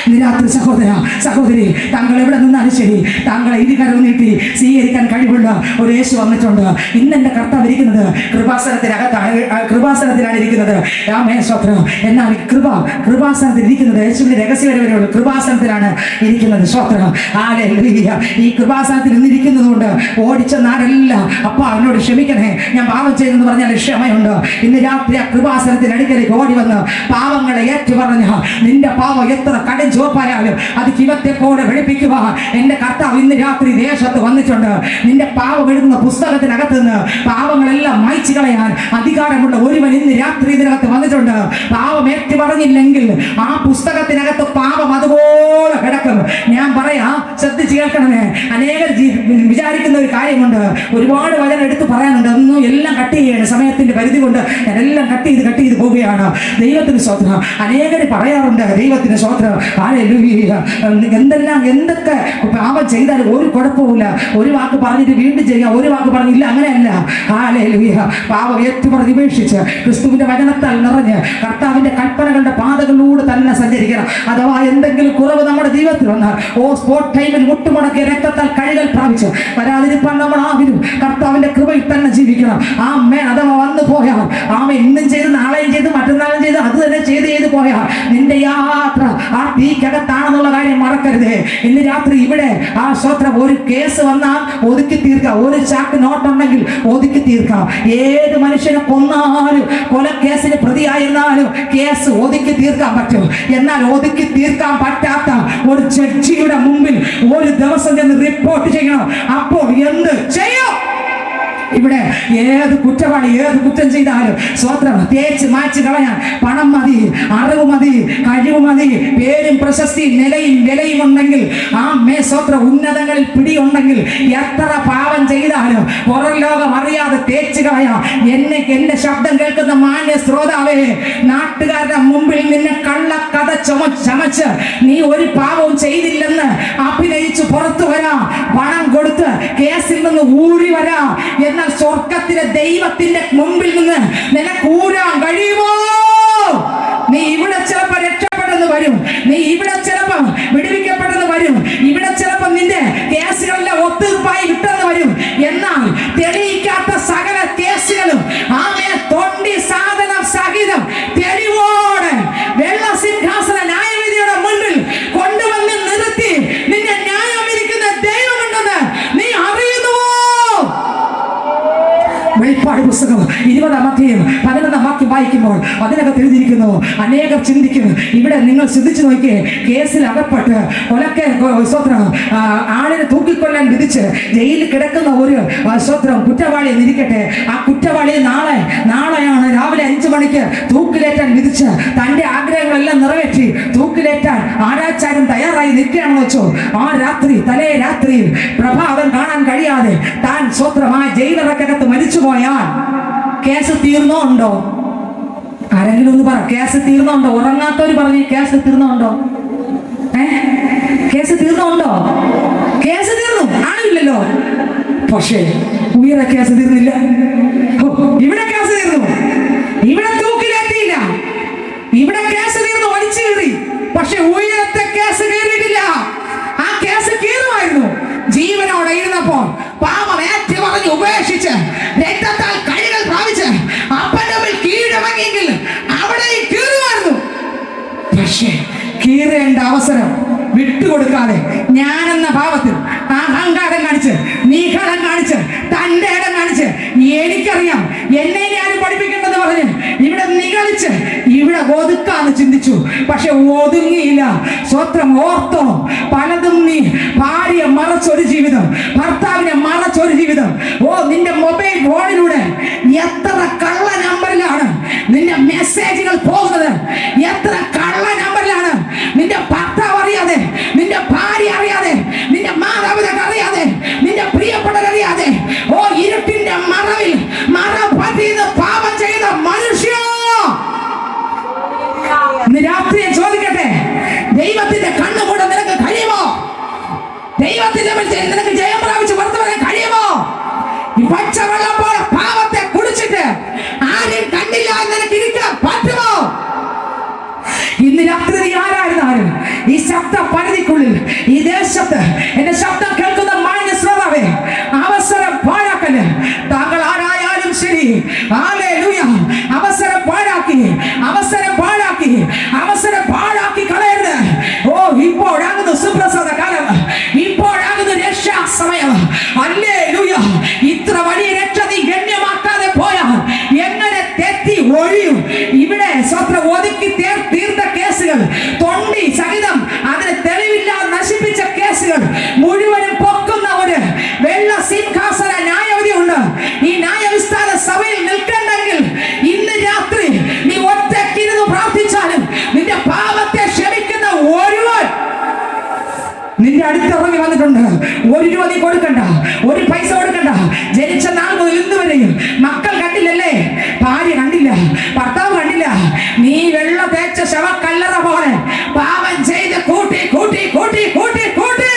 ഇന്ന് രാത്രി സഹോദര സഹോദരി, താങ്കൾ എവിടെ നിന്നാലും ശരി, താങ്കളെ ഇരുകരം നീട്ടി സ്വീകരിക്കാൻ കഴിവുള്ള ഒരു യേശു വന്നിട്ടുണ്ട്. ഇന്ന് എന്റെ കർത്താവ് ഇരിക്കുന്നത് കൃപാസനത്തിനകത്താണ്, കൃപാസനത്തിലാണ് ഇരിക്കുന്നത്. സ്വത്രം. എന്നാൽ കൃപാസനത്തിൽ ഇരിക്കുന്നത് യേശുവിന്റെ രഹസ്യവരവരെയുള്ള കൃപാസനത്തിലാണ് ഇരിക്കുന്നത്. സ്വത്രം. ഈ കൃപാസനത്തിൽ ഇന്നിരിക്കുന്നത് കൊണ്ട് ഓടിച്ചെന്നാരെല്ലാം അപ്പ അവനോട് ക്ഷമിക്കണേ, ഞാൻ പാപം ചെയ്തെന്ന് പറഞ്ഞാൽ ക്ഷമയുണ്ട്. ഇന്ന് രാത്രി ആ കൃപാസനത്തിന് അടുക്കലേക്ക് ഓടി വന്ന് പാവങ്ങളെ ഏറ്റുപറഞ്ഞ, നിന്റെ പാവം എത്ര കടം ചുവപ്പായാലും അത് കിവത്തെ പോലെ വെളുപ്പിക്കുവാൻ എന്റെ കർത്താവ് ഇന്ന് രാത്രി ദേശത്ത് വന്നിട്ടുണ്ട്. നിന്റെ പാവം എഴുതുന്ന പുസ്തകത്തിനകത്ത് നിന്ന് പാവങ്ങളെല്ലാം മായ്ച്ചു കളയാൻ അധികാരമുള്ള ഒരുവൻ ഇന്ന് രാത്രി ഇതിനകത്ത് വന്നിട്ടുണ്ട്. പാവം ഏറ്റു പറഞ്ഞില്ലെങ്കിൽ ആ പുസ്തകത്തിനകത്ത് പാവം അതുപോലെ കിടക്കും. ഞാൻ പറയാം, ശ്രദ്ധിച്ച് കേൾക്കണമേ. അനേകർ വിചാരിക്കുന്ന ഒരു കാര്യമുണ്ട്, ഒരുപാട് വചനം എടുത്ത് പറയാനുണ്ട്, ഒന്നും എല്ലാം കട്ട് ചെയ്യാണ്, സമയത്തിന്റെ പരിധി കൊണ്ട് ഞാൻ എല്ലാം കട്ട് ചെയ്ത് പോവുകയാണ്. ദൈവത്തിന് സ്വത്രം. അനേകർ പറയാറുണ്ട്, ദൈവത്തിന് സ്വത്രം. എന്തൊക്കെ പാപം ചെയ്താലും ഒരു കുഴപ്പമില്ല, ഒരു വാക്ക് പറഞ്ഞിട്ട് വീണ്ടും ചെയ്യാം, ഒരു വാക്ക് പറഞ്ഞില്ല, അങ്ങനെയല്ല. ഹല്ലേലൂയ. പാപം ഏറ്റുപറഞ്ഞ് ഉപേക്ഷിച്ച് ക്രിസ്തുവിന്റെ വചനത്താൽ നിറഞ്ഞ് കർത്താവിന്റെ കൽപ്പനകളുടെ പാതകളിലൂടെ തന്നെ സഞ്ചരിക്കണം. അഥവാ എന്തെങ്കിലും കുറവ് നമ്മുടെ ജീവിതത്തിൽ വന്നാൽ സ്പോട്ട് ടൈമിൽ മുട്ടുമുടക്കിയ രക്തത്താൽ കഴുകൽ പ്രാപിച്ച് വരാതിരിപ്പാൻ നമ്മൾ ആവിനും കർത്താവിന്റെ കൃപയിൽ തന്നെ ജീവിക്കണം. അഥവാ വന്നു പോയാൽ ഇന്നും ചെയ്ത് നാളെയും ചെയ്ത് മറ്റന്നാളും ചെയ്ത് അത് തന്നെ ചെയ്ത് പോയാൽ നിന്റെ യാത്ര ആ തീക്കകത്താണെന്നുള്ള കാര്യം മറക്കരുത്. ഇന്ന് രാത്രി ഇവിടെ സ്വത്രം ഒരു കേസ് വന്നാൽ ഒതുക്കി തീർക്കാം, ഒരു ചാക്ക് നോട്ടുണ്ടെങ്കിൽ ഒതുക്കി തീർക്കാം. ഏത് മനുഷ്യനെ കൊന്നാലും കൊലക്കേസിന് പ്രതിയായിരുന്നാലും കേസ് ഒതുക്കി തീർക്കാൻ പറ്റും. എന്നാൽ ഒതുക്കി തീർക്കാൻ പറ്റാത്ത ഒരു ജഡ്ജിയുടെ മുമ്പിൽ ഒരു ദിവസം ചെന്ന് റിപ്പോർട്ട് ചെയ്യണം. അപ്പോൾ എന്ത് ചെയ്യും? ഇവിടെ ഏത് കുറ്റവാളി ഏത് കുറ്റം ചെയ്താലും സ്വത്രം തേച്ച് മാച്ച് കളയാൻ പണം മതി, അറിവ് മതി, കഴിവ് മതി, പേരും പ്രശസ്തിയും നിലയും വിലയും ഉണ്ടെങ്കിൽ സ്വത്രം ഉന്നതങ്ങളിൽ പിടിയുണ്ടെങ്കിൽ എത്ര പാപം ചെയ്താലും പുറം ലോകം അറിയാതെ തേച്ച് കളയാം. എന്റെ ശബ്ദം കേൾക്കുന്ന മാന്യ ശ്രോതാവേ, നാട്ടുകാരുടെ മുമ്പിൽ നിന്നെ കള്ളക്കഥ ചമച്ച് നീ ഒരു പാപവും ചെയ്തില്ലെന്ന് അഭിനയിച്ച് പുറത്തു വരാം, പണം കൊടുത്ത് കേസിൽ നിന്ന് ഊടി വരാം. എന്നാൽ സ്വർഗത്തിലെ ദൈവത്തിന്റെ മുമ്പിൽ നിന്ന് നിനക്ക് ഊരാൻ കഴിയുമോ? നീ ഇവിടെ ചിലപ്പോൾ രക്ഷപ്പെട്ടെന്ന് വരും, നീ ഇവിടെ ചിലപ്പോൾ വിടുവിക്കപ്പെട്ടെന്ന് വരും, ഇവിടെ ചിലപ്പോൾ നിന്റെ കേസുകളെല്ലാം ഒത്തുതീർപ്പായി വിട്ടെന്ന് വരും. എന്നാൽ തെളിയിക്കാത്ത സകല കേസുകളും തൊണ്ടി സാധനം സഹിതം തെളിവോടെ വെള്ള സിംഹാസന ന്യായവിധിയുടെ മുൻപിൽ കൊണ്ടുവന്ന് നിർത്തി നിന്നെ ന്യായം വിധിക്കുന്ന ദൈവമുണ്ടെന്ന് നീ അറിയുന്നുവോ? വെളിപ്പാട് പുസ്തകം 20-ാം അധ്യായം 11-ാം വാക്യം വായിക്കുമ്പോൾ അതിനകത്ത് എഴുതിയിരിക്കുന്നു, അനേകം ചിന്തിക്കും. ഇവിടെ നിങ്ങൾ ചിന്തിച്ചു നോക്കിയേ, കേസിൽ അകപ്പെട്ട് ആളിനെ തൂക്കിക്കൊല്ലാൻ വിധിച്ച് ജയിലിൽ കിടക്കുന്ന ഒരു കുറ്റവാളിയെ ഇരിക്കട്ടെ, ആ കുറ്റവാളിയെ നാളെയാണ് രാവിലെ 5 മണിക്ക് തൂക്കിലേറ്റാൻ വിധിച്ച് തന്റെ ആഗ്രഹങ്ങളെല്ലാം നിറവേറ്റി തൂക്കിലേറ്റാൻ ആരാച്ചാരും തയ്യാറായി നിൽക്കുകയാണെന്ന് വെച്ചോ. ആ രാത്രി തലേ രാത്രിയിൽ പ്രഭാതം കാണാൻ കഴിയാതെ താൻ ആ ജയിലറക്കകത്ത് മരിച്ചു പോയാൽ കേസ് തീർന്നോ ഉണ്ടോ? ആരെങ്കിലും ഒന്ന് പറ, കേസ് തീർന്നോ ഉണ്ടോ? ഉറങ്ങാത്തവര് പറഞ്ഞ് കേസ് തീർന്നോ ഉണ്ടോ? കേസ് തീർന്നോ ഉണ്ടോ? കേസ് തീർന്നു ആണില്ലല്ലോ. പക്ഷേ ഉയരെ കേസ് തീർന്നില്ല. ഇവിടെ കേസ് തീർന്നു, ഇവിടെ തൂക്കിലേറ്റിയില്ല, ഇവിടെ കേസ് തീർന്നു, വലിച്ചു കീറി. പക്ഷെ ഉയരത്തെ കേസ് കീറിയിട്ടില്ല. ആ കേസ് കീറുമായിരുന്നു. ജീവനോടെ ഇരുന്നപ്പോൾ പാപം ഏറ്റു പറഞ്ഞ് ഉപേക്ഷിച്ച് രക്തത്താൽ കൈകൾ പ്രാപിച്ച് അപ്പന്റെ മുമ്പിൽ കീഴടങ്ങിയെങ്കിൽ അവിടെ കീറുമായിരുന്നു. പക്ഷേ കീറേണ്ട അവസരം വിട്ടുകൊടുക്കാതെ ഞാനെന്ന ഭാവത്തിൽ അഹങ്കാരം കാണിച്ച്, നീഹളം കാണിച്ച്, തന്റെ ഇടം കാണിച്ച്, എനിക്കറിയാം എന്നെ ആരും പഠിപ്പിക്കേണ്ടെന്ന് പറഞ്ഞ് ഇവിടെ നിഗളിച്ച് ഇവിടെ ഒതുക്കാന്ന് ചിന്തിച്ചു. പക്ഷെ ഒതുങ്ങിയില്ല. സ്വത്രം ഓർത്തോ, പലതും നീ ഭാര്യയെ മറച്ചൊരു ജീവിതം, ഭർത്താവിനെ മറച്ചൊരു ജീവിതം. ഓ, നിന്റെ മൊബൈൽ ഫോണിലൂടെ എത്ര കള്ള നമ്പറിലാണ് നിന്റെ മെസ്സേജുകൾ പോകുന്നത്, എത്ര കള്ള നമ്പറിലാണ് നിന്റെ ഭർത്താവ് അറിയാതെ, നിന്റെ ഭാര്യ അറിയാതെ, നിന്റെ മാതാപിതാക്കൾ അറിയാതെ, നിന്റെ പ്രിയപ്പെട്ടവരറിയാതെ, ഓ ഇരുട്ടിന്റെ മറവിൽ മറ പതിന്ന് പാപം ചെയ്ത മനുഷ്യ, ഇന്ന് രാത്രി ചോദിക്കട്ടെ, ദൈവത്തിന്റെ കണ്ണുകൂടെ നിനക്ക് കഴിയുമോ? ദൈവത്തിന്റെ നിനക്ക് ജയം പ്രാപിച്ച് പുറത്തു വരാൻ കഴിയുമോ? ഈ പച്ചവെള്ളം പോലെ പാപത്തെ കുടിച്ചിട്ട് ആരും കണ്ടില്ല എന്ന് നിനക്ക് ഇരിക്കാൻ പറ്റുമോ? ഇന്ന് രാത്രി നീ ആരായിരുന്നാലും ഈ ശബ്ദ പരിധിക്കുള്ളിൽ, ഈ ദേശത്ത് എന്റെ ശബ്ദം കേൾക്കുന്ന മാന്യ ശ്രോതാവേ, അവസരം പാഴാക്കല്. താങ്കൾ ആരായാലും ശരി, ഹല്ലേലൂയ, അവസരം പാഴാക്കി, അവസരം പാഴാക്കി, അവസരം പാഴാക്കി കളയരുത്. ഓ, ഇപ്പോഴാകുന്നു സുപ്രസാദ കാലം, ഇപ്പോഴാകുന്നു രക്ഷാ സമയം. ഹല്ലേലൂയ. ഇത്ര വലിയ രക്ഷ നീ ഗണ്യമാക്കാതെ പോയാൽ എങ്ങനെ തെറ്റി ഒഴിയും? ഇവിടെ സ്വത്ര ഒതുക്കി തീർത്ത കേസുകൾ, തൊണ്ടി സഹിതം അതിന് തെളിവില്ല നശിപ്പിച്ച കേസുകൾ മുഴുവനും പൊക്കുന്ന ഒരു വെള്ള സിംഹാസന ന്യായവിധി ഉണ്ട്. ഈ ന്യായവിസ്താര സഭയിൽ നിൽക്കണ്ടെങ്കിൽ ഇന്ന് രാത്രി നീ ഒറ്റക്കിരുന്ന് പ്രാർത്ഥിച്ചാലും നിന്റെ പാപത്തെ ക്ഷമിക്കുന്ന ഒരുവൻ നിന്റെ അടുത്തിറങ്ങി വന്നിട്ടുണ്ട്. ഒരു രൂപ നീ കൊടുക്കണ്ട, ഒരു പൈസ കൊടുക്കണ്ട. ജനിച്ച നാൾ മുതൽ ഇന്ന് വരെയും മക്കൾ കണ്ടില്ലല്ലേ, ഭാര്യ കണ്ടില്ല, ഭർത്താവ് കണ്ടില്ല. നീ വെള്ള തേച്ച ശവക്കല്ലറ പോലെ പാപം ചെയ്ത് കൂട്ടി കൂട്ടി കൂട്ടി കൂട്ടി കൂട്ടി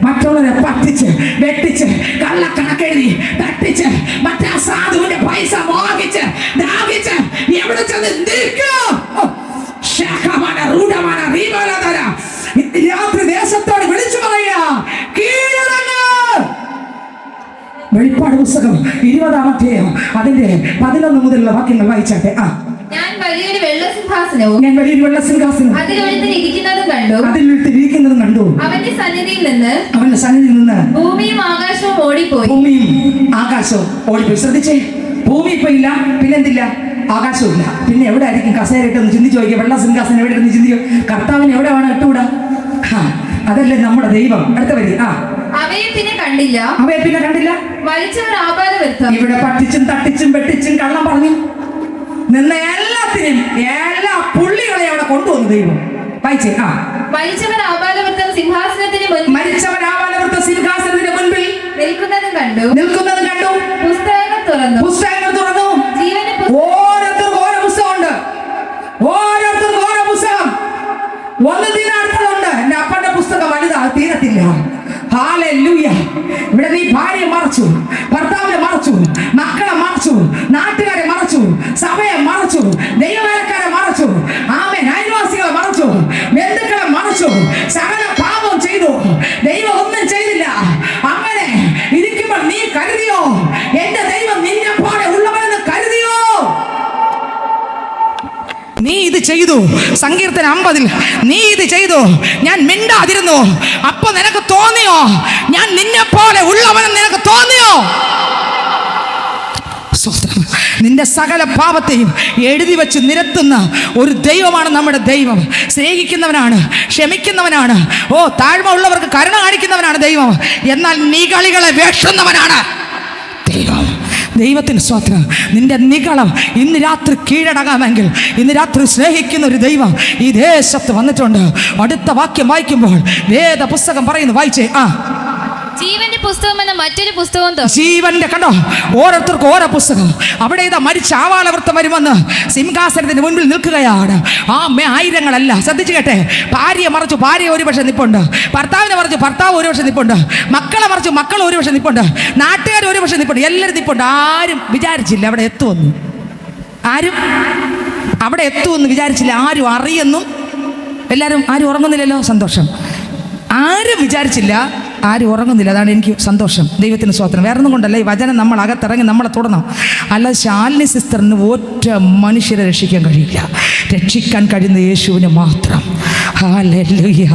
മറ്റുള്ളവരെ പറ്റിച്ച് വെട്ടിച്ച് കള്ളക്കണക്കെഴുതി തട്ടിച്ച് മറ്റേ സാധുവിന്റെ പൈസ മോഹിച്ച് ദാഹിച്ച് എവിടെ ചെന്ന് നിൽക്കും? രാത്രി ദേശത്തോട് വിളിച്ചു പറയുക, കീഴടങ്ങ്. വെളിപ്പാട് പുസ്തകം 20-ാം അധ്യായം അതിന്റെ 11 മുതലുള്ള വാക്യങ്ങൾ വായിച്ചാട്ടെ. ഞാൻ വലിയൊരു വെള്ള സിംഹാസനവും അതിലൊരുത്തൻ ഇരിക്കുന്നതും കണ്ടു. അവന്റെ സന്നിധിയിൽ നിന്ന് ഭൂമിയും ആകാശവും ഓടിപ്പോയി. ശ്രദ്ധിച്ചേ, ഭൂമി ഇപ്പൊ ഇല്ല, പിന്നെന്തില്ല? ആകാശവും ഇല്ല. പിന്നെ എവിടെ ആയിരിക്കും കസേര ഇട്ടെന്ന് ചിന്തിച്ചു നോക്കിയ? വെള്ള സിംഹാസനം എവിടെ ഇട്ടെന്ന് ചിന്തിച്ചു. കർത്താവിന് എവിടെ വേണം ഇട്ടുകൂടാ? അതല്ലേ നമ്മുടെ ദൈവം. അടുത്ത വരി. അവയെ പിന്നെ കണ്ടില്ല. വലിച്ചവർ ആപാദവൃത്തം. ഇവിടെ പറ്റിച്ചും തട്ടിച്ചും വെട്ടിച്ചും കള്ളം പറഞ്ഞു നിന്ന എല്ലാത്തിനും എല്ലാ പുള്ളികളെ അവിടെ കൊണ്ടുവന്നു ദൈവം. വായിച്ചേ. വലിച്ചവർ ആപാദവൃത്തം സിംഹാസനത്തിന് മുൻപിൽ നിൽക്കുന്നതും കണ്ടു. പുസ്തകങ്ങൾ തുറന്നു. ഓരോരുത്തർക്കും ഓരോ പുസ്തകമുണ്ട്. ഓരോരുത്തർക്കും ഓരോ പുസ്തകം. ഒന്ന് തീരാടുത്തതുണ്ട്. എന്റെ അപ്പന്റെ പുസ്തകം വലുതാ, തീരത്തില്ല. ഹല്ലേലൂയ. ഇവിടെ നീ ഭാര്യയെ മറച്ചു, ഭർത്താവിനെ മറച്ചു, മക്കളെ മറച്ചു, നാട്ടുകാരെ മറച്ചു, സഭയെ മറച്ചു, ദൈവവേലക്കാരെ മറച്ചു, ആമേൻ, അയൽവാസികളെ മറച്ചു, ബന്ധുക്കളെ മറച്ചു, സകല പാപം ചെയ്തു. ദൈവം ഒന്നും ചെയ്തില്ല. അങ്ങനെ ഇരിക്കുമ്പോൾ നീ കരുതിയോ എന്റെ ദൈവം നിന്നെ പോലെ ഉള്ളവനെന്ന് കരുതിയോ? നീ ഇത് ചെയ്തു. സങ്കീർത്തനം 50 നീ ഇത് ചെയ്തു, ഞാൻ മിണ്ടാതിരുന്നു. അപ്പൊ നിനക്ക് തോന്നിയോ ഞാൻ നിന്നെ പോലെ ഉള്ളവനെന്ന്? നിനക്ക് തോന്നിയോ? നിന്റെ സകല പാപത്തെയും എഴുതി വെച്ച് നിരത്തുന്ന ഒരു ദൈവമാണ് നമ്മുടെ ദൈവം. സ്നേഹിക്കുന്നവനാണ്, ക്ഷമിക്കുന്നവനാണ്, ഓ താഴ്മ ഉള്ളവർക്ക് കരുണ കാണിക്കുന്നവനാണ് ദൈവം. എന്നാൽ നിഗളികളെ വേഷുന്നവനാണ് ദൈവം. ദൈവത്തിന് സ്തോത്രം. നിന്റെ നിഗളം ഇന്ന് രാത്രി കീഴടങ്ങാമെങ്കിൽ, ഇന്ന് രാത്രി സ്നേഹിക്കുന്ന ഒരു ദൈവം ഈ ദേശത്ത് വന്നിട്ടുണ്ട്. അടുത്ത വാക്യം വായിക്കുമ്പോൾ വേദ പുസ്തകം പറയുന്നു, വായിച്ചേ. ജീവന്റെ പുസ്തകം എന്ന മറ്റൊരു പുസ്തകം. ജീവന്റെ, കണ്ടോ, ഓരോരുത്തർക്കും ഓരോ പുസ്തകം. അവിടെ ഇതാ മരിച്ച ആവാലവൃത്തം വരുമെന്ന് സിംഹാസനത്തിന് മുൻപിൽ നിൽക്കുകയാണ്. ആയിരങ്ങളല്ല. ശ്രദ്ധിച്ചു കേട്ടെ. ഭാര്യയെ മറച്ചു, ഭാര്യ ഒരു പക്ഷെ നിപ്പുണ്ട്. ഭർത്താവിനെ മറച്ചു, ഭർത്താവ് ഒരു പക്ഷെ നിപ്പുണ്ട്. മക്കളെ മറച്ചു, മക്കൾ ഒരു പക്ഷെ നിപ്പുണ്ട്. നാട്ടുകാർ ഒരു പക്ഷെ നിപ്പുണ്ട്. എല്ലാവരും നിപ്പുണ്ട്. ആരും വിചാരിച്ചില്ല അവിടെ എത്തുമെന്ന്. ആരും അവിടെ എത്തുമെന്ന് വിചാരിച്ചില്ല. ആരും അറിയുന്നു എല്ലാവരും ആരും ഉറങ്ങുന്നില്ലല്ലോ, സന്തോഷം. ആരും വിചാരിച്ചില്ല, ആരും ഉറങ്ങുന്നില്ല, അതാണ് എനിക്ക് സന്തോഷം. ദൈവത്തിന് സ്തോത്രം. വേറെ ഒന്നും കൊണ്ടല്ല, ഈ വചനം നമ്മൾ അകത്തിറങ്ങി നമ്മളെ തുടരണം. അല്ല, ശാലിനി സിസ്റ്ററിന് ഒറ്റ മനുഷ്യരെ രക്ഷിക്കാൻ കഴിയില്ല, രക്ഷിക്കാൻ കഴിയുന്ന യേശുവിന് മാത്രം. ഹല്ലേലൂയ.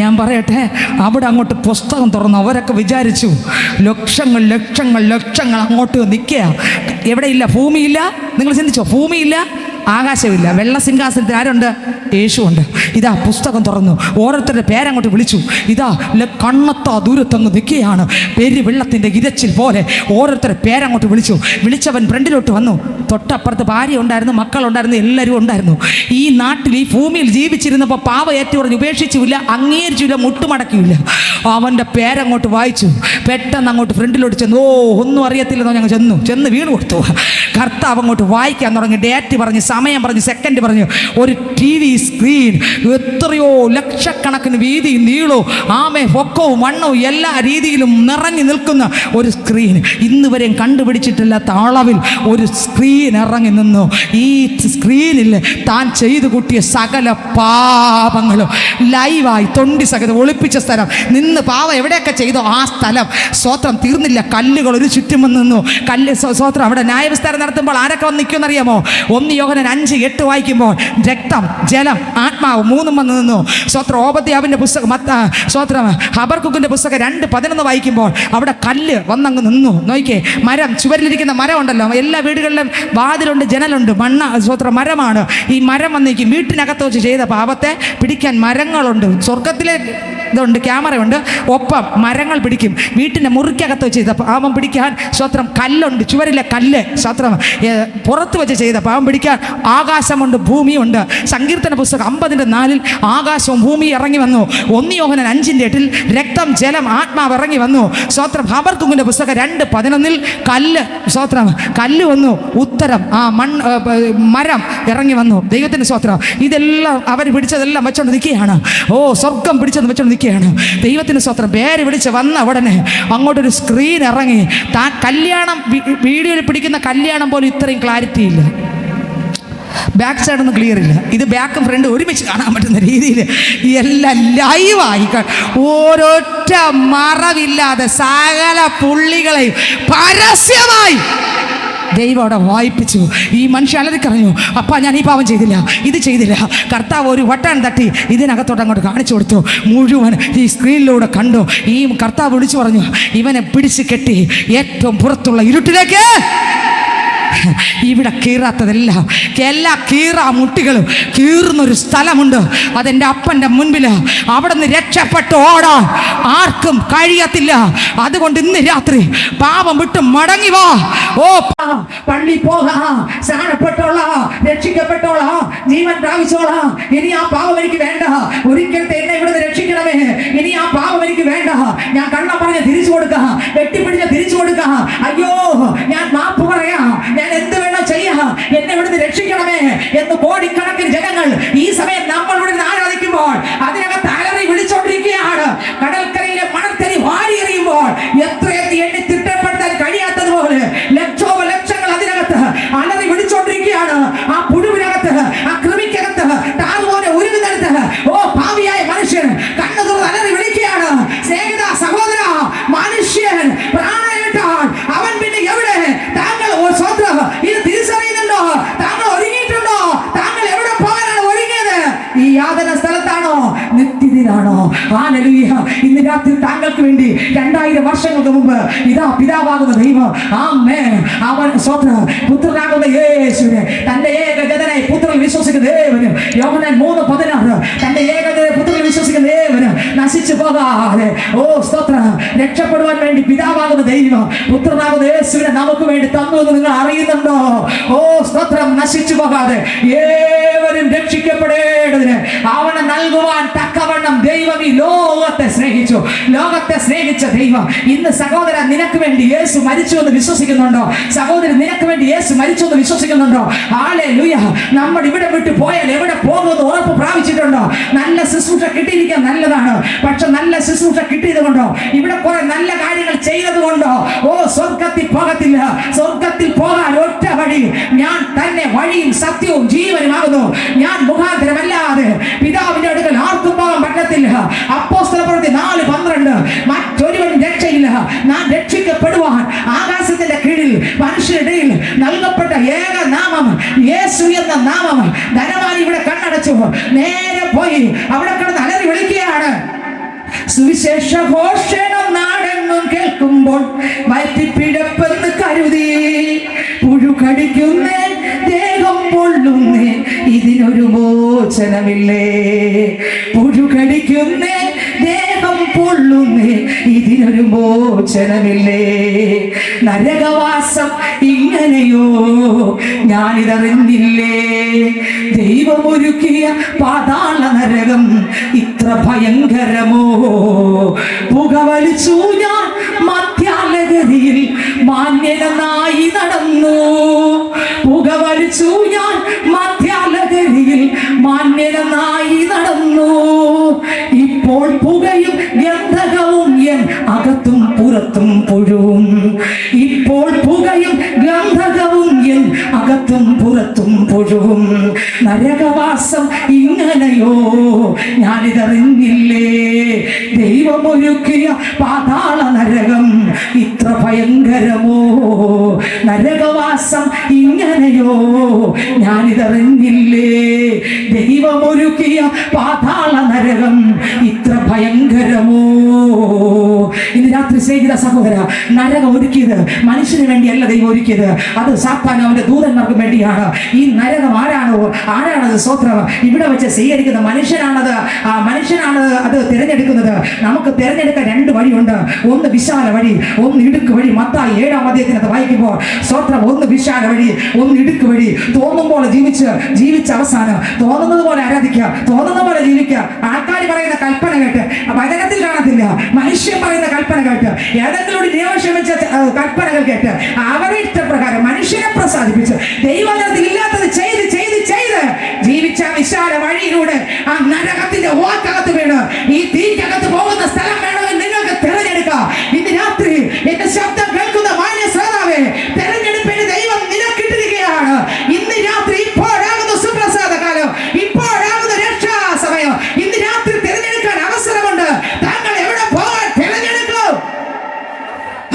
ഞാൻ പറയട്ടെ, അവിടെ അങ്ങോട്ട് പുസ്തകം തുറന്നു അവരൊക്കെ വിചാരിച്ചു ലക്ഷങ്ങൾ ലക്ഷങ്ങൾ ലക്ഷങ്ങൾ അങ്ങോട്ട് നിൽക്കുക. എവിടെയില്ല? ഭൂമിയില്ല. നിങ്ങൾ ചിന്തിച്ചോ? ഭൂമിയില്ല, ആകാശമില്ല. വെള്ള സിംഹാസനത്തിൽ ആരുണ്ട്? യേശുവുണ്ട്. ഇതാ പുസ്തകം തുറന്നു, ഓരോരുത്തരുടെ പേരങ്ങോട്ട് വിളിച്ചു. ഇതാ കണ്ണത്താ ദൂരത്തങ്ങ് നിൽക്കുകയാണ്, വെള്ളത്തിൻ്റെ ഇരച്ചിൽ പോലെ ഓരോരുത്തരുടെ പേരങ്ങോട്ട് വിളിച്ചു. വിളിച്ചവൻ ഫ്രണ്ടിലോട്ട് വന്നു. തൊട്ടപ്പുറത്ത് ഭാര്യ ഉണ്ടായിരുന്നു, മക്കളുണ്ടായിരുന്നു, എല്ലാവരും ഉണ്ടായിരുന്നു. ഈ നാട്ടിൽ, ഈ ഭൂമിയിൽ ജീവിച്ചിരുന്നപ്പോൾ പാവ ഏറ്റുപറഞ്ഞ് ഉപേക്ഷിച്ചില്ല, അംഗീകരിച്ചില്ല, മുട്ടുമടക്കിയില്ല. അവൻ്റെ പേരങ്ങോട്ട് വായിച്ചു. പെട്ടെന്ന് അങ്ങോട്ട് ഫ്രണ്ടിലോട്ട് ചെന്നു. ഒന്നും അറിയത്തില്ലെന്നോ ഞങ്ങൾ ചെന്ന് വീണ് കൊടുത്തു. കർത്താവ് അങ്ങോട്ട് വായിക്കാൻ തുടങ്ങി. ഡേറ്റ് പറഞ്ഞ്, സമയം പറഞ്ഞ്, സെക്കൻഡ് പറഞ്ഞ്. ഒരു TV സ്ക്രീൻ, എത്രയോ ലക്ഷക്കണക്കിന് വീതിയും നീളവും പൊക്കവും വണ്ണവും എല്ലാ രീതിയിലും നിറഞ്ഞു നിൽക്കുന്ന ഒരു സ്ക്രീൻ. ഇന്ന് വരെയും കണ്ടുപിടിച്ചിട്ടില്ലാത്ത അളവിൽ ഒരു സ്ക്രീൻ ഇറങ്ങി നിന്നു. ഈ സ്ക്രീനിൽ താൻ ചെയ്തു കൂട്ടിയ സകല പാപങ്ങളും ലൈവായി തൊണ്ടി സകലം ഒളിപ്പിച്ച സ്ഥലം നിന്ന് പാവം എവിടെയൊക്കെ ചെയ്തോ ആ സ്ഥലം, സ്വോത്രം, തീർന്നില്ല. കല്ലുകൾ ഒരു ചുറ്റും വന്ന് നിന്നു. സ്വോത്രം. അവിടെ ന്യായവിസ്താരം നടത്തുമ്പോൾ ആരൊക്കെ വന്ന് നിൽക്കുമെന്നറിയാമോ? 1 യോഹന്നാൻ 5:8 വായിക്കുമ്പോൾ രക്തം, ജലം, ആത്മാവ് മൂന്നും വന്ന് നിന്നു. സ്വോത്രം. ഓബദ്യാവിൻ്റെ പുസ്തകം, സ്വോത്രം, ഹബർക്കുക്കിൻ്റെ പുസ്തകം 2:11 വായിക്കുമ്പോൾ അവിടെ കല്ല് വന്നങ്ങ് നിന്നു. നോക്കിക്കേ, മരം, ചുവരിലിരിക്കുന്ന മരം ഉണ്ടല്ലോ, എല്ലാ വീടുകളിലും വാതിലുണ്ട്, ജനലുണ്ട്, സ്വോത്രം, മരമാണ്. ഈ മരം വന്നിരിക്കും. വീട്ടിനകത്ത് വെച്ച് ചെയ്ത പാപത്തെ പിടിക്കാൻ മരങ്ങളുണ്ട്. സ്വർഗത്തിലെ ഇതുണ്ട്, ക്യാമറയുണ്ട്, ഒപ്പം മരങ്ങൾ പിടിക്കും. വീട്ടിൻ്റെ മുറിക്കകത്ത് വെച്ച് ചെയ്ത പാപം പിടിക്കാൻ സ്വോത്രം കല്ലുണ്ട്, ചുവരിലെ കല്ല്. സ്വോത്രം. പുറത്ത് വെച്ച് ചെയ്ത പാപം പിടിക്കാൻ ആകാശമുണ്ട്, ഭൂമിയുണ്ട്. സങ്കീർത്തന പുസ്തകം 50:4 ആകാശവും ഭൂമി ഇറങ്ങി വന്നു. 1 യോഹന്നാൻ 5:8 രക്തം, ജലം, ആത്മാവ് ഇറങ്ങി വന്നു. സ്വോത്രം. ഹബർക്കുക്കിൻ്റെ പുസ്തകം 2:11 കല്ല്, സ്വോത്രം, കല്ല് വന്നു. ഉത്തരം, മരം ഇറങ്ങി വന്നു. ദൈവത്തിൻ്റെ സ്വോത്രം. ഇതെല്ലാം അവർ പിടിച്ചതെല്ലാം വെച്ചോണ്ട് നിൽക്കുകയാണ്. സ്വർഗം പിടിച്ചത് വെച്ചോണ്ട് നിൽക്കുകയാണ്. ദൈവത്തിന് സ്വോത്രം. പേര് വിളിച്ച് വന്ന ഉടനെ അങ്ങോട്ടൊരു സ്ക്രീൻ ഇറങ്ങി. കല്യാണം, വീഡിയോയിൽ പിടിക്കുന്ന കല്യാണം പോലും ഇത്രയും ക്ലാരിറ്റി ഇല്ല, ബാക്ക് സൈഡൊന്നും ക്ലിയർ ഇല്ല. ഇത് ബാക്കും ഫ്രണ്ടും ഒരുമിച്ച് കാണാൻ പറ്റുന്ന രീതിയിൽ എല്ലാം ലൈവായി, ഓരൊറ്റ മറവില്ലാതെ സകല പുള്ളികളെയും പരസ്യമായി ദൈവം അവിടെ വായിപ്പിച്ചു. ഈ മനുഷ്യൻ അലറിക്കറിഞ്ഞു, അപ്പാ ഞാൻ ഈ പാവം ചെയ്തില്ല, ഇത് ചെയ്തില്ല. കർത്താവ് ഒരു വട്ടം തട്ടി ഇതിനകത്തോട്ട് അങ്ങോട്ട് കാണിച്ചു കൊടുത്തു. മുഴുവൻ ഈ സ്ക്രീനിലൂടെ കണ്ടു. ഈ കർത്താവ് വിളിച്ചു പറഞ്ഞു, ഇവനെ പിടിച്ച് കെട്ടി ഏറ്റവും പുറത്തുള്ള ഇരുട്ടിലേക്ക്. ഇവിടെ കീറാത്തതെല്ലാം, എല്ലാ മുട്ടികളും കീറുന്നൊരു സ്ഥലമുണ്ട്. അതെൻ്റെ അപ്പൻ്റെ മുൻപിൽ. അവിടെ നിന്ന് രക്ഷപ്പെട്ട് ഓടാൻ ആർക്കും കഴിയത്തില്ല. അതുകൊണ്ട് ഇന്ന് രാത്രി പാപം വിട്ട് മടങ്ങി വാ. പള്ളി പോകാം, സ്നാനപ്പെട്ടോളാം, രക്ഷിക്കപ്പെട്ടോളാം, ജീവൻ പ്രാപിച്ചോളാം. ഇനി ആ പാപം എനിക്ക് വേണ്ട. ഒരിക്കലത്തെ എന്നെ ഇവിടുന്ന് രക്ഷിക്കണമേ. ഇനി ആ പാപം എനിക്ക് വേണ്ട. ഞാൻ കള്ളം പറഞ്ഞ് തിരിച്ചു കൊടുക്കാം, വെട്ടിപ്പിടിച്ച് തിരിച്ചു കൊടുക്കാം. അയ്യോ, ഞാൻ മാപ്പ് പറയാം, ഞാൻ എന്ത് വേണം ചെയ്യാം, എന്നെ ഇവിടുന്ന് രക്ഷിക്കണമേ എന്ന് കോടിക്കണക്കിന് ജനങ്ങൾ ഈ സമയം നമ്മൾ ഇവിടുന്ന് ആരാധിക്കുമ്പോൾ അതിനകത്ത് അലറി വിളിച്ചോണ്ടിരിക്കുകയാണ്. കടൽക്കരയിലെ മണൽക്കരി വാരി എറിയുമ്പോൾ എത്രയെത്തി എണ്ണി തിട്ടപ്പെടുത്താൻ കഴിയാത്തതുപോലെ ലക്ഷങ്ങൾ അതിനകത്ത് അലറി വിളിച്ചോണ്ടിരിക്കുകയാണ്. ആ പുഴുവിനകത്ത്, ആ കൃമിക്കകത്ത്, ടാറുപോലെ ഉരുകുന്നിടത്ത് ഭാവിയായ മനുഷ്യൻ കണ്ണു തുറന്ന് അലറി വിളിക്കുകയാണ്. സ്നേഹിത സഹോദര, മനുഷ്യൻ പ്രാണനിട്ടാൽ അവൻ പിന്നെ എവിടെ? താങ്കൾ സ്വന്തം ഇത് തിരിച്ചറിയുന്നുണ്ടോ? താങ്കൾ ഒരുങ്ങിയിട്ടുണ്ടോ? താങ്കൾ എവിടെ പോകാനാണ് ഒരുങ്ങിയത്? ഈ യാതന സ്ഥലത്താണോ? നിത്യതയിലാണോ? ഹല്ലേലൂയ. ഇന്ന് രാത്രി താങ്കൾക്ക് വേണ്ടി 2000 വർഷങ്ങൾക്ക് മുമ്പ് ഇതാ പിതാവാകുന്ന ദൈവം, ആമേൻ, അവൻ സ്വന്തം പുത്രനാകുന്ന യേശുവിനെ, തന്റെ ഏകജനനായി പുത്രനിൽ വിശ്വസിക്കുന്ന ദേവന്, യോഹന്നാൻ 3:16 തന്റെ ഏകജന പുത്രനിൽ വിശ്വസിക്കുന്ന ദേവന് നശിച്ചു പോകാതെ സ്തോത്രം രക്ഷപ്പെടുവാൻ വേണ്ടി പിതാവാകുന്ന ദൈവം പുത്രനാകുന്ന യേശുവിനെ നമുക്ക് വേണ്ടി തന്നു എന്ന് നിങ്ങൾ അറിയുന്നുണ്ടോ? സ്തോത്രം. നശിച്ചു പോകാതെ ഏവരും രക്ഷിക്കപ്പെടേണ്ടതിന് അവനെ നൽകുവാൻ തക്കവണ്ണം ദൈവം ഈ ലോകത്തെ സ്നേഹിച്ചു. ലോകത്തെ സ്നേഹിച്ച ദൈവം ഇന്ന് സഹോദര നിനക്ക് വേണ്ടി യേശു മരിച്ചു എന്ന് വിശ്വസിക്കുന്നുണ്ടോ? സഹോദരൻ നിനക്ക് വേണ്ടി യേശു മരിച്ചു എന്ന് വിശ്വസിക്കുന്നുണ്ടോ? ഹല്ലേലൂയ. നമ്മൾ ഇവിടെ വിട്ട് പോയാൽ എവിടെ പോകുമെന്ന് ഉറപ്പ് പ്രാപിച്ചിട്ടുണ്ടോ? നല്ല ശുശ്രൂഷ കിട്ടിയിരിക്കാൻ നല്ലതാണ്. പക്ഷെ നല്ല ശുശ്രൂഷ കിട്ടിയത് കൊണ്ടോ, ഇവിടെ കുറെ നല്ല കാര്യങ്ങൾ ചെയ്തത് കൊണ്ടോ സ്വർഗത്തിൽ പോകത്തില്ല. സ്വർഗത്തിൽ പോകാൻ ഒറ്റ വഴി, ഞാൻ തന്നെ വഴിയും സത്യവും ജീവനുമാകുന്നു. ഞാൻ മുഖാന്തരമല്ലാതെ പിതാവിന്റെ അടുക്കൽ നാം രക്ഷിക്കപ്പെടുവാൻ ആകാശത്തിന്റെ കീഴിൽ മനുഷ്യരിടയിൽ നൽകപ്പെട്ട ഏക നാമം യേശു എന്ന നാമം. ധനവാൻ ഇവിടെ കണ്ണടച്ചു നേരെ പോയി അവിടെ കിടന്ന് അലറി വിളിക്കുകയാണ്. സുവിശേഷ ഘോഷണം നാടെങ്ങും കേൾക്കുമ്പോൾ വയറ്റിപ്പിഴപ്പെന്ന് കരുതി പുഴു കടിക്കുന്നേ ദേഹം പൊള്ളുന്നേ ഇതിനൊരു മോചനമില്ലേ. പുഴു കടിക്കുന്നേ ദേഹം പൊള്ളുന്നേ ഇതിനൊരു മോചനമില്ലേ. നരകവാസം ഇങ്ങനെയോ ഞാനിതറിഞ്ഞില്ലേ. ദൈവമൊരുക്കിയ പാതാള നരകം ഇത്ര ഭയങ്കരമോ. പുകവലിച്ചു ഞാൻ മധ്യാലഗതിയിൽ മാന്യനായി നടന്നു. പുകവലിച്ചു ഞാൻ മധ്യാലഗതിയിൽ മാന്യനായി നടന്നു. ഇപ്പോൾ പുകയും ഗന്ധകവും എൻ അകത്തും പുറത്തും പുഴുവും. ഇപ്പോൾ പുകയും ഗന്ധകവും എൻ അകത്തും പുറത്തും പുഴുവും. നരകവാസം ഇങ്ങനെയോ ഞാനിതറിഞ്ഞില്ലേ. ദൈവമൊരുക്കിയ പാതാള നരകം ഇത്ര ഭയങ്കരമോ. നരകവാസം ഇങ്ങനെയോ ഞാനിതറിഞ്ഞില്ലേ. ദൈവമൊരുക്കിയ പാതാള നരകം ഇത്ര ഭയങ്കരമോ. ഇന്ന് രാത്രി സ്നേഹിത സഹോദര, നരകം ഒരുക്കിയത് മനുഷ്യന് വേണ്ടിയല്ല ദൈവം ഒരുക്കിയത്. അത് സാത്താൻ അവന്റെ ദൂതന്മാർക്ക് വേണ്ടിയാണ്. ഈ നരകം ആരാണത്? സ്തോത്രം. ഇവിടെ വെച്ച് സ്വീകരിക്കുന്ന മനുഷ്യനാണത്. ആ മനുഷ്യനാണ് അത് തിരഞ്ഞെടുക്കുന്നത്. നമുക്ക് തിരഞ്ഞെടുക്കാൻ രണ്ട് വഴിയുണ്ട്. ഒന്ന് വിശാല വഴി, ഒന്ന് ഇടുക്ക് വഴി. മത്തായി 7-ാം അധ്യായത്തിനകത്ത് വായിക്കുമ്പോൾ സ്തോത്രം, ഒന്ന് വിശാല വഴി, ഒന്ന് ഇടുക്ക് വഴി. തോന്നുമ്പോൾ ജീവിച്ച അവസാനം തോന്നുന്നത് പോലെ ആരാധിക്കുക, തോന്നുന്ന പോലെ ജീവിക്കുക. ആൾക്കാർ പറയുന്ന കൽപ്പന കേട്ട്, വചനത്തിൽ കാണത്തില്ല, മനുഷ്യൻ പറയുന്ന കൽപ്പന കേട്ട്, ഏതെങ്കിലും ഒരു നിയമക്ഷമിച്ച കൽപ്പനകൾ കേട്ട് അവരെ ഇഷ്ടപ്രകാരം മനുഷ്യനെ പ്രസാദിപ്പിച്ച് ദൈവത്തിൽ ഇല്ലാത്തത് ചെയ്ത് ചെയ്ത് ചെയ്ത് ജീവിച്ച വിശാല വഴിയിലൂടെ ആ നരകത്തിന്റെ ഓക്കകത്ത് വീണ് ഈ തീക്കകത്ത് പോകുന്ന സ്ഥലം വേണമെങ്കിൽ നിങ്ങൾക്ക് തിരഞ്ഞെടുക്കാം. ഇന്ന് രാത്രി എന്റെ ശബ്ദം കേൾക്കുന്ന മാന്യ ശ്രോതാവേ, തെരഞ്ഞെടുപ്പിന് ദൈവം നിനക്കിട്ടിരിക്കുകയാണ്. ഇന്ന് രാത്രി ഇപ്പോഴാകുന്ന സുപ്രസാദ കാലം, ഇപ്പോഴാകുന്ന രക്ഷാ സമയം. ഇന്ന് രാത്രി തിരഞ്ഞെടുക്കാൻ അവസരമുണ്ട്. താങ്കൾ എവിടെ പോകാൻ തിരഞ്ഞെടുക്കും.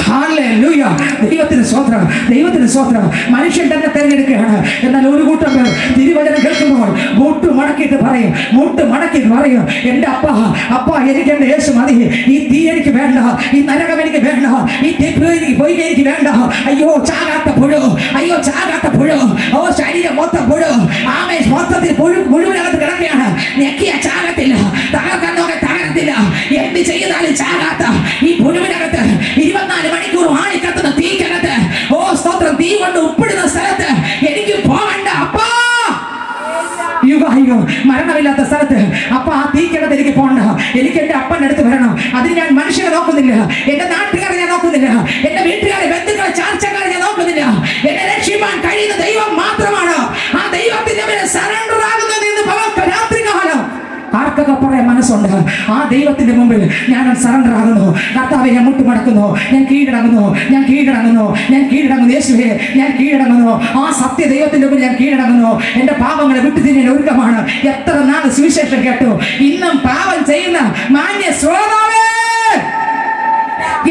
ഹല്ലേലൂയ. ദൈവത്തിന് സ്തോത്രം, ദൈവത്തിന് സ്തോത്രം. മനുഷ്യൻ തന്നെ തിരഞ്ഞെടുക്കുകയാണ്. എന്നാൽ ഒരു കൂട്ടം പേർ തിരുവചനം കേൾക്കുമ്പോൾ മുട്ട് മടക്കിയിട്ട് പറയും, എന്റെ അപ്പ എനിക്ക് എന്റെ യേശു മതി. ഈ തീ എനിക്ക് വേണ്ട, ഈ നരകം എനിക്ക് വേണ്ട, ഈ പൊയ്ക എനിക്ക് വേണ്ട. അയ്യോ ചാകാത്ത പുഴു, ഓ ശരീരം മൊത്തം പുഴു. ആമേ, മൊത്തത്തിൽ മുഴുവനകത്ത് കിടക്കുകയാണ്. ഞെക്കിയ ചാകത്തില്ല, തകർക്കാൻ നോക്കാൻ തകരത്തില്ല. എന്ത് ചെയ്താലും ചാകാത്ത ഈ പുഴുവിനകത്ത് 24 മണിക്കൂർ ആളിക്കത്തുന്ന തീക്കകത്ത്, ഓ സ്തോത്രം, തീ കൊണ്ട് ഉപ്പിടുന്ന സ്ഥലത്ത് എനിക്ക് പോകണ്ട അപ്പാ. യുഗായുഗം മരണമില്ലാത്ത സ്ഥലത്ത് അപ്പ ആ തീക്കകത്ത് എനിക്ക് പോകണ്ട. എനിക്ക് എന്റെ അപ്പൻ്റെ അടുത്ത് വരണം. അതിന് ഞാൻ മനുഷ്യനെ നോക്കുന്നില്ല, എന്റെ നാട്ടുകാരെ ഞാൻ നോക്കുന്നില്ല, എന്റെ വീട്ടുകാരെ, ബന്ധുക്കളെ, ചാർച്ചക്കാരെ ഞാൻ നോക്കുന്നില്ല. എന്നെ രക്ഷിക്കാൻ കഴിയുന്ന ദൈവം മാത്രമാണ്. ആ ദൈവത്തിന്റെ മേലെ സറണ്ടർ ആകുന്നത് ഇന്ന് രാത്രി കാലം ആർക്കൊക്കെ പറയാൻ മനസ്സുണ്ട്. ആ ദൈവത്തിന്റെ മുമ്പിൽ ഞാൻ സറണ്ടർ ആകുന്നു. കർത്താവെ, ഞാൻ മുട്ടുമടക്കുന്നു, ഞാൻ കീഴടങ്ങുന്നു. യേശുവേ, ഞാൻ കീഴടങ്ങുന്നു. ആ സത്യ ദൈവത്തിന്റെ മുമ്പിൽ ഞാൻ കീഴടങ്ങുന്നു. എന്റെ പാപങ്ങളെ വിട്ടു തിരിയാൻ ഒരുക്കമാണ്. എത്ര നാൾ സുവിശേഷം കേട്ടു, ഇന്നും പാപം ചെയ്യുന്ന മാന്യ ശ്രോതാവേ,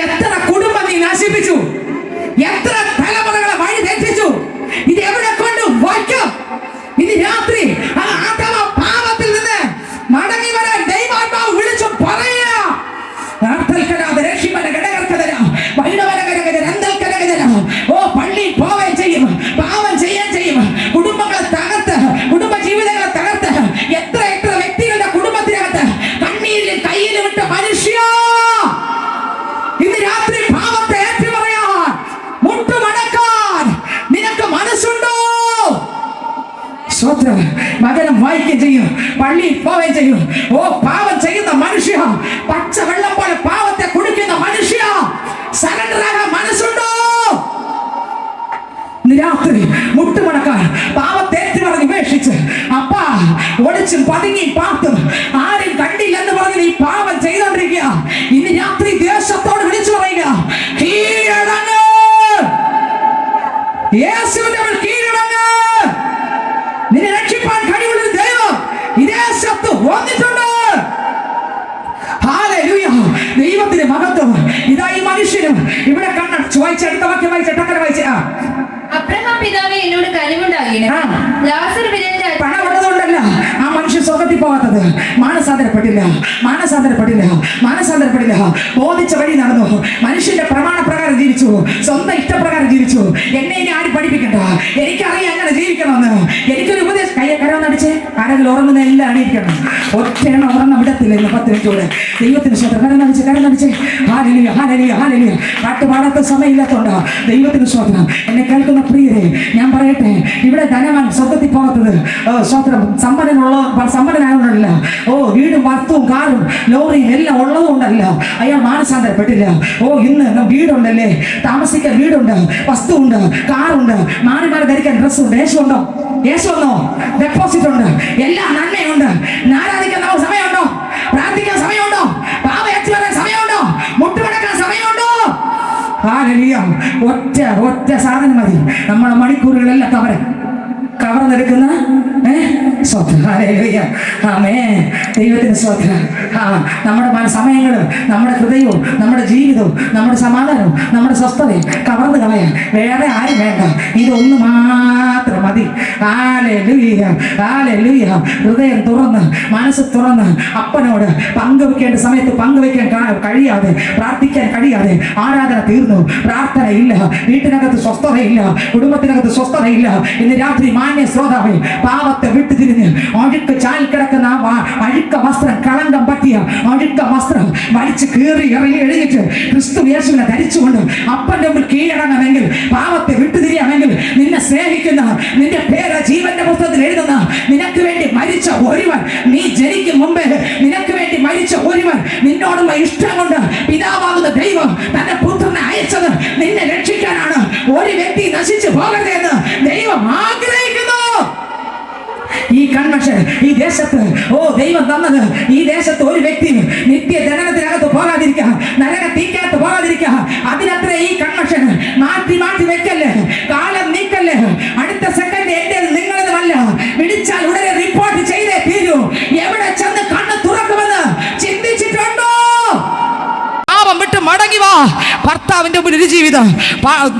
എത്ര കുടുംബം നീ നശിപ്പിച്ചു, എത്ര തലമുറകളെ വഴി തെറ്റിച്ചു. ഇത് എവിടെ കൊണ്ട് വയ്ക്കും? ഇന്ന് രാത്രി ആ ആത്മ പാപത്തിൽ നിന്ന് മടങ്ങി വരാൻ ദൈവാത്മാവ് വിളിച്ചു പറയുക. ഓ പള്ളി പോവുകയും ചെയ്യും, പാവം ചെയ്യുകയും ചെയ്യും, കുടുംബങ്ങളെ തകർത്ത്, കുടുംബ ജീവിതങ്ങളെ തകർത്ത്, എത്ര വ്യക്തികളുടെ കുടുംബത്തിനകത്ത് കണ്ണീരിലും കയ്യിലും വിട്ട മനുഷ്യ, ഇന്ന് രാത്രി പാവത്തെ ഏറ്റു പറയാൻ, മുട്ടുമടക്കാൻ നിനക്ക് മനസ്സുണ്ടോ? സ്വത്രം വചനം വായിക്കുകയും ചെയ്യും, പള്ളിയിൽ പോവുകയും ചെയ്യും. ഓ പാവം ചെയ്യുന്ന മനുഷ്യ, പച്ചവെള്ളം പോലെ പാവത്തെ കുടിക്കുന്ന മനുഷ്യ, സറണ്ടറാകാൻ മനസ്സുണ്ടോ? രാത്രി മുട്ടുമടക്കാൻ, പാവത്തേറ്റ് പറഞ്ഞ് ഉപേക്ഷിച്ച്, അപ്പാ ഒളിച്ചും പതുങ്ങിയും പാത്തും ആരും കണ്ടില്ലെന്ന് പറഞ്ഞ് ഈ പാവം ചെയ്തോണ്ടിരിക്കുക. ഇന്ന് രാത്രി ദേശത്തോട് വിളിച്ചു പറയുക, കീഴടങ്ങ്, യേശുവിന്റെ കീഴടങ്ങ്. നിന്നെ രക്ഷിപ്പാൻ കഴിവുള്ള ദൈവം ഈ ദേശത്ത് വന്നിട്ടുണ്ട്. ഹല്ലേലൂയ. ദൈവത്തിന്റെ മഹത്വം ഇതാ ഈ മനുഷ്യന് പറഞ്ഞു. ഇവിടെ കണ്ണടച്ചു വായിച്ച, അടുത്ത വാക്യം വായിച്ച, ടക്കര വായിച്ച. അബ്രഹാം പിതാവേ എന്നോട് കനിവുണ്ടാകണം. ലാസർ വിരലിന്റെ പണം ഉള്ളതുകൊണ്ടല്ല ആ മനുഷ്യൻ സ്വർഗത്തിൽ പോകാത്തത്. മാനസാന്തരപ്പെട്ടില്ല. ബോധിച്ച വഴി നടന്നു. മനുഷ്യന്റെ പ്രമാണപ്രകാരം ജീവിച്ചു, സ്വന്തം ഇഷ്ടപ്രകാരം ജീവിച്ചു. എന്നെ ഇനി ആരും പഠിപ്പിക്കണ്ട, എനിക്കറിയാം എങ്ങനെ ജീവിക്കണമെന്ന്. എനിക്കൊരു ഉപദേശം. കയ്യെ കരവന്നടിച്ച് ആരെങ്കിലും ഉറങ്ങുന്ന എല്ലാം അണിയിക്കണം. ഒറ്റയാണ് ഉറങ്ങ വിടത്തില്ല. ഇന്ന് 10 മിനിറ്റൂടെ ദൈവത്തിന് സ്വന്തം കരന്നടിച്ച് ഹാലലിയ. പാട്ട് പാടാത്ത സമയമില്ലാത്തോണ്ടാ. ദൈവത്തിന് സ്വന്തം. എന്നെ കേൾക്കുന്ന പ്രിയരെ, ഞാൻ പറയട്ടെ, ഇവിടെ ധനവാൻ സ്വർഗത്തിൽ പോകാത്തത് സ്വത്രം സമ്പന്നനായതുകൊണ്ടല്ല. വീടും വസ്തുവും കാറും ലോറിയും എല്ലാം ഉള്ളതുകൊണ്ടല്ല. അയാൾ മാനസാന്തരപ്പെട്ടില്ല. ഇന്ന് വീടുണ്ടല്ലേ, താമസിക്കാൻ വീടുണ്ട്, വസ്തുവുണ്ട്, കാറുണ്ട്, മാറി ധരിക്കാൻ ഡ്രസ്സുണ്ട്. യേശുണ്ടോ? ഡെപ്പോസിറ്റ് ഉണ്ട്, എല്ലാ നന്മയുണ്ട്. ആരാധിക്കാൻ നമുക്ക് സമയമുണ്ടോ? പ്രാർത്ഥിക്കാൻ സമയമുണ്ടോ? പാപയച്ചു വരാൻ സമയമുണ്ടോ? മുട്ടുമടക്കാൻ സമയമുണ്ടോ? ഒറ്റ സാധനം മതി. നമ്മളെ മണിക്കൂറുകളെല്ലാം കവർന്നെടുക്കുന്ന ദൈവത്തിന് സ്വത്രം. നമ്മുടെ സമയങ്ങളും നമ്മുടെ ഹൃദയവും നമ്മുടെ ജീവിതവും നമ്മുടെ സമാധാനവും നമ്മുടെ സ്വസ്ഥതയും കവർന്നു കളയാൻ വേറെ ആരും വേണ്ട. ഇതൊന്ന് മാത്രം മതി. ഹൃദയം തുറന്ന് മനസ്സ് തുറന്ന് അപ്പനോട് പങ്കുവെക്കേണ്ട സമയത്ത് പങ്കുവെക്കാൻ കഴിയാതെ, പ്രാർത്ഥിക്കാൻ കഴിയാതെ ആരാധന തീർന്നു, പ്രാർത്ഥന ഇല്ല, വീട്ടിനകത്ത് സ്വസ്ഥതയില്ല, കുടുംബത്തിനകത്ത് സ്വസ്ഥതയില്ല. ഇന്ന് രാത്രി മാന്യ ശ്രോതാവേ, പാവത്തെ വിട്ടുതിരിഞ്ഞ് അഴുക്ക് ചാൽ കിടക്കുന്ന അഴുക്ക വസ്ത്രം, കളങ്കം പറ്റിയ അഴുക്ക വസ്ത്രം വലിച്ചു കീറി ഇറങ്ങി എഴുതിട്ട് ക്രിസ്തു യേശുവിനെ ധരിച്ചുകൊണ്ട് അപ്പന്റെ മുമ്പിൽ കീഴടങ്ങണമെങ്കിൽ, പാവത്തെ വിട്ടുതിരിയാമെങ്കിൽ, നിന്നെ സ്നേഹിക്കുന്ന, നിന്റെ പേര് ജീവന്റെ പുസ്തകത്തിൽ എഴുതുന്ന, നിനക്ക് വേണ്ടി മരിച്ച ഒരുവൻ, നീ ജനിക്കും മുമ്പേ നിനക്ക് വേണ്ടി മരിച്ച ഒരുവൻ, നിന്നോടുള്ള ഇഷ്ടം കൊണ്ട് പിതാവാകുന്ന ദൈവം തന്റെ പുത്രനെ അയച്ചത് നിന്നെ രക്ഷിക്കാനാണ്. ഒരു വ്യക്തി നശിച്ചു പോകരുതെന്ന് ദൈവം ആഗ്രഹിക്കുന്നു. ഈ കൺവെൻഷൻ ഈ ദേശത്ത് ദൈവം തന്നത്, ഈ ദേശത്ത് ഒരു വ്യക്തി നിത്യ ജനനത്തിനകത്ത് പോകാതിരിക്കുക, നരക തീക്കകത്ത് പോകാതിരിക്കുക. അതിനത്ര ഈ കൺവെൻഷൻ മാറ്റി വെക്കല്ലേ, കാലം നീക്കല്ലേ. അടുത്ത സെക്കൻഡ് എന്റെ നിങ്ങളതുമല്ല. വിളിച്ചാൽ ഉടനെ റിപ്പോർട്ട് ചെയ്തേ തീരൂ. എവിടെ ചെന്ന് കണ്ണ് തുറക്കുമെന്ന് ചിന്തിച്ചിട്ടുണ്ടോ? വിട്ട് മടങ്ങി വാ. ഭർത്താവിന്റെ മുമ്പിൽ ഒരു ജീവിതം,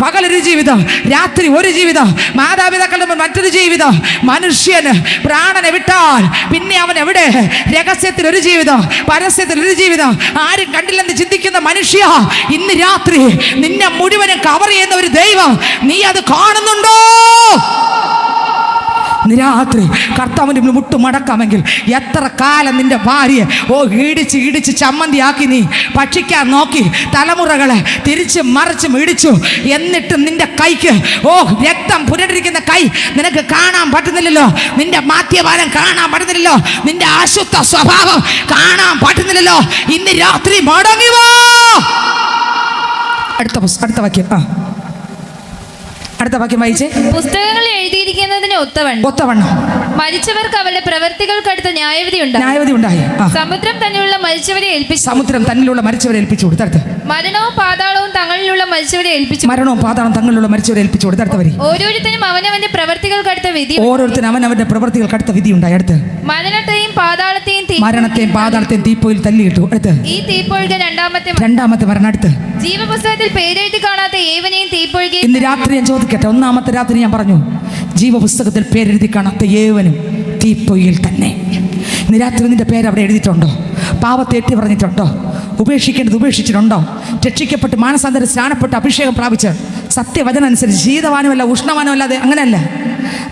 പകലൊരു ജീവിതം, രാത്രി ഒരു ജീവിതം, മാതാപിതാക്കളുടെ മുമ്പിൽ മറ്റൊരു ജീവിതം. മനുഷ്യന് പ്രാണനെ വിട്ടാൽ പിന്നെ അവൻ എവിടെ? രഹസ്യത്തിൽ ഒരു ജീവിതം, പരസ്യത്തിൽ ഒരു ജീവിതം, ആരും കണ്ടില്ലെന്ന് ചിന്തിക്കുന്ന മനുഷ്യ, ഇന്ന് രാത്രി നിന്നെ മുഴുവനും കവർ ചെയ്യുന്ന ഒരു ദൈവം, നീ അത് കാണുന്നുണ്ടോ? രാത്രി കർത്താവിൻ്റെ മുട്ട് മടക്കാമെങ്കിൽ എത്ര കാലം നിന്റെ ഭാര്യയെ ഇടിച്ച് ചമ്മന്തിയാക്കി നീ ഭക്ഷിക്കാൻ നോക്കി, തലമുറകളെ തിരിച്ച് മറിച്ചും ഇടിച്ചു. എന്നിട്ടും നിന്റെ കൈക്ക് രക്തം പുരണ്ടിരിക്കുന്ന കൈ നിനക്ക് കാണാൻ പറ്റുന്നില്ലല്ലോ, നിന്റെ മാത്യഭാരം കാണാൻ പറ്റുന്നില്ലല്ലോ, നിന്റെ അശുദ്ധ സ്വഭാവം കാണാൻ പറ്റുന്നില്ലല്ലോ. ഇന്ന് രാത്രി മടങ്ങി വാ. അടുത്ത വാക്യം വായിച്ചേ. പുസ്തകങ്ങളിൽ എഴുതിയിരിക്കുന്നതിന് ഒത്തവണ്ണം മരിച്ചവർക്ക് അവരുടെ പ്രവൃത്തികൾക്കടുത്ത ന്യായവിധി ഉണ്ടായി. സമുദ്രം തന്നിലുള്ള മരിച്ചവരെ ഏൽപ്പിച്ചു കൊടുത്തു. മരണവും പാതാളവും തങ്ങളിലുള്ള മരിച്ചവരെ ഏൽപ്പിച്ചു കൊടുത്തവരെ ഓരോരുത്തരും അവനവന്റെ പ്രവൃത്തികൾക്കടുത്ത വിധി ഉണ്ടായി. അടുത്ത് മരണത്തെയും പാതാളത്തെയും തീപ്പൊയിൽ തല്ലിയിട്ടു. അടുത്ത് ഈ തീപ്പൊഴുക രണ്ടാമത്തെ മരണം. അടുത്ത് ജീവപുസ്തകത്തിൽ പേരെഴുതി കാണാത്ത ഏവനെയും തീപ്പൊഴുകി. ഇന്ന് രാത്രി ഞാൻ ചോദിക്കട്ടെ, ഒന്നാമത്തെ രാത്രി ഞാൻ പറഞ്ഞു, ജീവപുസ്തകത്തിൽ പേരെഴുതി കാണാത്ത ഏവനും തീപ്പൊയ്യിൽ തന്നെ. ഇന്ന് രാത്രി നിന്റെ പേര് അവിടെ എഴുതിയിട്ടുണ്ടോ? പാവത്തെ ഏറ്റി പറഞ്ഞിട്ടുണ്ടോ? ഉപേക്ഷിക്കേണ്ടത് ഉപേക്ഷിച്ചിട്ടുണ്ടോ? രക്ഷിക്കപ്പെട്ട് മാനസാന്തരം സ്നാനപ്പെട്ട് അഭിഷേകം പ്രാപിച്ച് സത്യവചനം അനുസരിച്ച് ശീതവാനുമല്ല ഉഷ്ണവാനുമല്ല, അത് അങ്ങനെയല്ല.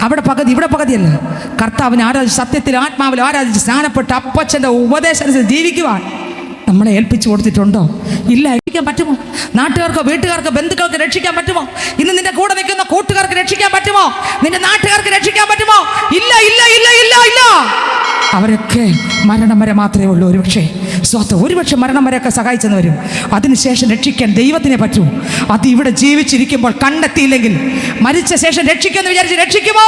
അവിടെ പകുതി ഇവിടെ പകുതിയല്ല. കർത്താവിനെ ആരാധിച്ച് സത്യത്തിൽ ആത്മാവിൽ ആരാധിച്ച് സ്നാനപ്പെട്ട് അപ്പച്ചൻ്റെ ഉപദേശം അനുസരിച്ച് ജീവിക്കുവാൻ നമ്മളെ ഏൽപ്പിച്ചു കൊടുത്തിട്ടുണ്ടോ? ഇല്ല. രക്ഷിക്കാൻ പറ്റുമോ? നാട്ടുകാർക്കോ വീട്ടുകാർക്കോ ബന്ധുക്കൾക്ക് രക്ഷിക്കാൻ പറ്റുമോ? ഇന്ന് നിന്റെ കൂടെ നിൽക്കുന്ന കൂട്ടുകാർക്ക് രക്ഷിക്കാൻ പറ്റുമോ? നിന്റെ നാട്ടുകാർക്ക് രക്ഷിക്കാൻ പറ്റുമോ? ഇല്ല. അവരൊക്കെ മരണം വരെ മാത്രമേ ഉള്ളൂ. ഒരുപക്ഷെ മരണം വരെയൊക്കെ സഹായിച്ചെന്ന് വരും. അതിനുശേഷം രക്ഷിക്കാൻ ദൈവത്തിനെ പറ്റൂ. അത് ഇവിടെ ജീവിച്ചിരിക്കുമ്പോൾ കണ്ടെത്തിയില്ലെങ്കിൽ മരിച്ച ശേഷം രക്ഷിക്കുമെന്ന് വിചാരിച്ച് രക്ഷിക്കുമോ?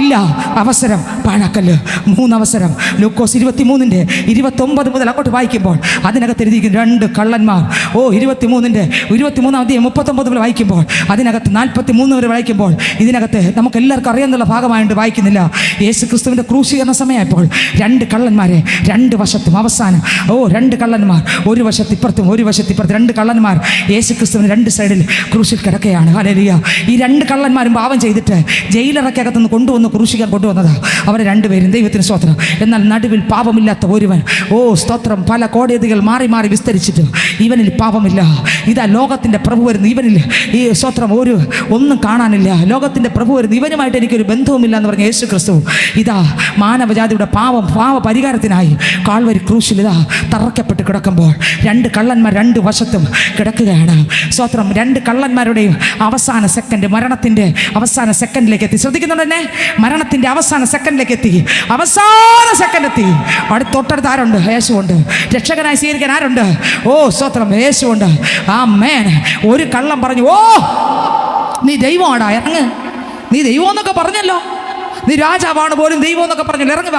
ഇല്ല. അവസരം പാഴാക്കല്ല്. 3 അവസരം. ലൂക്കോസ് 23:29 മുതൽ അങ്ങോട്ട് വായിക്കുമ്പോൾ അതിനകത്ത് എഴുതിയിരിക്കുന്ന 2 കള്ളന്മാർ. 23-ാം അധ്യായം 39 മുതൽ വായിക്കുമ്പോൾ അതിനകത്ത് 43 വരെ വായിക്കുമ്പോൾ ഇതിനകത്ത് നമുക്ക് എല്ലാവർക്കും അറിയാനുള്ള ഭാഗമായിട്ട് വായിക്കുന്നില്ല. യേശു ക്രിസ്തുവിൻ്റെ ക്രൂശീകരണ സമയമായപ്പോൾ രണ്ട് കള്ളന്മാരെ രണ്ട് വശത്തും അവസാനം രണ്ട് കള്ളന്മാർ ഒരു വശത്തിപ്പുറത്തും ഒരു വശത്തിപ്പുറത്തും രണ്ട് കള്ളന്മാർ യേശുക്രിസ്തുവിന് രണ്ട് സൈഡിൽ ക്രൂശിൽ കിടക്കുകയാണ്. ഹല്ലേലൂയ. ഈ രണ്ട് കള്ളന്മാരും പാപം ചെയ്തിട്ട് ജയിലറക്കകത്തുനിന്ന് കൊണ്ടുവന്ന് ക്രൂശിക്കാൻ കൊണ്ടുവന്നതാ അവരെ രണ്ടുപേരും. ദൈവത്തിന് സ്തോത്രം. എന്നാൽ നടുവിൽ പാപമില്ലാത്ത ഒരുവൻ, സ്തോത്രം, പല കോടതികൾ മാറി മാറി വിസ്തരിച്ചിട്ട് ഇവനിൽ പാപമില്ല. ഇതാ ലോകത്തിൻ്റെ പ്രഭു വരുന്നു, ഇവനിൽ ഈ സ്തോത്രം ഒന്നും കാണാനില്ല. ലോകത്തിൻ്റെ പ്രഭു വരുന്നു, ഇവനുമായിട്ട് എനിക്കൊരു ബന്ധവുമില്ല എന്ന് പറഞ്ഞ യേശു ക്രിസ്തു ഇതാ മാനവജാതിയുടെ പാവ പരിഹാരത്തിനായി കാൽവരി ക്രൂശിൽ ഇതാ തറയ്ക്കപ്പെട്ട് കിടക്കുമ്പോൾ രണ്ട് കള്ളന്മാർ രണ്ട് വശത്തും കിടക്കുകയാണ്. സ്തോത്രം. രണ്ട് കള്ളന്മാരുടെയും അവസാന സെക്കൻഡ്, മരണത്തിൻ്റെ അവസാന സെക്കൻഡിലേക്ക് എത്തി. ശ്രദ്ധിക്കുന്നുണ്ട് തന്നെ? മരണത്തിൻ്റെ അവസാന സെക്കൻഡിലേക്ക് എത്തി. അവസാന സെക്കൻഡ് എത്തി. തൊട്ടടുത്ത് ആരുണ്ട്? യേശുവുണ്ട്. രക്ഷകനായി സ്വീകരിക്കാൻ ആരുണ്ട്? സ്തോത്രം, യേശുവുണ്ട്. ആമേൻ. ഒരു കള്ളൻ പറഞ്ഞു, നീ ദൈവമാടാ, ഇറങ്ങ്. നീ ദൈവം എന്നൊക്കെ പറഞ്ഞല്ലോ, നീ രാജാവാണ് പോലും ദൈവം എന്നൊക്കെ പറഞ്ഞല്ലോ, ഇറങ്ങുക,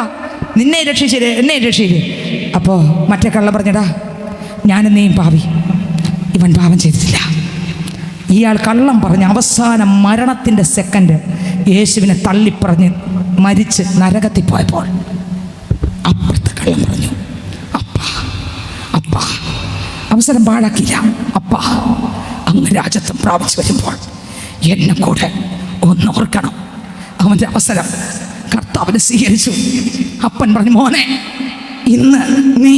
നിന്നെ രക്ഷിച്ചില്ലേ, എന്നെ രക്ഷിച്ചില്ലേ. അപ്പോൾ മറ്റേ കള്ളൻ പറഞ്ഞടാ, ഞാനും നീയും പാവി, ഇവൻ പാപം ചെയ്തിട്ടില്ല. ഇയാൾ കള്ളം പറഞ്ഞ് അവസാന മരണത്തിൻ്റെ സെക്കൻഡ് യേശുവിനെ തള്ളിപ്പറഞ്ഞ് മരിച്ച് നരകത്തിൽ പോയപ്പോൾ അപ്പുറത്തെ കള്ളം പറഞ്ഞു, അപ്പാ അവസരം പാഴാക്കില്ല, അപ്പാ അങ്ങ് രാജത്വം പ്രാപിച്ചു വരുമ്പോൾ എന്നെ കൂടെ ഒന്ന് ഓർക്കണം. അവൻ്റെ അവസരം കർത്താവിനെ സ്വീകരിച്ചു. അപ്പൻ പറഞ്ഞു, മോനെ, ഇന്ന് നീ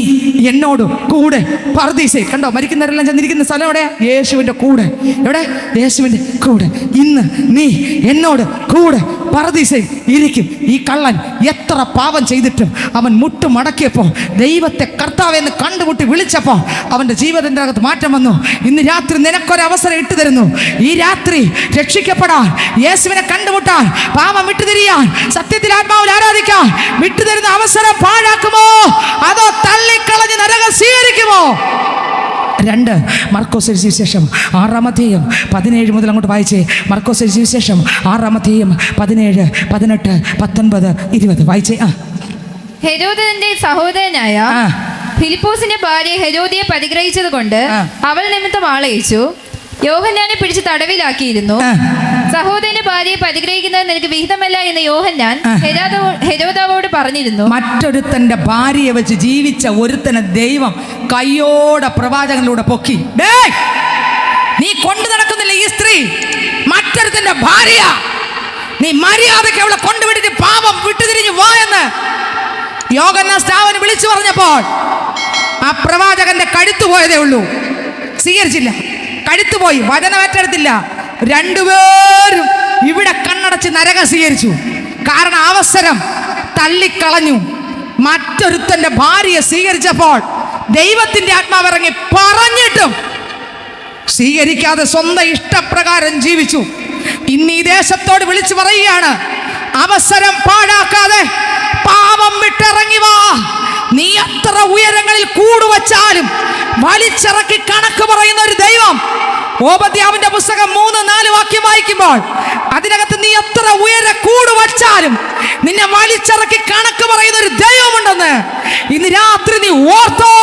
എന്നോട് കൂടെ പർദീസയിൽ, കണ്ടോ മരിക്കുന്നവരെല്ലാം ചെന്നിരിക്കുന്ന സ്ഥലം എവിടെ? യേശുവിൻ്റെ കൂടെ. എവിടെ? യേശുവിൻ്റെ കൂടെ. ഇന്ന് നീ എന്നോട് കൂടെ പർദീസയിൽ ഇരിക്കും. ഈ കള്ളൻ എത്ര പാപം ചെയ്തിട്ടും അവൻ മുട്ടുമടക്കിയപ്പോൾ ദൈവത്തെ കർത്താവെന്ന് കണ്ടുമുട്ടി വിളിച്ചപ്പോൾ അവൻ്റെ ജീവിതത്തിൻ്റെ അകത്ത് മാറ്റം വന്നു. ഇന്ന് രാത്രി നിനക്കൊരവസരം ഇട്ടു തരുന്നു. ഈ രാത്രി രക്ഷിക്കപ്പെടാൻ, യേശുവിനെ കണ്ടുമുട്ടാൻ, പാപം വിട്ടുതിരിയാൻ, സത്യത്തിൽ ആത്മാവിൽ ആരാധിക്കാൻ വിട്ടുതരുന്ന അവസരം പാഴാക്കുമോ അതോ തള്ളിക്കളഞ്ഞ് നരകം സ്വീകരിക്കുമോ? 2 മർക്കോസ് സുവിശേഷം 6-ാം അധ്യായം 17 മുതൽ അങ്ങോട്ട് വായിച്ചേ. മർക്കോസ് സുവിശേഷം 6-ാം അധ്യായം 17, 18, 19, 20 വായിച്ചേ. ഹെരോദന്റെ സഹോദരനായ ഫിലിപ്പോസിന്റെ ഭാര്യ ഹെരോദിയെ പരിഗ്രഹിച്ചത് കൊണ്ട് അവൾ നിമിത്തം ആളയച്ചു. യോഹന്നാനെ പിടിച്ച് തടവിലാക്കിയിരുന്നു. സഹോദരന്റെ ഭാര്യയെ പരിഗ്രഹിക്കുന്നത് നിനക്ക് വിഹിതമല്ല എന്ന് യോഹന്നാൻ ഹെരോദാവോട് പറഞ്ഞിരുന്നു. മറ്റൊരുത്തന്റെ ഭാര്യയെ വെച്ച് ജീവിച്ച ഒരുത്തനെ ദൈവം കയ്യോടെ പ്രവാചകനിലൂടെ പൊക്കി. നീ കൊണ്ടു നടക്കുന്നില്ല ഈ സ്ത്രീ മറ്റൊരുത്തന്റെ ഭാര്യ, നീ മര്യാദയ്ക്ക് അവളെ കൊണ്ടുവിട്ടിട്ട് പാപം വിട്ടുതിരിഞ്ഞു വാ എന്ന് യോഹന്നാൻ സ്നാപകൻ വിളിച്ചു പറഞ്ഞപ്പോൾ ആ പ്രവാചകന്റെ കഴുത്തു പോയതേ ഉള്ളൂ. സ്വീകരിച്ചില്ല, കഴുത്തുപോയി, വചനം ഏറ്റെടുത്തില്ല. രണ്ടുപേരും ഇവിടെ കണ്ണടച്ച് നരകം സ്വീകരിച്ചു. കാരണം അവസരം തള്ളിക്കളഞ്ഞു. മറ്റൊരുത്തന്റെ ഭാര്യയെ സ്വീകരിച്ചപ്പോൾ ദൈവത്തിന്റെ ആത്മാവ് ഇറങ്ങി പറഞ്ഞിട്ടും സ്വീകരിക്കാതെ സ്വന്തം ഇഷ്ടപ്രകാരം ജീവിച്ചു. ഇന്ന് ഈ ദേശത്തോട് വിളിച്ചു പറയുകയാണ്, അവസരം പാഴാക്കാതെ പാപം വിട്ടിറങ്ങി വാ. നീ എത്ര ഉയരങ്ങളിൽ കൂടുവച്ചാലും വലിച്ചിറക്കി കണക്ക് പറയുന്ന ഒരു ദൈവം. ഓബദ്യാവിന്റെ പുസ്തകം 3-4 വാക്യം വായിക്കുമ്പോൾ അതിനകത്ത് നീ എത്ര ഉയര കൂടുവച്ചാലും നിന്നെ വലിച്ചിറക്കി കണക്ക് പറയുന്ന ഒരു ദൈവമുണ്ടെന്ന് ഇന്ന് രാത്രി നീ ഓർത്തോ.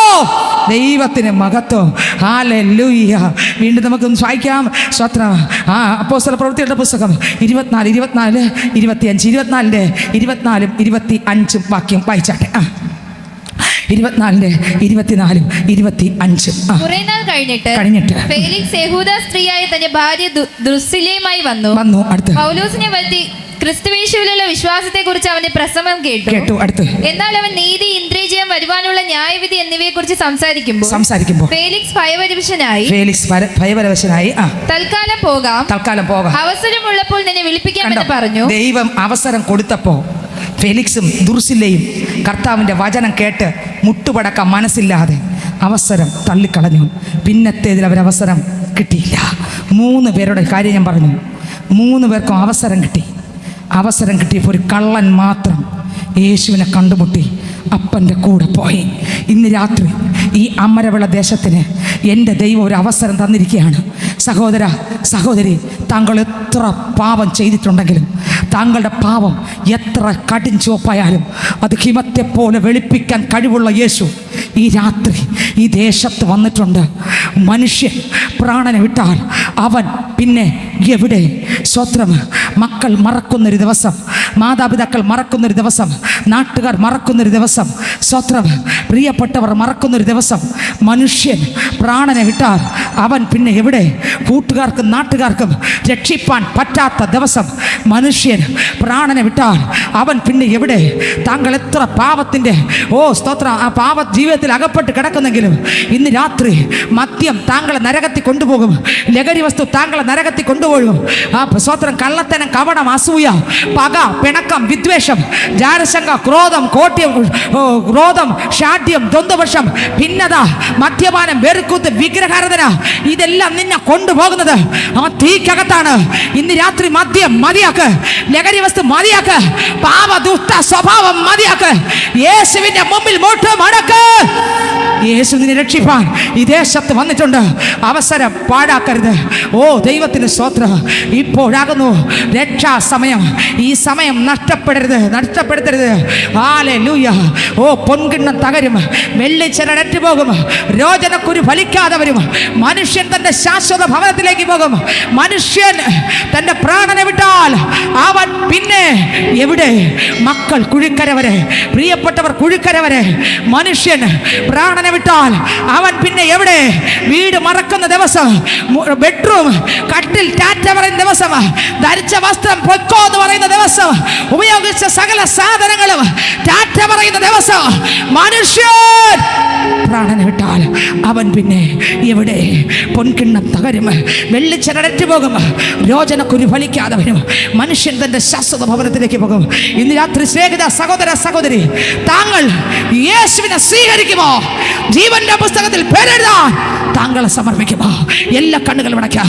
ദൈവത്തിന് മഹത്വം. ഹല്ലേലൂയ. വീണ്ടും നമുക്കൊന്ന് വായിക്കാം. സ്തോത്രം. അപ്പോസ്തല പ്രവൃത്തികളുടെ പുസ്തകം 24, 25, 24-ന്റെ 24-ഉം 25-ഉം വാക്യം വായിച്ചാട്ടെ. 24, 24, 25. കുറെ നാൾ കഴിഞ്ഞിട്ട് ഫേലിക്സ് യഹൂദ സ്ത്രീയായ തന്റെ ഭാര്യ ദുർസില്ലയുമായി വന്നു. അടുത്ത് പൗലോസിനെ വരുത്തി ക്രിസ്തുയേശുവിലുള്ള വിശ്വാസത്തെ കുറിച്ച് അവന്റെ പ്രസംഗം കേട്ടു. അടുത്ത് എന്നാൽ അവൻ നീതി, ഇന്ദ്രിയജയം, വരുവാനുള്ള ന്യായവിധി എന്നിവയെ കുറിച്ച് സംസാരിക്കുമ്പോൾ ഫേലിക്സ് ഭയപരവശനായി തൽക്കാലം പോകാം, അവസരമുള്ളപ്പോൾ നിന്നെ വിളിപ്പിക്കാമെന്ന് പറഞ്ഞു. ദൈവം അവസരം കൊടുത്തപ്പോ ഫെലിക്സും ദുർസില്ലയും കർത്താവിൻ്റെ വചനം കേട്ട് മുട്ടുപടക്കാൻ മനസ്സില്ലാതെ അവസരം തള്ളിക്കളഞ്ഞു. പിന്നത്തേതിൽ അവരവസരം കിട്ടിയില്ല. 3 പേരുടെ കാര്യം ഞാൻ പറഞ്ഞു. 3 പേർക്കും അവസരം കിട്ടി. അവസരം കിട്ടിയപ്പോൾ ഒരു കള്ളൻ മാത്രം യേശുവിനെ കണ്ടുമുട്ടി അപ്പൻ്റെ കൂടെ പോയി. ഇന്ന് രാത്രി ഈ അമരവിള ദേശത്തിന് എൻ്റെ ദൈവം ഒരു അവസരം തന്നിരിക്കുകയാണ്. സഹോദര, സഹോദരി, താങ്കൾ എത്ര പാപം ചെയ്തിട്ടുണ്ടെങ്കിലും, താങ്കളുടെ പാപം എത്ര കടും ചുവപ്പായാലും അത് ഹിമത്തെ പോലെ വെളുപ്പിക്കാൻ കഴിവുള്ള യേശു ഈ രാത്രി ഈ ദേശത്ത് വന്നിട്ടുണ്ട്. മനുഷ്യൻ പ്രാണനെ വിട്ടാൽ അവൻ പിന്നെ എവിടെ? സ്വത്രം. മക്കൾ മറക്കുന്നൊരു ദിവസം, മാതാപിതാക്കൾ മറക്കുന്നൊരു ദിവസം, നാട്ടുകാർ മറക്കുന്നൊരു ദിവസം, സ്വത്രം പ്രിയപ്പെട്ടവർ മറക്കുന്നൊരു ദിവസം. മനുഷ്യൻ പ്രാണനെ വിട്ടാൽ അവൻ പിന്നെ എവിടെ? കൂട്ടുകാർക്കും നാട്ടുകാർക്കും രക്ഷിപ്പാൻ പറ്റാത്ത ദിവസം. മനുഷ്യൻ പ്രാണനെ വിട്ടാൽ അവൻ പിന്നെ എവിടെ? താങ്കൾ എത്ര പാപത്തിൻ്റെ സ്തോത്രം ആ പാപ ജീവിതത്തിൽ അകപ്പെട്ട് കിടക്കുന്നെങ്കിലും ഇന്ന് രാത്രി മദ്യം താങ്കളെ നരകത്തിൽ കൊണ്ടുപോകും. ലഹരി വസ്തു താങ്കളെ നരകത്തിൽ കൊണ്ടുപോകും. ആ സ്തോത്രം കള്ളത്തനം, കപടം, അസൂയ, പക, പിണക്കം, വിദ്വേഷം, ജാരശങ്ക, ക്രോധം, ക്രോധം, ഷാഠ്യം, ദ്വന്ദ്വപക്ഷം, ഭിന്നത, മദ്യപാനം, വെറുക്കൂത്ത്, വിഗ്രഹാരാധന, ഇതെല്ലാം നിന്നെ കൊണ്ടുപോകുന്നത് ആ തീക്കകത്താണ്. ഇന്ന് രാത്രി മദ്യം മതിയാക്ക്, ലഹരി വസ്തു മതിയാക്ക്, പാപ ദുഷ്ട സ്വഭാവം മതിയാക്ക്. യേശുവിന്റെ മുമ്പിൽ മുട്ട് മടക്ക്. യേശു നിന്നെ രക്ഷിപ്പാൻ ഈ ദേശത്ത് വന്നിട്ടുണ്ട്. അവസരം പാഴാക്കരുത്. ദൈവത്തിന് സ്തോത്രം. ഇപ്പോഴാകുന്നു രക്ഷാ സമയം. ഈ സമയം നഷ്ടപ്പെടുത്തരുത്. ഹല്ലേലൂയ. പൊൻകിണ്ണം തകരും, വെള്ളിച്ചരടറ്റ് പോകും, രോചനക്കുരു ഫലിക്കാതെ വരും. മനുഷ്യൻ തന്റെ ശാശ്വത ഭവനത്തിലേക്ക് പോകും. മനുഷ്യൻ തന്റെ പ്രാണനെ വിട്ടാൽ അവൻ പിന്നെ എവിടെ? മക്കൾ കുഴിക്കര വരെ, പ്രിയപ്പെട്ടവർ കുഴിക്കര വരെ. മനുഷ്യൻ പ്രാണനെ വിട്ടാൽ അവൻ പിന്നെ എവിടെ? വീട് മറക്കുന്ന ദിവസം, ബെഡ്റൂം കട്ടിൽ ടാറ്റ പറയുന്ന ദിവസം, ധരിച്ച വസ്ത്രം പൊക്കോ എന്ന് പറയുന്ന ദിവസം, ഉപയോഗിച്ച സകല സാധനങ്ങളും ടാറ്റ പറയുന്ന ദിവസം, മനുഷ്യൻ പ്രാണനെ വിട്ടാൽ അവൻ പിന്നെ എവിടെ? പൊൻകിണ്ണം തകരും, വെള്ളിച്ചരടറ്റ് പോകും, രോചനക്കുരു ഫലിക്കാതെ വരും. മനുഷ്യൻ തന്റെ ശാശ്വത ഭവനത്തിലേക്ക് പോകും. ഇന്ന് രാത്രി സ്നേഹിത സഹോദര സഹോദരി, താങ്കൾ യേശുവിനെ സ്വീകരിക്കുമോ? ജീവന്റെ പുസ്തകത്തിൽ പേരെഴുതാൻ താങ്കളെ സമർപ്പിക്കുമോ? എല്ലാ കണ്ണുകളും അടയ്ക്കാം.